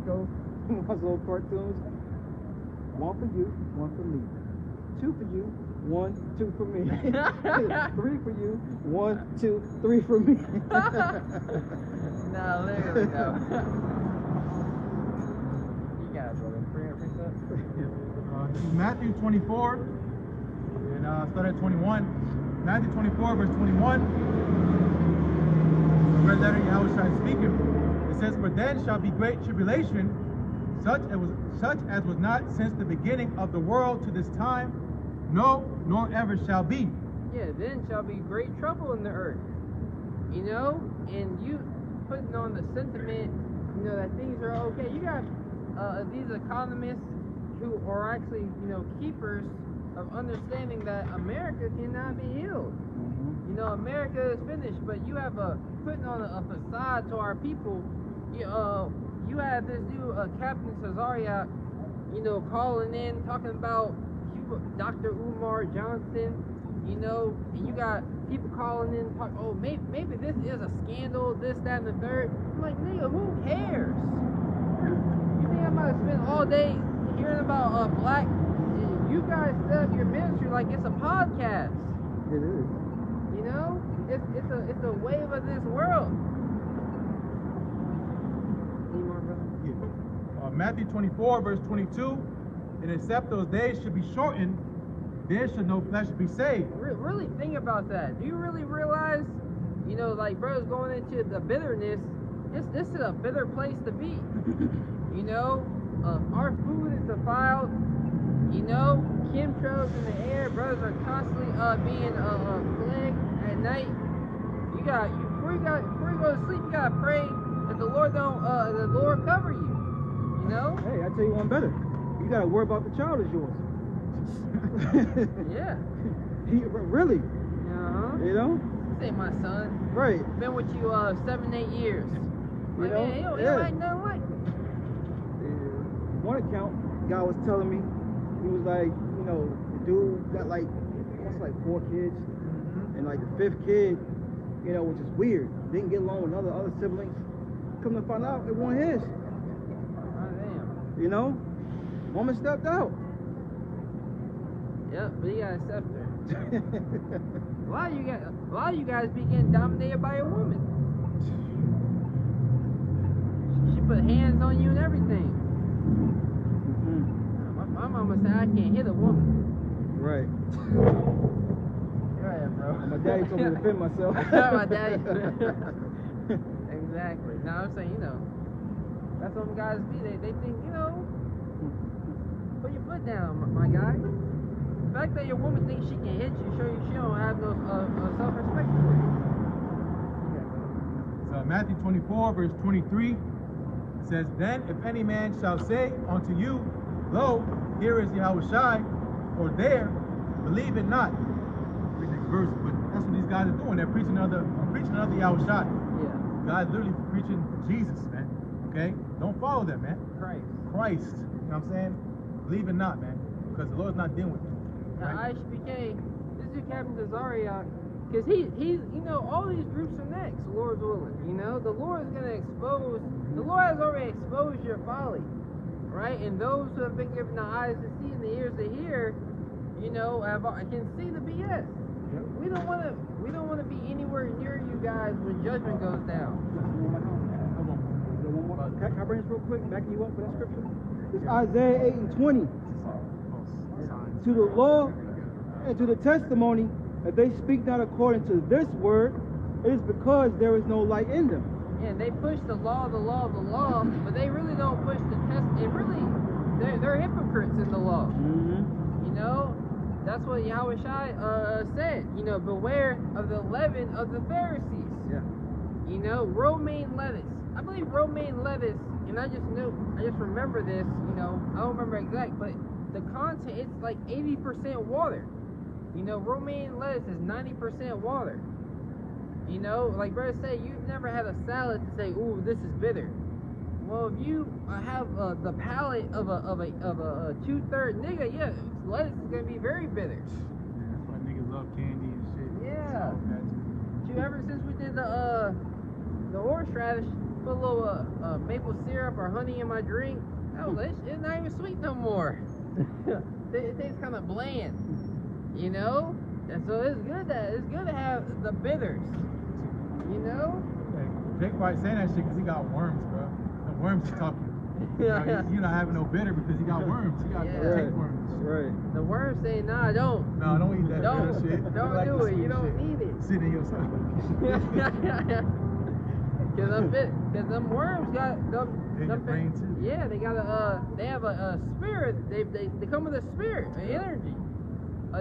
Go, those little cartoons. One for you, one for me. Two for you. 1, 2 for me. 3 for you. 1, 2, 3 for me. Nah, literally no. You got it, brother. Bring it, Matthew 24 and start at 21. Matthew 24, verse 21. The red letter Yahweh is speaking. It says, "For then shall be great tribulation, such as was not since the beginning of the world to this time, no, nor ever shall be." Yeah, then shall be great trouble in the earth. You know, and you putting on the sentiment, you know, that things are okay. You got these economists who are actually, you know, keepers of understanding that America cannot be healed. You know, America is finished, but you have putting on a facade to our people. You have this new Captain Cesaria, you know, calling in, talking about Dr. Umar Johnson, you know, and you got people calling in, oh, maybe this is a scandal, this, that, and the third. I'm like, nigga, who cares? You think I'm about to spend all day hearing about black? You guys set up your ministry like it's a podcast. It is. You know, it's a wave of this world. Any more, brother? Yeah. Matthew 24, verse 22. "And except those days should be shortened, there should no flesh be saved." Really think about that. Do you really realize, you know, like brothers going into the bitterness, this is a bitter place to be. You know, our food is defiled. You know, chemtrails in the air. Brothers are constantly being plagued at night. Before you go to sleep, you gotta pray that the Lord cover you. You know? Hey, I tell you one better. You gotta worry about the child is yours. Yeah. Really? Uh-huh. You know? This ain't my son. Right. Been with you 7-8 years. You Like, know? man, he don't Yeah. like nothing like me. One account, guy was telling me, he was like, you know, the dude got like 4 kids, and like the 5th kid, you know, which is weird, didn't get along with other siblings. Come to find out, it wasn't his. Oh, damn. You know, woman stepped out. Yep, but he got a scepter. A lot of you guys be getting dominated by a woman. She put hands on you and everything. My mama said I can't hit a woman. Right. Yeah, bro. My daddy told me to defend myself. My daddy. Exactly. Now I'm saying, you know, that's what them guys be. They think, you know, put your foot down, my guy. The fact that your woman thinks she can hit you, show you she don't have no self-respect for you. So Matthew 24, verse 23 says, "Then if any man shall say unto you, Lo, here is Yahushai, or there, believe it not." The next verse, but that's what these guys are doing. They're preaching another Yahushai. Yeah. God's literally preaching Jesus, man. Okay? Don't follow them, man. Christ. Christ. You know what I'm saying? Believe it not, man. Because the Lord's not dealing with you. Now, Right? IHBK, this is Captain Cesaria, because he's, you know, all these groups are next, Lord's willing. You know, the Lord is going to expose, the Lord has already exposed your folly, right? And those who have been given the eyes to see and the ears to hear, you know, can see the BS. We don't want to be anywhere near you guys when judgment goes down. Can I bring this real quick, backing you up for that scripture? It's Isaiah 8:20. To the law and to the testimony, if they speak not according to this word, it is because there is no light in them. Yeah, they push the law, but they really don't push the test. They're hypocrites in the law. You know, that's what Yahushai said. You know, beware of the leaven of the Pharisees. Yeah. You know, romaine lettuce. I believe romaine lettuce, and I just remember this. You know, I don't remember exact, but the content, it's like 80% water. You know, romaine lettuce is 90% water. You know, like brother said, you've never had a salad to say, "Ooh, this is bitter." Well, if you have the palate of a 2/3 nigga, yeah, lettuce is gonna be very bitter. Yeah, that's why niggas love candy and shit. Yeah. Dude, ever since we did the horseradish, put a little maple syrup or honey in my drink, it's not even sweet no more. It tastes kind of bland, you know. And so it's good to have the bitters, you know. Hey, Jake White saying that shit because he got worms, bro. The worms is talking. You're not having no bitter because you got worms. You got Yeah. tapeworms. Right. The worms say, nah, don't. No, don't eat that Don't. bitter shit. Don't like do the it. You sweet don't shit. need it. Sit in your stomach. Cause them worms got them. They them got brain too. Yeah, they got they have a spirit. They come with a spirit, an energy.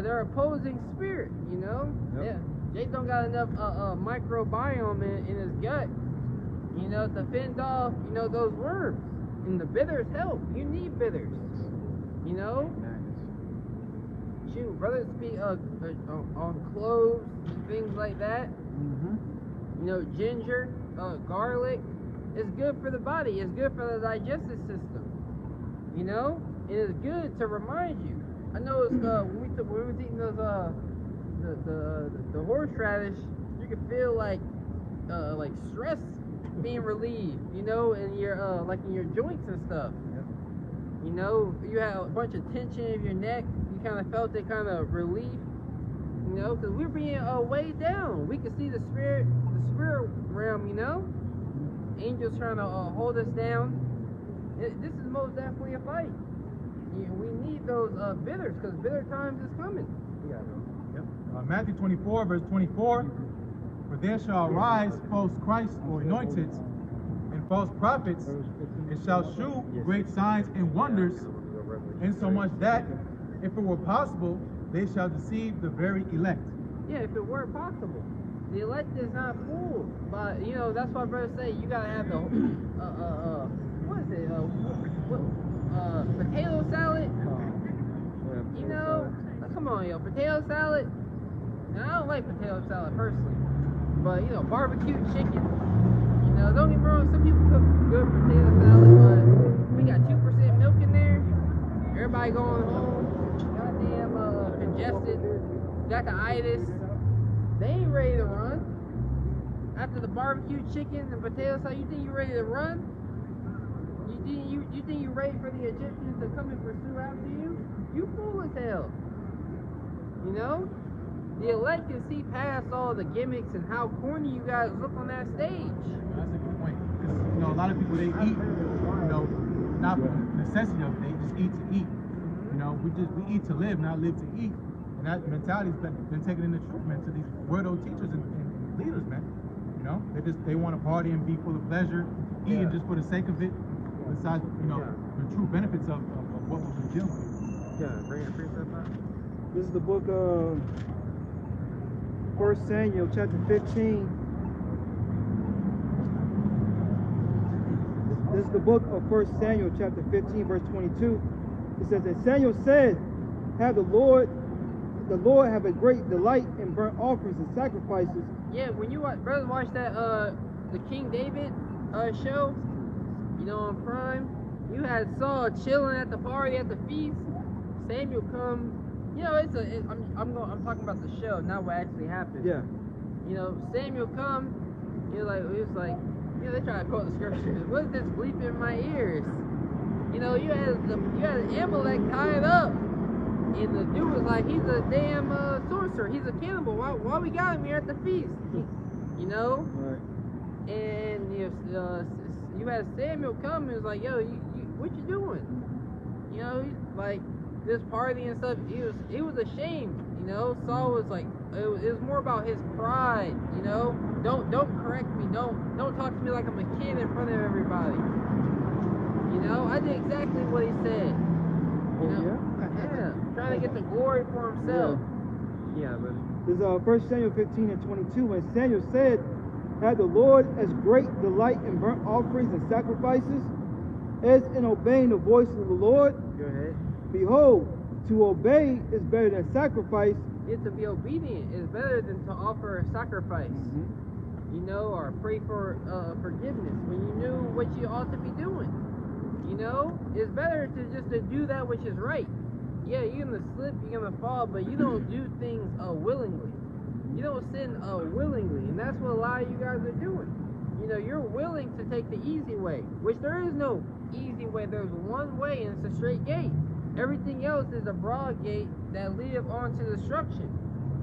They're opposing spirit. You know. Yep. Yeah. Jake don't got enough microbiome in his gut. You know, to fend off those worms. And the bitters help. You need bitters. You know. Shoot, brothers speak on cloves and things like that. You know, ginger, garlic. It's good for the body. It's good for the digestive system. You know, it is good to remind you. I know it's when we were eating those the horseradish, you can feel like stress being relieved. You know, in your like in your joints and stuff. You know, you have a bunch of tension in your neck. You kind of felt it kind of relief. You know, because we're being weighed down. We can see the spirit realm. You know, angels trying to hold us down. This is most definitely a fight. We need those bitters because bitter times is coming. Matthew 24, verse 24. For there shall arise false Christs or anointed and false prophets, and shall shew great signs and wonders, insomuch that, if it were possible, they shall deceive the very elect. Yeah, if it were possible. The elect is not fooled. But, that's why brothers say you gotta have the, what is it? Potato salad? You know, come on, potato salad. Now, I don't like potato salad personally. But, barbecue chicken. Don't get me wrong, some people cook good potato salad, but we got 2% milk in there. Everybody going home. Goddamn congested. Got the itis. They ain't ready to run. After the barbecue chicken and potato salad, you think you ready to run? You think you ready for the Egyptians to come and pursue after you? You fool as hell. The elect can see past all the gimmicks and how corny you guys look on that stage. That's a good point. Because, a lot of people, they eat, not for necessity of it, they just eat to eat. We eat to live, not live to eat. And that mentality's been taken in the truth, man, to these weirdo teachers and leaders, man. They want to party and be full of pleasure, eating just for the sake of it, besides, the true benefits of what we're dealing with. Yeah, bring a precept out. This is the book of 1 Samuel chapter 15. This is the book of 1 Samuel chapter 15 verse 22. It says that Samuel said, the Lord have a great delight in burnt offerings and sacrifices. Yeah, when you brothers watch that the King David show, on Prime, you had Saul chilling at the party at the feast. Samuel come. I'm talking about the show, not what actually happened. Yeah. Samuel come. He was like, they try to quote the scriptures. What's this bleep in my ears? You had Amalek tied up, and the dude was like, he's a damn sorcerer. He's a cannibal. Why we got him here at the feast? Right. And you had Samuel come and was like, yo, what you doing? Like this party and stuff. He was ashamed. Saul was like, it was more about his pride. Don't correct me. Don't talk to me like I'm a kid in front of everybody. I did exactly what he said. Yeah, trying to get the glory for himself. Yeah, but this is 1 Samuel 15 and 22. When Samuel said, the Lord as great delight in burnt offerings and sacrifices as in obeying the voice of the Lord. Go ahead. Behold, to obey is better than sacrifice. To be obedient is better than to offer a sacrifice. Or pray for forgiveness when you knew what you ought to be doing. It's better to just to do that which is right. Yeah, you're gonna slip, you're gonna fall, but you don't do things willingly. You don't sin willingly, and that's what a lot of you guys are doing. You're willing to take the easy way, which there is no easy way. There's one way, and it's a straight gate. Everything else is a broad gate that leads on to destruction.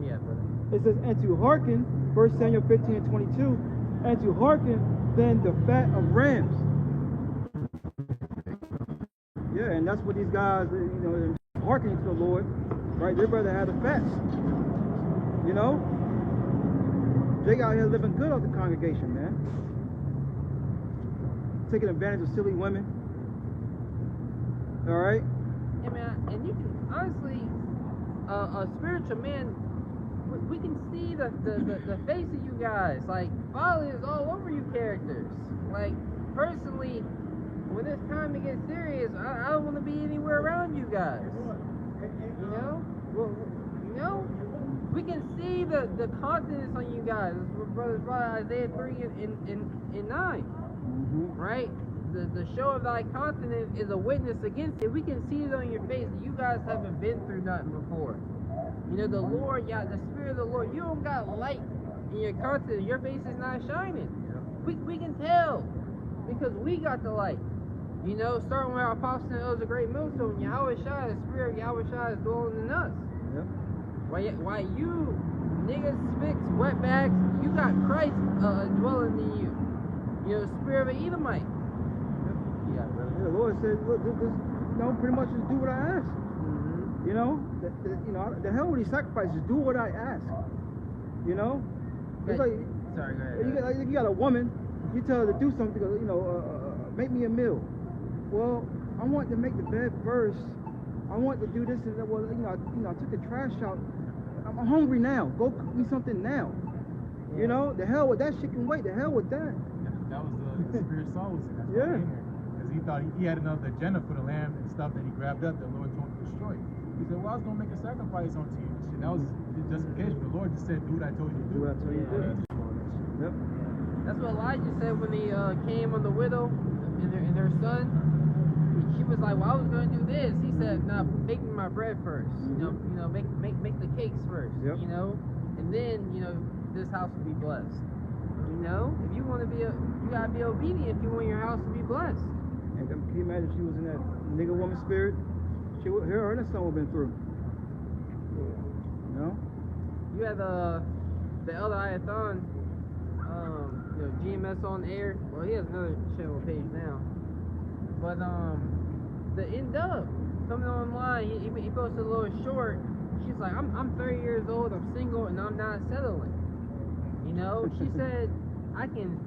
Yeah, brother. It says, and to hearken, 1 Samuel 15 and 22, and to hearken then the fat of rams. Yeah, and that's what these guys, you know, they're hearkening to the Lord, right? They'd rather have the fats. You know? They out here living good off the congregation, man. Taking advantage of silly women. All right? Yeah, man, and you can honestly, a spiritual man, we can see the face of you guys. Like, folly is all over you characters. Like, personally, when it's time to get serious, I don't want to be anywhere around you guys. You know? Well, you know? We can see the confidence on you guys. Brother Isaiah 3 and 9. Mm-hmm. Right? The show of thy confidence is a witness against it. We can see it on your face that you guys haven't been through nothing before. You know, the Lord, the Spirit of the Lord, you don't got light in your confidence. Your face is not shining. We can tell because we got the light. You know, starting with our apostle and it was a great millstone. Yahweh Shai, the Spirit of Yahweh Shai is dwelling in us. Yep. Why you niggas, spicks, wetbacks, you got Christ dwelling in you. You know, the spirit of an Edomite. Yeah, brother. Yeah, the Lord said, look, just, you know, pretty much just do what I ask. Mm-hmm. You know, the hell with these sacrifices, do what I ask. You know? It's like, sorry, go ahead. if you got a woman, you tell her to do something, you know, make me a meal. Well, I want to make the bed first. I want to do this and that. Well, you know, I took the trash out. I'm hungry now. Go cook me something now. Yeah. You know, the hell with that shit can wait. The hell with that. That was the spirit Saul was in. That's why Yeah. Because he thought he had another agenda for the lamb and stuff that he grabbed up that the Lord told him to destroy. He said, well, I was going to make a sacrifice unto you. And that was justification. The Lord just said, do what I told you to do. Do what I told you to do. Yep. That's what Elijah said when he came on the widow and her son. She was like, well, I was going to do this. He said, no, make me my bread first. You know, make the cakes first. Yep. You know, and then, you know, this house will be blessed. You know, if you want to be, you gotta be obedient if you want your house to be blessed. And can you imagine if she was in that nigga woman spirit? Her and her son would have been through. You know? You had the elder Ayathon, you know, GMS on air. Well, he has another channel page now. But the N-Dub coming online, he posted a little short. She's like, I'm 30 years old, I'm single, and I'm not settling. You know, she said, I can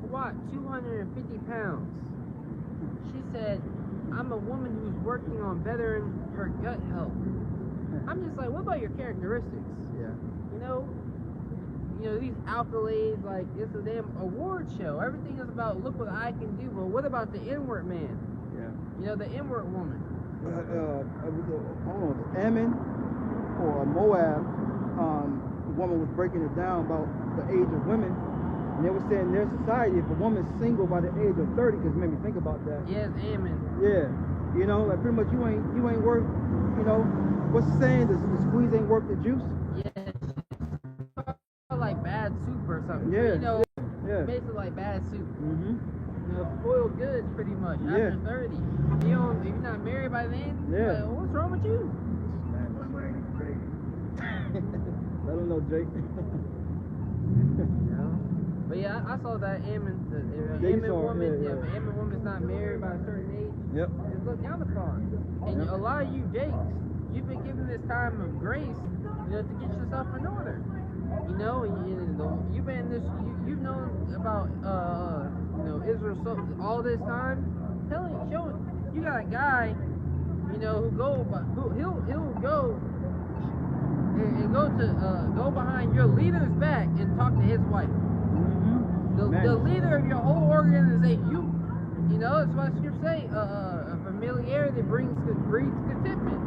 squat 250 pounds. She said, I'm a woman who's working on bettering her gut health. I'm just like, what about your characteristics? Yeah. You know, these accolades, like, it's a damn award show. Everything is about, look what I can do, but what about the inward man? Yeah. You know, the inward woman. I don't know, if it's Ammon or Moab, the woman was breaking it down about the age of women. And they were saying in their society, if a woman's single by the age of 30, because it made me think about that. Yes, amen. Yeah. You know, like pretty much you ain't worth, you know, what's the saying? The squeeze ain't worth the juice? Yeah. Like bad soup or something. Yeah. You know, Yeah. basically like bad soup. Mm-hmm. You know, spoiled goods pretty much Yeah. after 30. If you're not married by then, Yeah. like, what's wrong with you? Let them know, Jake. You know? But yeah, I saw that Ammon, Yeah, you Ammon saw it, woman, yeah. if an Ammon woman's not married by a certain age, Yep. it's looked down upon. And Yep. a lot of you Jakes, you've been given this time of grace, you know, to get yourself in order. You know, and you've been in this, you've known about, you know, Israel all this time. Showing, you got a guy, you know, he'll go and go behind your leader's back and talk to his wife. Mm-hmm. The leader of your whole organization, you know, that's what scripture say, familiarity breeds contentment.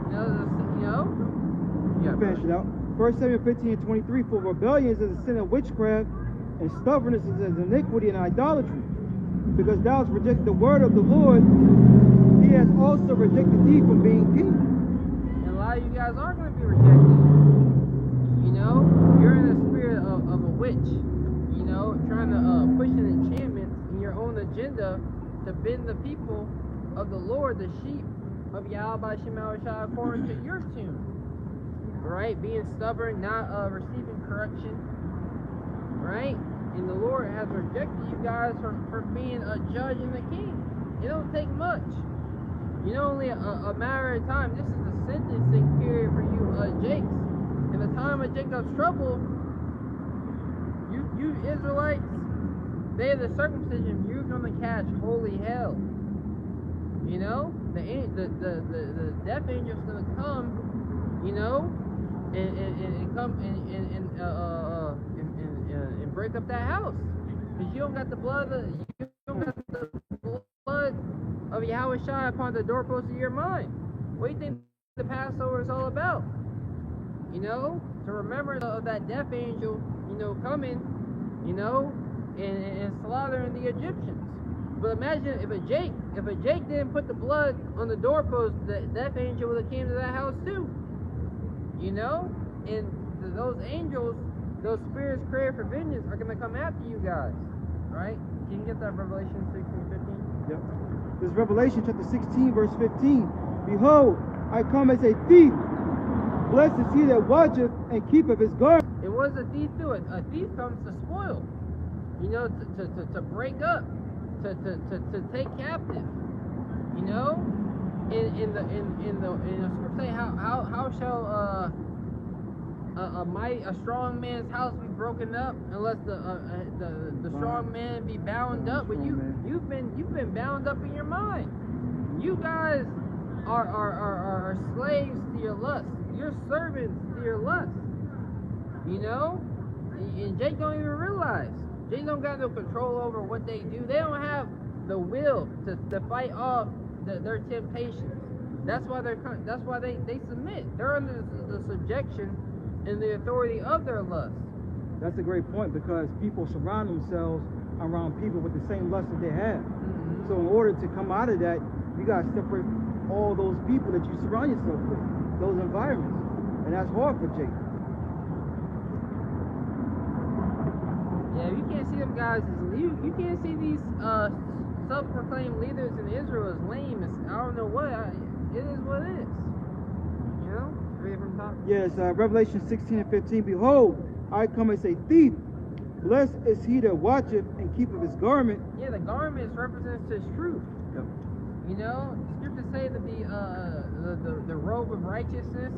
You know? Yeah. Finish it out. 1 Samuel 15:23, for rebellion is a sin of witchcraft, and stubbornness is as iniquity and idolatry. Because thou hast rejected the word of the Lord, he has also rejected thee from being king. And a lot of you guys are going to be rejected. You know, you're in the spirit of a witch, you know, trying to push an enchantment in your own agenda to bend the people of the Lord, the sheep of Yahweh Shemau Shai, according to your tune. Right? Being stubborn, not receiving correction. Right? And the Lord has rejected you guys for being a judge and a king. It don't take much. You know, only a matter of time. This is the sentencing period for you, Jakes. In the time of Jacob's trouble, you Israelites, day of the circumcision, you're gonna catch holy hell. You know, the death angel's gonna come, you know, and come and break up that house, because you don't got the blood of Yahweh Shai upon the doorpost of your mind. What do you think the Passover is all about? You know, to remember of that death angel, you know, coming, you know, and slaughtering the Egyptians. But imagine if a Jake didn't put the blood on the doorpost, the death angel would have came to that house too. You know, and those angels, those spirits created for vengeance, are gonna come after you guys, right? Can you get that Revelation 16:15? Yep. This is Revelation chapter 16, verse 15. Behold, I come as a thief. Blessed is he that watcheth and keepeth his garment. And what does a thief do? A thief comes to spoil, you know, to break up, to take captive, you know. In the scripture say, how shall a strong man's house be broken up unless the strong man be bound up? But you've been bound up in your mind. You guys are slaves to your lust. You're servants to your lust. You know? And Jake don't even realize. Jake don't got no control over what they do. They don't have the will to fight off their temptations. That's why they submit. They're under the subjection and the authority of their lust. That's a great point, because people surround themselves around people with the same lust that they have. Mm-hmm. So in order to come out of that, you got to separate all those people that you surround yourself with, those environments. And that's hard for Jake. Yeah, you can't see them guys as you can't see these self-proclaimed leaders in Israel as lame. I don't know what. It is what it is. You know? Read from top. Yes, Revelation 16 and 15. Behold, I come as a thief. Blessed is he that watcheth and keepeth his garment. Yeah, the garment represents his truth. Yep. You know, scriptures say that the robe of righteousness.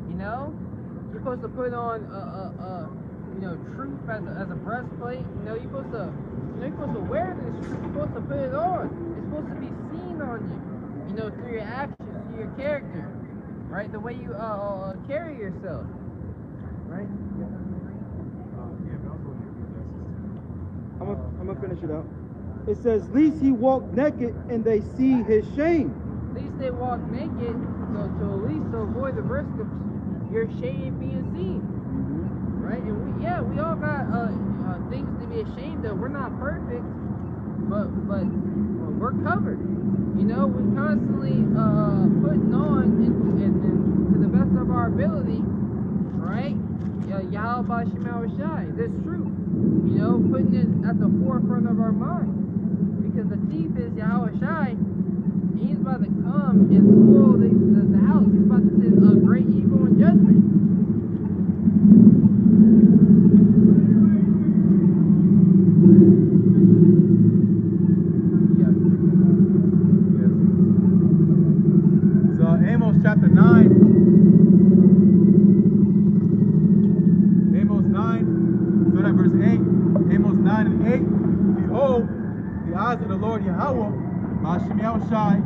You know, you're supposed to put on you know, truth as a breastplate. You know, you're supposed to wear this truth. You're supposed to put it on. It's supposed to be seen on you. You know, through your actions, through your character, right? The way you carry yourself, right? I'm gonna finish it out. It says, "Least he walked naked, and they see his shame." At least they walk naked, so to at least to avoid the risk of your shame being seen, right? And we all got things to be ashamed of. We're not perfect, but we're covered. You know, we're constantly putting on to the best of our ability, right? Yahweh Shai, this truth. You know, putting it at the forefront of our mind, because the thief is Yahweh Shai. He's about to come and spoil the house. He's about to send a great evil and judgment. So Amos chapter 9. Amos 9, start at verse 8. Amos 9 and 8. Behold, the eyes of the Lord Yahweh, Hashem Yahushai,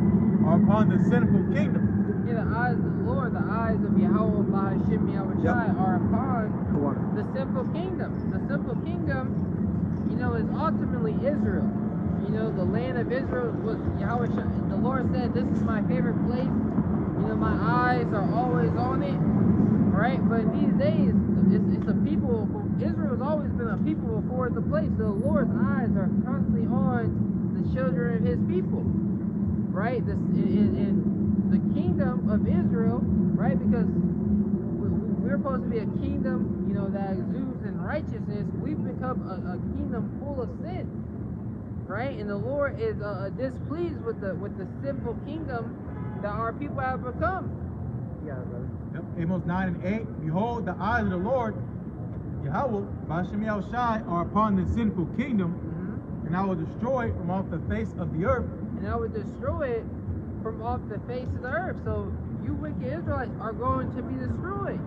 are upon the sinful kingdom. Yeah, the eyes of the Lord, the eyes of Yahweh Bahashim Yahushai are upon the simple kingdom. The simple kingdom, you know, is ultimately Israel. You know, the land of Israel was Yahweh. The Lord said, "This is my favorite place. You know, my eyes are always on it." Right? But these days, it's a people. Israel has always been a people before it's a place. So the Lord's eyes are constantly on the children of His people. Right? In the kingdom of Israel, right? Because we're supposed to be a kingdom, you know, that exudes in righteousness. We've become a kingdom full of sin, right? And the Lord is displeased with the sinful kingdom that our people have become. Yeah, brother. Yep. Amos 9 and 8. Behold, the eyes of the Lord Yahweh, Hashem Yahushai, are upon the sinful kingdom, and I will destroy it from off the face of the earth. And I will destroy it from off the face of the earth. So you wicked Israelites are going to be destroyed.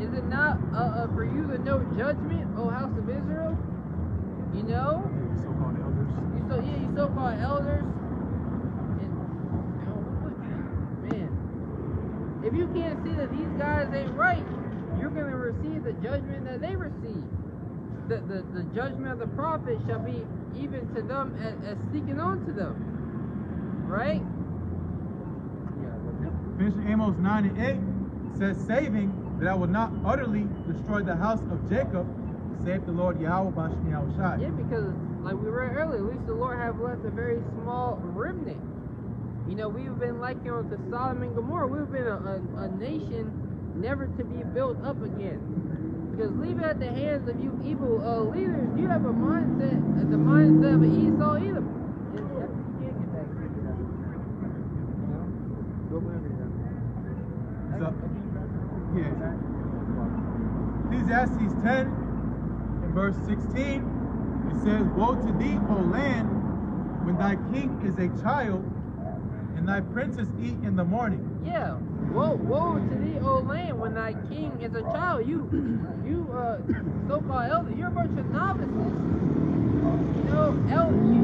Is it not for you to know judgment, O house of Israel? You know? So-called elders. You so-called elders. And, man, if you can't see that these guys ain't right, you're going to receive the judgment that they receive. The judgment of the prophet shall be even to them as seeking unto them. Right? Finishing Amos 9 and 8 says, saving that I will not utterly destroy the house of Jacob, save the Lord Yahweh Bashmi Yahushai. Yeah, because like we read earlier, at least the Lord have left a very small remnant. You know, we've been like, you know, to Sodom and Gomorrah, we've been a nation never to be built up again. Because leave it at the hands of you evil leaders, you have a mindset, the mindset of an Esau Edom. You can't get that. You know? Go whenever you're done. So, yeah. Ecclesiastes 10 in verse 16, it says, woe to thee, O land, when thy king is a child, and thy princes eat in the morning. Yeah. Woe to thee, O land, when thy king is a child. You so-called elder, you're a bunch of novices. You know,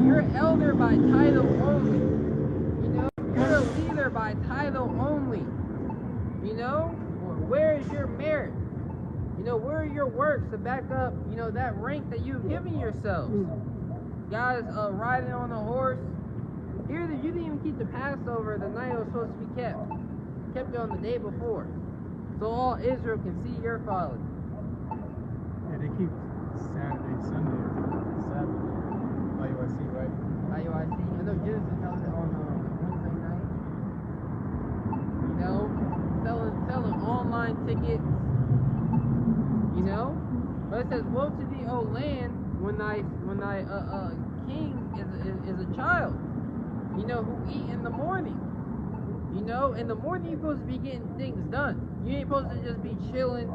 you're elder by title only. You know, you're a leader by title only. You know, where is your merit? You know, where are your works to back up, you know, that rank that you've given yourselves? Guys riding on a horse. Here, you didn't even keep the Passover the night it was supposed to be kept. Kept it on the day before. So all Israel can see your folly. Yeah, they keep Saturday, Sunday, Sabbath. IUIC, right? IUIC. I know Genesis does it on Wednesday night. You know, selling online tickets. You know, but it says, "Woe to thee, O land, when thy king is a child. You know, who eat in the morning. You know, in the morning you're supposed to be getting things done. You ain't supposed to just be chilling.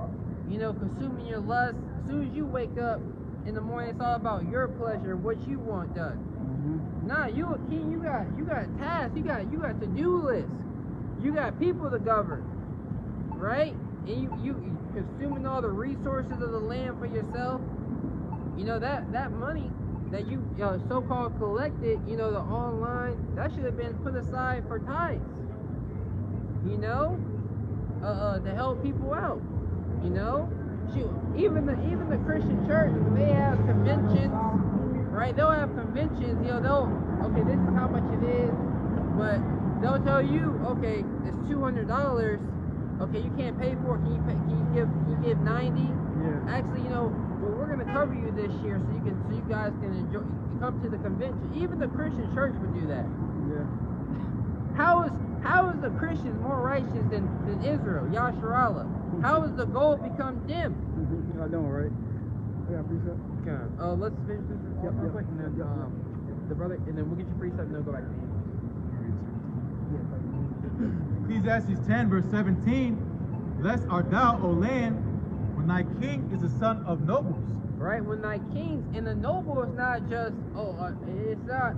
You know, consuming your lust. As soon as you wake up in the morning, it's all about your pleasure, what you want done. Nah, you a king. You got tasks. You got to-do lists. You got people to govern, right? And you consuming all the resources of the land for yourself. You know, that money that you so-called collected, you know, the online, that should have been put aside for tithes. You know, to help people out. You know, shoot, even the Christian church, when they have conventions, right? They'll have conventions. You know, okay, this is how much it is, but they'll tell you, okay, it's $200. Okay, you can't pay for it. Can you give 90? Yeah. Actually, you know, well, we're gonna cover you this year, so you guys can enjoy, come to the convention. Even the Christian church would do that. Yeah. How is the Christians more righteous than Israel, Yasharallah? How has the gold become dim? I know, right? Yeah, precept. Okay. Let's finish this real quick, and then the brother, and then we'll get your precept, and then we'll go back to you. Ecclesiastes 10 verse 17, blessed art thou, O land, when thy king is a son of nobles. Right, when thy kings, and the noble is not just, it's not,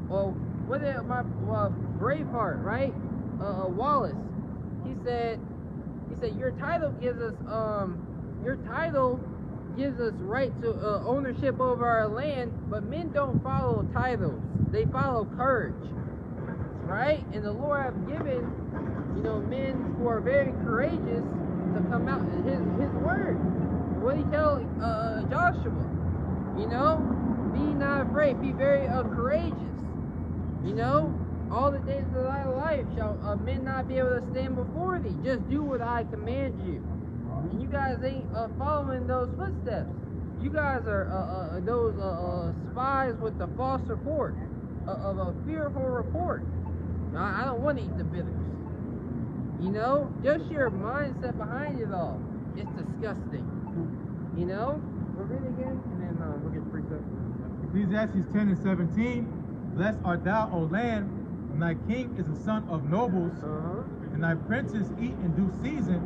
well, what is my Braveheart, right? Wallace, he said your title gives us right to ownership over our land, but men don't follow titles, they follow courage, right? And the Lord have given, you know, men who are very courageous to come out his word. What did he tell Joshua? You know, be not afraid, be very courageous. You know, all the days of thy life shall men not be able to stand before thee. Just do what I command you. And you guys ain't following those footsteps. You guys are those spies with the false report, of a fearful report. Now, I don't want to eat the bitters. You know, just your mindset behind it all. It's disgusting. You know? We'll read it again, and then we'll get precept. Ecclesiastes 10 and 17, blessed art thou, O land, when thy king is a son of nobles, and thy princes eat in due season,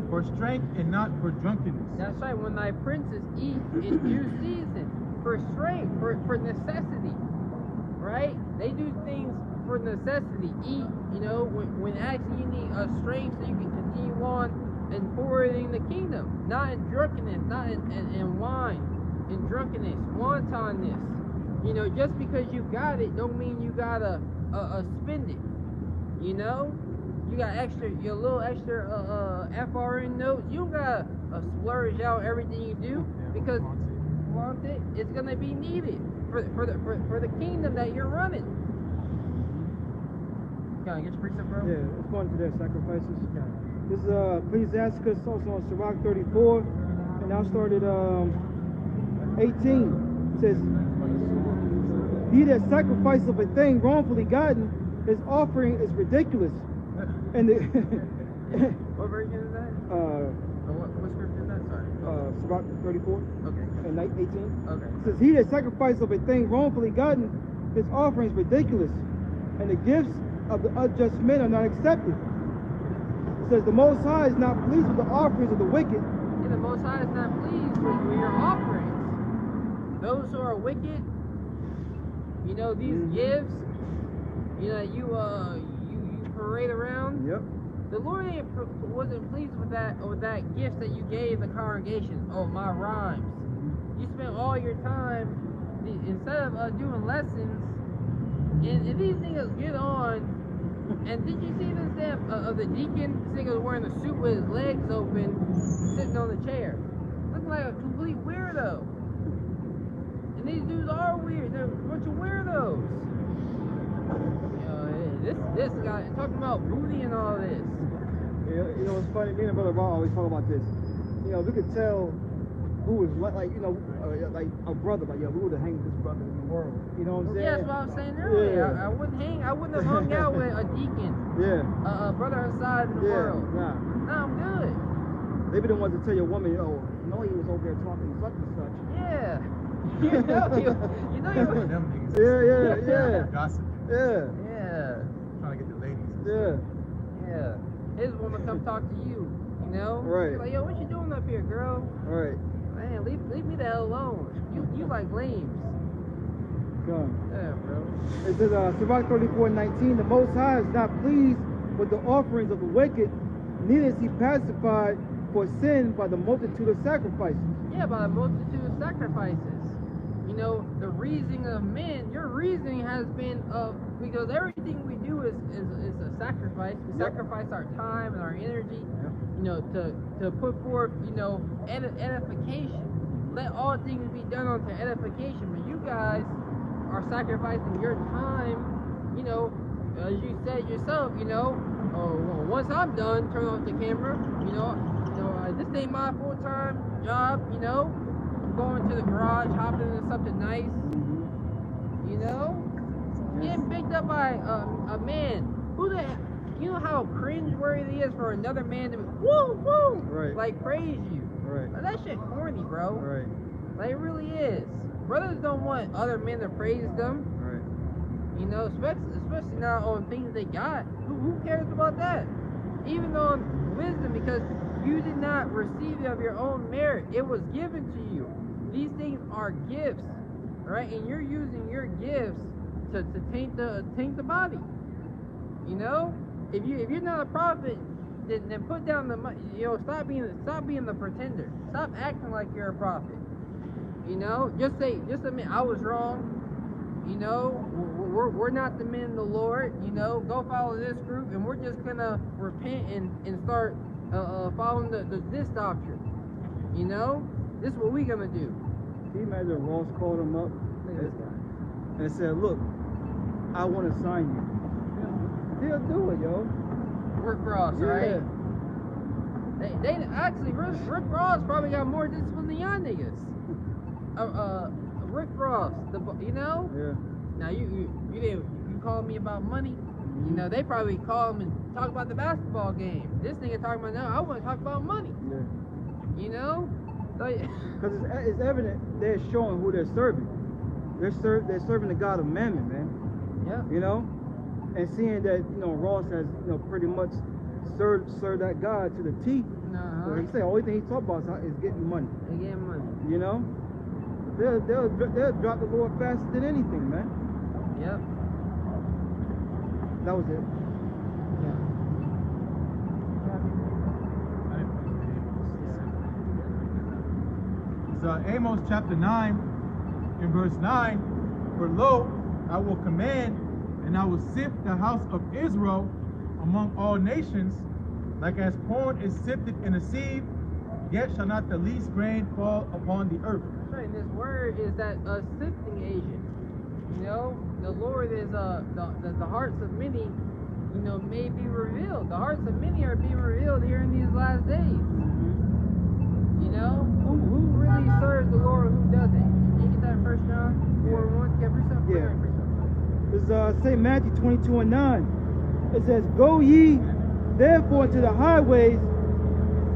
for strength and not for drunkenness. That's right, when thy princes eat in due season, for strength, for necessity, right? They do things for necessity. Eat, you know, when actually you need a strength so you can continue on and forwarding the kingdom. Not in drunkenness, not in wine, in drunkenness, wantonness. You know, just because you got it don't mean you gotta spend it. You know? You got your little extra FRN notes. You don't gotta splurge out everything you do because want it, it's gonna be needed for the kingdom that you're running. Can I get your precept, bro? Yeah, let's go into their sacrifices. This is Ecclesiasticus, also on Sirach 34, and I'll start at 18. It says, he that sacrificeth a thing wrongfully gotten, his offering is ridiculous. And the what version is that? What scripture is that? Sorry. Sirach 34. Okay. And 18. Okay. It says, he that sacrificeth a thing wrongfully gotten, his offering is ridiculous, and the gifts of the unjust men are not accepted. It says, the Most High is not pleased with the offerings of the wicked. And the Most High is not pleased with your offerings. Those who are wicked, you know, these gifts, you know, you parade around. Yep. The Lord wasn't pleased with that gift that you gave the congregation. Oh, my rhymes. You spent all your time instead of doing lessons, and these niggas get on. And did you see this damn of the deacon? This nigga was wearing a suit with his legs open, sitting on the chair, looking like a complete weirdo. And these dudes are weird. They're a bunch of weirdos. This guy talking about booty and all this. Yeah, you know what's funny? Me and Brother Raw always talk about this. You know, we could tell who was like, you know, like a brother. Like, yeah, we would have hanged this brother in the world. You know what I'm saying? Yeah, that's what I was saying earlier. Yeah. I wouldn't have hung out with a deacon. Yeah. A brother inside in the world. Nah. Nah, I'm good. They be the ones to tell your woman, oh, you know he was over there talking such and such. Yeah. you know you Them niggas. Yeah. Gossip. Yeah. Yeah. Trying to get the ladies. Yeah. Yeah. His woman come talk to you, you know? Right. You're like, yo, what you doing up here, girl? Right. Man, leave me the hell alone. You like lames. Come. Yeah, bro. It says, Sirach 34:19, the Most High is not pleased with the offerings of the wicked, neither is he pacified for sin by the multitude of sacrifices. Yeah, by the multitude of sacrifices. You know, the reasoning of men, your reasoning has been because everything we do is a sacrifice. We sacrifice our time and our energy, you know, to put forth, you know, edification. Let all things be done unto edification. But you guys are sacrificing your time, you know, as you said yourself, you know, well, once I'm done, turn off the camera, you know, this ain't my full-time job, you know. I'm going to the garage, hopping into something nice, you know. Getting picked up by a man. Who the heck? You know how cringe-worthy it is for another man to woo, Right. like praise you. Right. Like, that shit corny, bro. Right. Like, it really is. Brothers don't want other men to praise them. Right. You know, especially not on things they got. Who cares about that? Even on wisdom, because you did not receive it of your own merit. It was given to you. These things are gifts, right? And you're using your gifts to taint the body. You know, if you're not a prophet, then put down the, you know, stop being the pretender. Stop acting like you're a prophet. You know, just admit I was wrong. You know, we're not the men of the Lord. You know, go follow this group, and we're just gonna repent and start following this doctrine. You know, this is what we're gonna do. Can you imagine Ross called him up and said, look, I want to sign you. He'll do it, yo. Rick Ross, right? They actually Rick Ross probably got more discipline than y'all niggas. Rick Ross, you know. Yeah. Now you call me about money. You know, they probably call him and talk about the basketball game. This nigga talking about, no, I want to talk about money. Yeah. You know? Because it's evident they're showing who they're serving. They're serving the God of Mammon, man. Yeah. You know? And seeing that, you know, Ross has, you know, pretty much served that God to the teeth. So he said, the only thing he talk about is getting money. They getting money. You know? They'll drop the Lord faster than anything, man. Yep. that was it. It's Amos chapter 9 in verse 9. For lo, I will command, and I will sift the house of Israel among all nations, like as corn is sifted in a sieve, yet shall not the least grain fall upon the earth. That's right. And this word is that sifting agent. You know, the Lord is the hearts of many, you know, may be revealed. The hearts of many are being revealed here in these last days. You know, who really serves the Lord, who doesn't? Can you get that in 1 John 4:1? Yeah, precept. Yeah. It's St. Matthew 22:9. It says, Go ye therefore into the highways,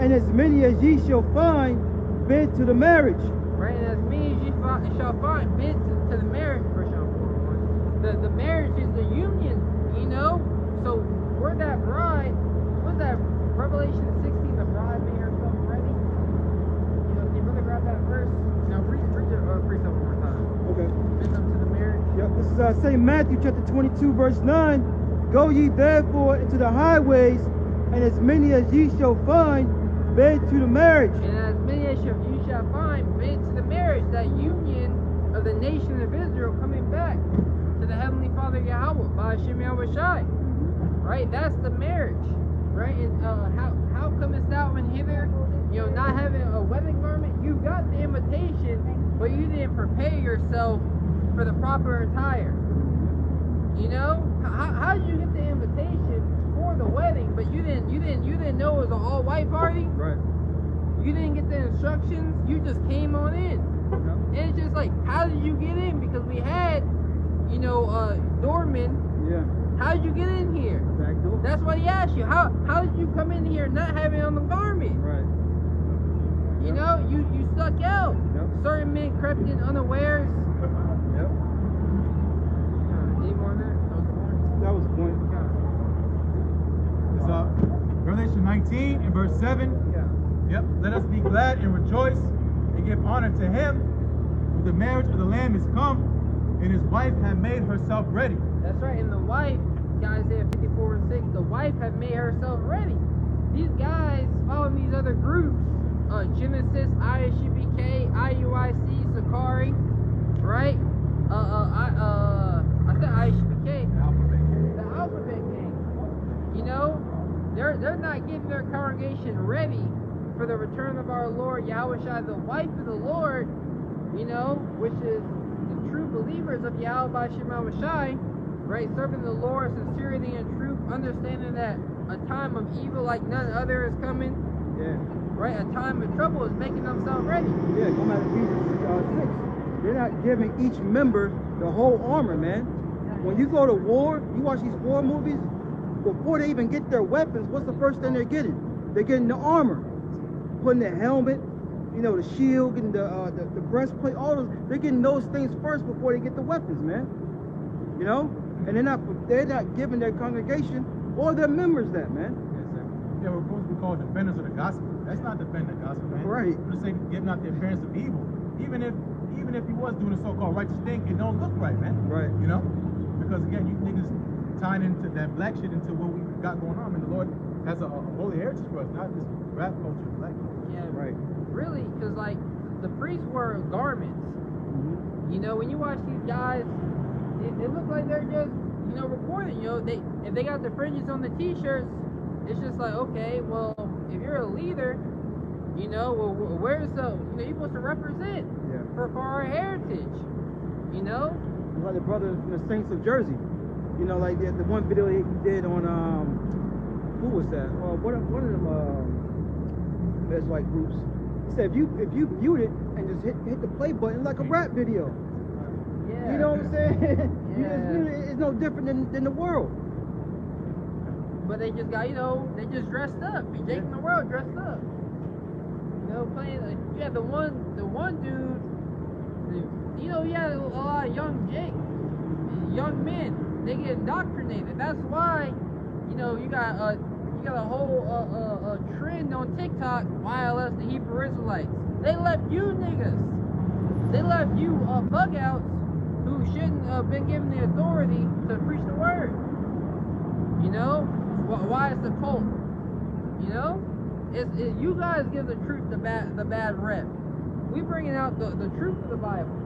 and as many as ye shall find, bid to the marriage. Right, and as many as ye shall find, bid to the marriage. 1 John 4:1. The marriage is the union, you know. So we're that bride. What's that? Revelation 16, the bride made herself ready. You know, can you really grab that verse? Now read it or preach it one more time. Okay. Bid them to the marriage. Yep, this is St. Matthew chapter 22, verse 9. Go ye therefore into the highways, and as many as ye shall find, bid to the marriage. And as many as you shall find, bid to the marriage, that union of the nation of Israel coming back to the Heavenly Father Yahweh by Hashem Yahweh Shai. Right? That's the marriage. Right? And how comest thou in hither, you know, not having a wedding garment? You got the invitation, but you didn't prepare yourself for the proper attire. You know? How did you get the invitation for the wedding, but you didn't know it was an all-white party? Right. You didn't get the instructions, you just came on in. And it's just like, how did you get in? Because we had, you know, doormen. Yeah. How did you get in here? Back door. That's what he asked you. How did you come in here not having on the garment? Right. You know, you stuck out. Yep. Certain men crept in unawares. Yep. Any more on that? That was the point. It's Revelation 19 in verse 7. Yeah. Yep. Let us be glad and rejoice and give honor to him. For the marriage of the Lamb is come, and his wife had made herself ready. That's right. And the wife, Isaiah 54:6, the wife had made herself ready. These guys following these other groups, Genesis, ISUBK, IUIC, Sakari, right? I said ISUBK. The alphabet gang. You know, they're not getting their congregation ready for the return of our Lord Yahweh Shai, the wife of the Lord, you know, which is the true believers of Yahweh Shai Shai, right? Serving the Lord sincerely and truth, understanding that a time of evil like none other is coming. Yeah. Right? A time of trouble is making themselves ready. Yeah, go back to Ephesians 6. They're not giving each member the whole armor, man. When you go to war, you watch these war movies, before they even get their weapons, what's the first thing they're getting? They're getting the armor. Putting the helmet, you know, the shield, getting the breastplate, all those, they're getting those things first before they get the weapons, man. You know? And they're not giving their congregation or their members that, man. Yeah, we're supposed to be called defenders of the gospel. That's not defending the gospel, man. Right. We're just saying give not the appearance of evil. Even if he was doing a so-called righteous thing, it don't look right, man. Right. You know? Because again, you niggas tying into that black shit into what we got going on. And the Lord has a holy heritage for us, not this rap culture, black culture. Yeah, Right. Really, because like the priests wear garments. You know, when you watch these guys, it looks like they're just, you know, recording. You know, if they got the fringes on the t-shirts, it's just like, okay, well, if you're a leader, you know, well, where's the, you know, you're supposed to represent for our heritage, you know? Like the brothers from the Saints of Jersey. You know, like the one video he did on, who was that? One of them Israelite groups. He said, if you mute it and just hit the play button like a rap video. Yeah. You know what I'm saying? You Yeah. just mute it, it's no different than the world. But they just got, you know, they just dressed up. Jake in the world dressed up. You know, playing, you had the one dude, you know, you had a lot of young young men. They get indoctrinated. That's why, you know, you got a whole trend on TikTok, YLS, the Hebrew Israelites. They left you niggas. They left you bug outs who shouldn't have been given the authority to preach the word. You know, why it's a cult? You know, you guys give the truth the bad rep. We bringing out the truth of the Bible.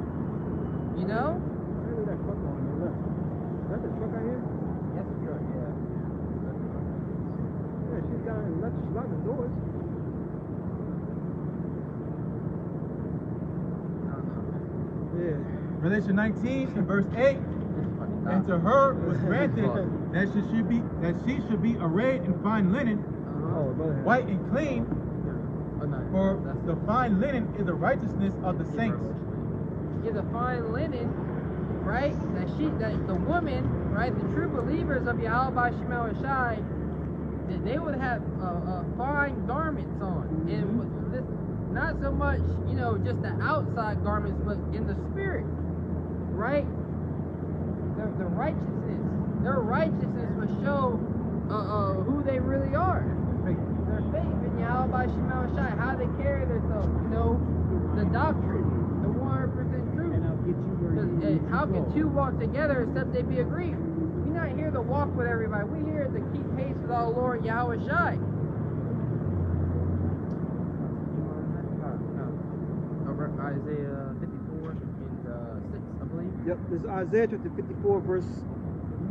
You know. Where is that truck on your left? Is that the truck out here? That's a truck. Yeah. Yeah, she's got it left. She's locked the doors. Yeah. Revelation 19 and verse 8. And to her was granted that she should be arrayed in fine linen, Oh, go ahead. white and clean, for the fine linen is the righteousness of the saints. Yeah, the fine linen, right? That the woman, right? The true believers of Yahweh Shemel Shai, that they would have fine garments on, and this, not so much, you know, just the outside garments, but in the spirit, right? The righteousness, their righteousness will show who they really are. Their faith in Yahweh Shemel Shai, how they carry themselves, you know, the doctrine, the 100% truth. And I'll get you where you need to How can go. two walk together except they be agreed? We're not here to walk with everybody. We're here to keep pace with our Lord Yahweh Shai. Isaiah 54 and 6, I believe. Yep, this is Isaiah chapter 54, verse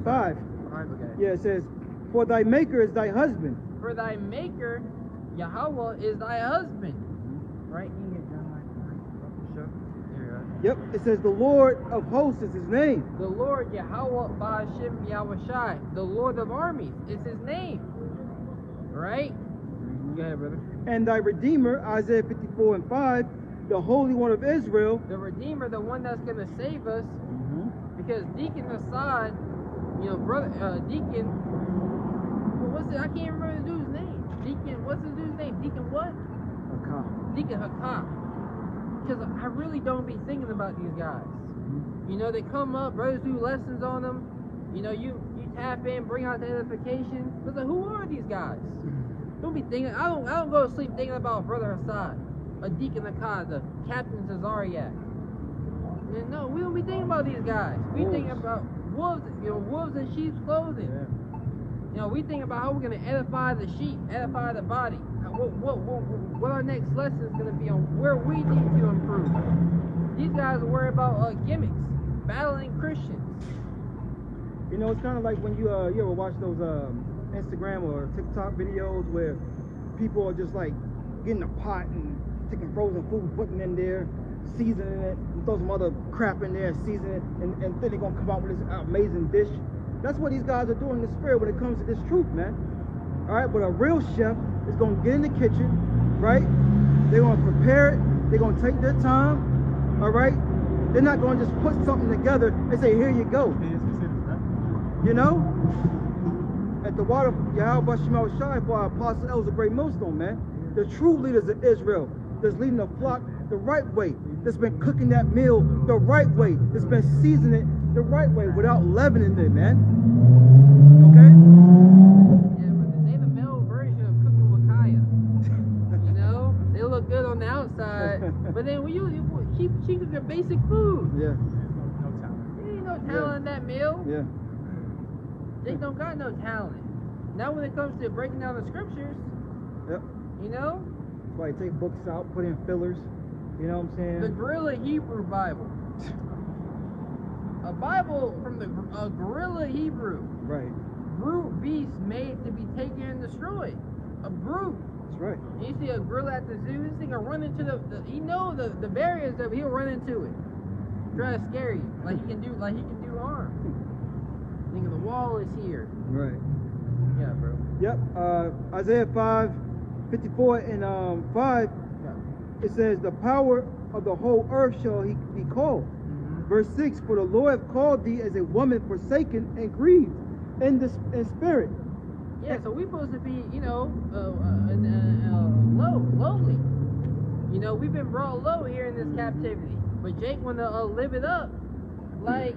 5. Okay. Yeah, it says, "For thy maker is thy husband." For thy maker, Yahweh, is thy husband. Right? Sure. There you Yep, it says, "The Lord of hosts is his name." go. The Lord Yahweh Ba'ashem Yahweh Shai, the Lord of armies, is his name. Right? Go ahead, brother. "And thy Redeemer," Isaiah 54 and 5, "the Holy One of Israel." The Redeemer, the one that's going to save us, because Deacon Hassan, you know, brother, Deacon, what's it? I can't remember the dude's name. Deacon, what's the dude's name? Deacon what? Deacon Hakah. Because I really don't be thinking about these guys. You know, they come up, brothers do lessons on them. You know, you tap in, bring out the edification. But like, who are these guys? Don't be thinking. I don't go to sleep thinking about Brother Hassan, a Deacon Hakah, the Captain Cesariak. And no, we don't be thinking about these guys. We think about wolves, you know, wolves in sheep's clothing. You know, we think about how we're going to edify the sheep, edify the body. What our next lesson is going to be on where we need to improve. These guys are worried about gimmicks, battling Christians. You know, it's kind of like when you ever watch those Instagram or TikTok videos where people are just like getting a pot and taking frozen food, putting it in there, seasoning it, and throw some other crap in there and season it, and then they're gonna come out with this amazing dish. That's what these guys are doing in the spirit when it comes to this truth, man. All right, but a real chef is gonna get in the kitchen, right? They're gonna prepare it. They're gonna take their time. All right, they're not gonna just put something together and say, "Here you go." You know, at the water of Yahweh Shemel Shai for our apostle Elder Great Millstone, man. The true leaders of Israel that's leading the flock the right way, that's been cooking that meal the right way, that's been seasoning it the right way without leavening it, man. Okay? Yeah, but they the male version of cooking with Kaya. You know, they look good on the outside, but then when she cooking basic food. Yeah. There ain't no talent in that meal. Yeah. They don't got no talent. Now when it comes to breaking down the scriptures, Yep. you know, That's why you take books out, put in fillers. You know what I'm saying? the Gorilla Hebrew Bible. A Bible from the Gorilla Hebrew. Right. Brute beast made to be taken and destroyed. A brute. That's right. You see a gorilla at the zoo, this thing will run into the the barriers that he'll run into it. Try to scare you. Like he can do harm. Thinking the wall is here. Right. Yeah, bro. Yep. Isaiah 5:54 and 5. It says, "The power of the whole earth shall he be called." Verse 6, "For the Lord hath called thee as a woman forsaken and grieved in spirit." Yeah, so we're supposed to be, you know, lowly. You know, we've been brought low here in this captivity. But Jake want to live it up. Like,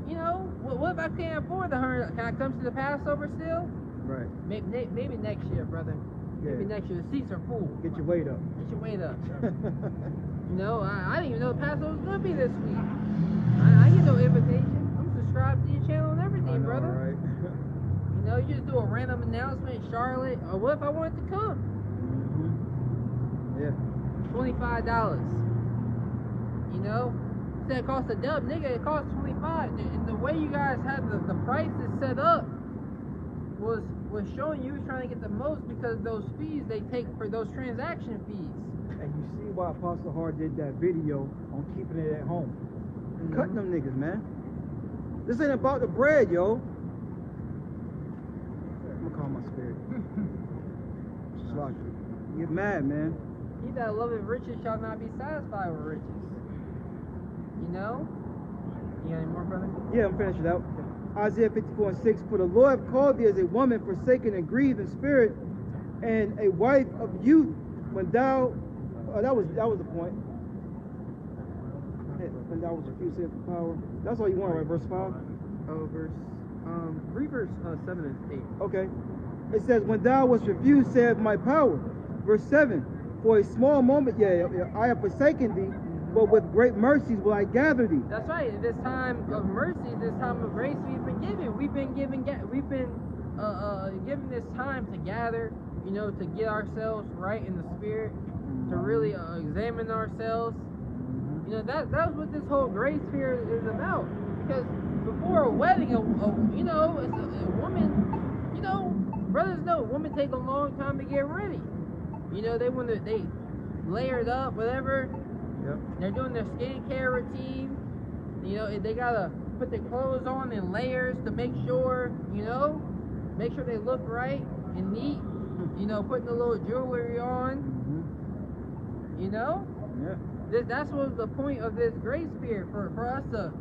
you know, what if I can't afford the 100? Can I come to the Passover still? Right. Maybe next year, brother. Maybe next year. The seats are full. Get your weight up. Get your weight up. You know, I didn't even know Passover was going to be this week. I get no invitation. I'm subscribed to your channel and everything, I know, brother. right? You know, you just do a random announcement in Charlotte, or what if I wanted to come? Yeah. $25. You know? Said it costs a dub, nigga, it costs 25. And the way you guys had the prices set up was showing you trying to get the most because those fees they take for those transaction fees. And you see why Apostle Hart did that video on keeping it at home. Cutting them niggas, man. This ain't about the bread, yo. I'm gonna calm my spirit. Just like you get mad, man. He that loveth riches shall not be satisfied with riches. You know? You got any more, brother? Yeah, I'm finishing out. Isaiah 54:6. For the Lord called thee as a woman forsaken and grieved in spirit, and a wife of youth, when thou that was the point. When thou was refused for power. That's all you want, right? Verse 5? Read verse 7 and 8. Okay. It says, when thou wast refused, saith my power. Verse 7. For a small moment, I have forsaken thee, but with great mercies will I gather thee. That's right. This time of mercy, this time of grace, we've been given. We've been given this time to gather. You know, to get ourselves right in the spirit, to really examine ourselves. You know, that's what this whole grace here is about. Because before a wedding, it's a woman, brothers know women take a long time to get ready. You know, they layered up, whatever. Yep. They're doing their skincare routine. You know, they gotta put their clothes on in layers to make sure they look right and neat. You know, putting the little jewelry on. You know? Yeah. That's what the point of this grace period for us to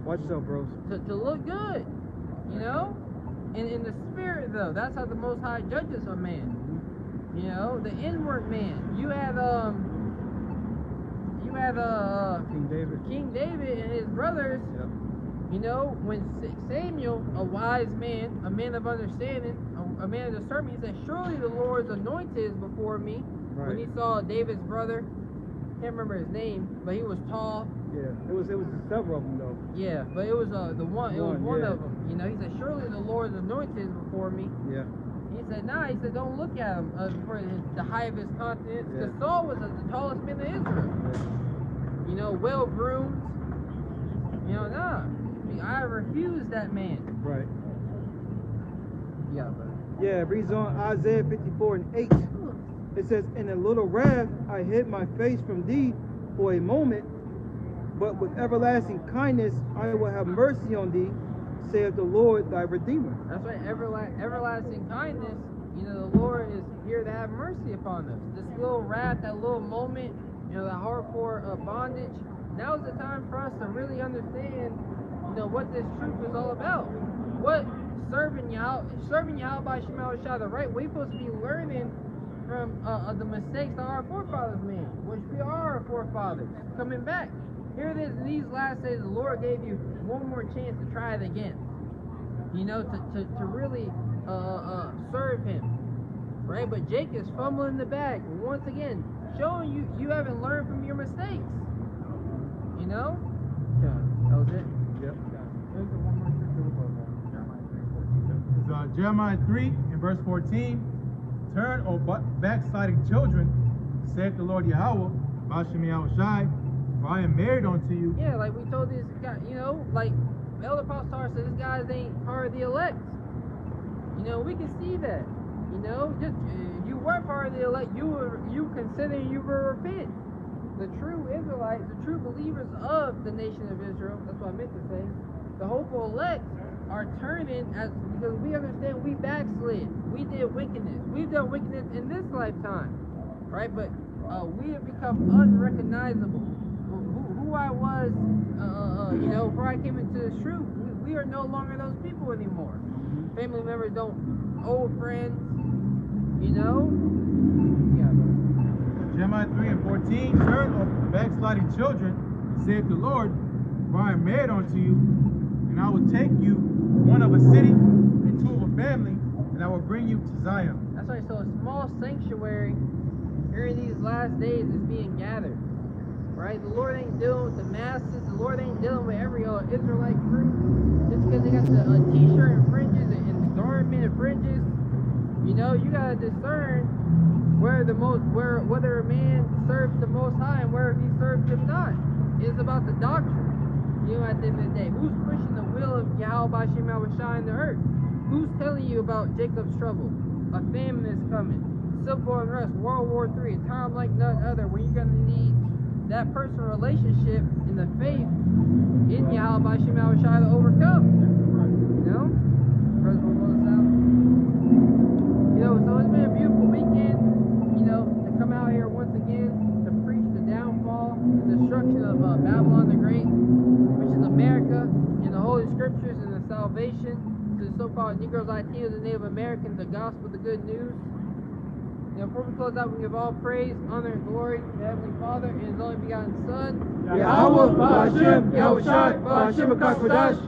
Watch yourself, bros. to look good. You know? And in the spirit though, that's how the Most High judges a man. You know, the inward man. You had King David and his brothers. Yep. You know, when Samuel, a wise man, a man of understanding, a man of discernment, he said, surely the Lord's anointed is before me. Right. When he saw David's brother, can't remember his name, but he was tall. Yeah. It was several of them though. Yeah, but it was the one. It was one yeah. of them. You know, he said, surely the Lord's anointed is before me. Yeah. He said, nah. He said, don't look at him for the height of his countenance, because Saul was the tallest man of Israel. Yeah. You know, well groomed. You know, nah. I refuse that man. Right. Yeah, but Yeah, it reads on Isaiah 54:8. It says, in a little wrath I hid my face from thee for a moment, but with everlasting kindness I will have mercy on thee, saith the Lord thy Redeemer. that's right, everlasting kindness. You know, the Lord is here to have mercy upon us. This little wrath, that little moment, you know, that hardcore bondage. Now is the time for us to really understand, you know, what this truth is all about. What serving Yahweh by Shema Shah the right way. We're supposed to be learning from the mistakes that our forefathers made, which we are our forefathers. Coming back. Here it is, in these last days, the Lord gave you one more chance to try it again. You know, to really serve Him. Right? But Jake is fumbling the bag once again, showing you haven't learned from your mistakes. You know? Yeah, that was it. Yep. It's Jeremiah 3 and verse 14. Turn, O backsliding children, saith the Lord Yahweh, Bashem Yahushai, for I am married unto you. Yeah, like we told this guy, you know, like Elder Pastor said, this guy ain't part of the elect. You know, we can see that. You know, just you were part of the elect, you consider you were repent. The true Israelites, the true believers of the nation of Israel, that's what I meant to say, the hopeful elect are turning because we understand we backslid. We did wickedness. We've done wickedness in this lifetime. Right? But we have become unrecognizable. Who I was, you know, before I came into this truth, we are no longer those people anymore. Family members don't, old friends, you know? Yeah, Jeremiah 3 and 14. Turn, O backsliding children, saith the Lord, for I am married unto you, and I will take you, one of a city and two of a family, and I will bring you to Zion. that's right. So a small sanctuary here in these last days is being gathered. Right? The Lord ain't dealing with the masses. The Lord ain't dealing with every Israelite group. Just because they got the t-shirt and fringes and the garment discernment fringes. You know, you gotta discern whether a man serves the Most High and where he serves him not. It's about the doctrine. You know, at the end of the day, who's pushing the will of Yahweh Shem Yahushua in the earth? Who's telling you about Jacob's trouble? A famine is coming, civil unrest, World War III, a time like none other, where you're gonna need that personal relationship in the faith in Yahweh Shem Yahushua to overcome. You know? First one goes out. You know, so it's been a beautiful weekend, you know, to come out here once again to preach the downfall and destruction of Babylon the Great, which is America, in the Holy Scriptures, and the salvation to the so-called Negroes, Latinos, and Native Americans, the gospel, the good news. You know, before we close out, we give all praise, honor, and glory to the Heavenly Father and His only begotten Son, Yahweh, Ba'ashem, Yahushua, Ba'ashem, HaKadosh.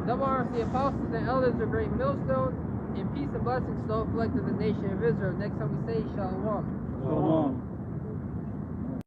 double honor to the apostles and elders of Great Millstone, and peace and blessings to all collected in the nation of Israel. Next time we say Shalom. Shalom.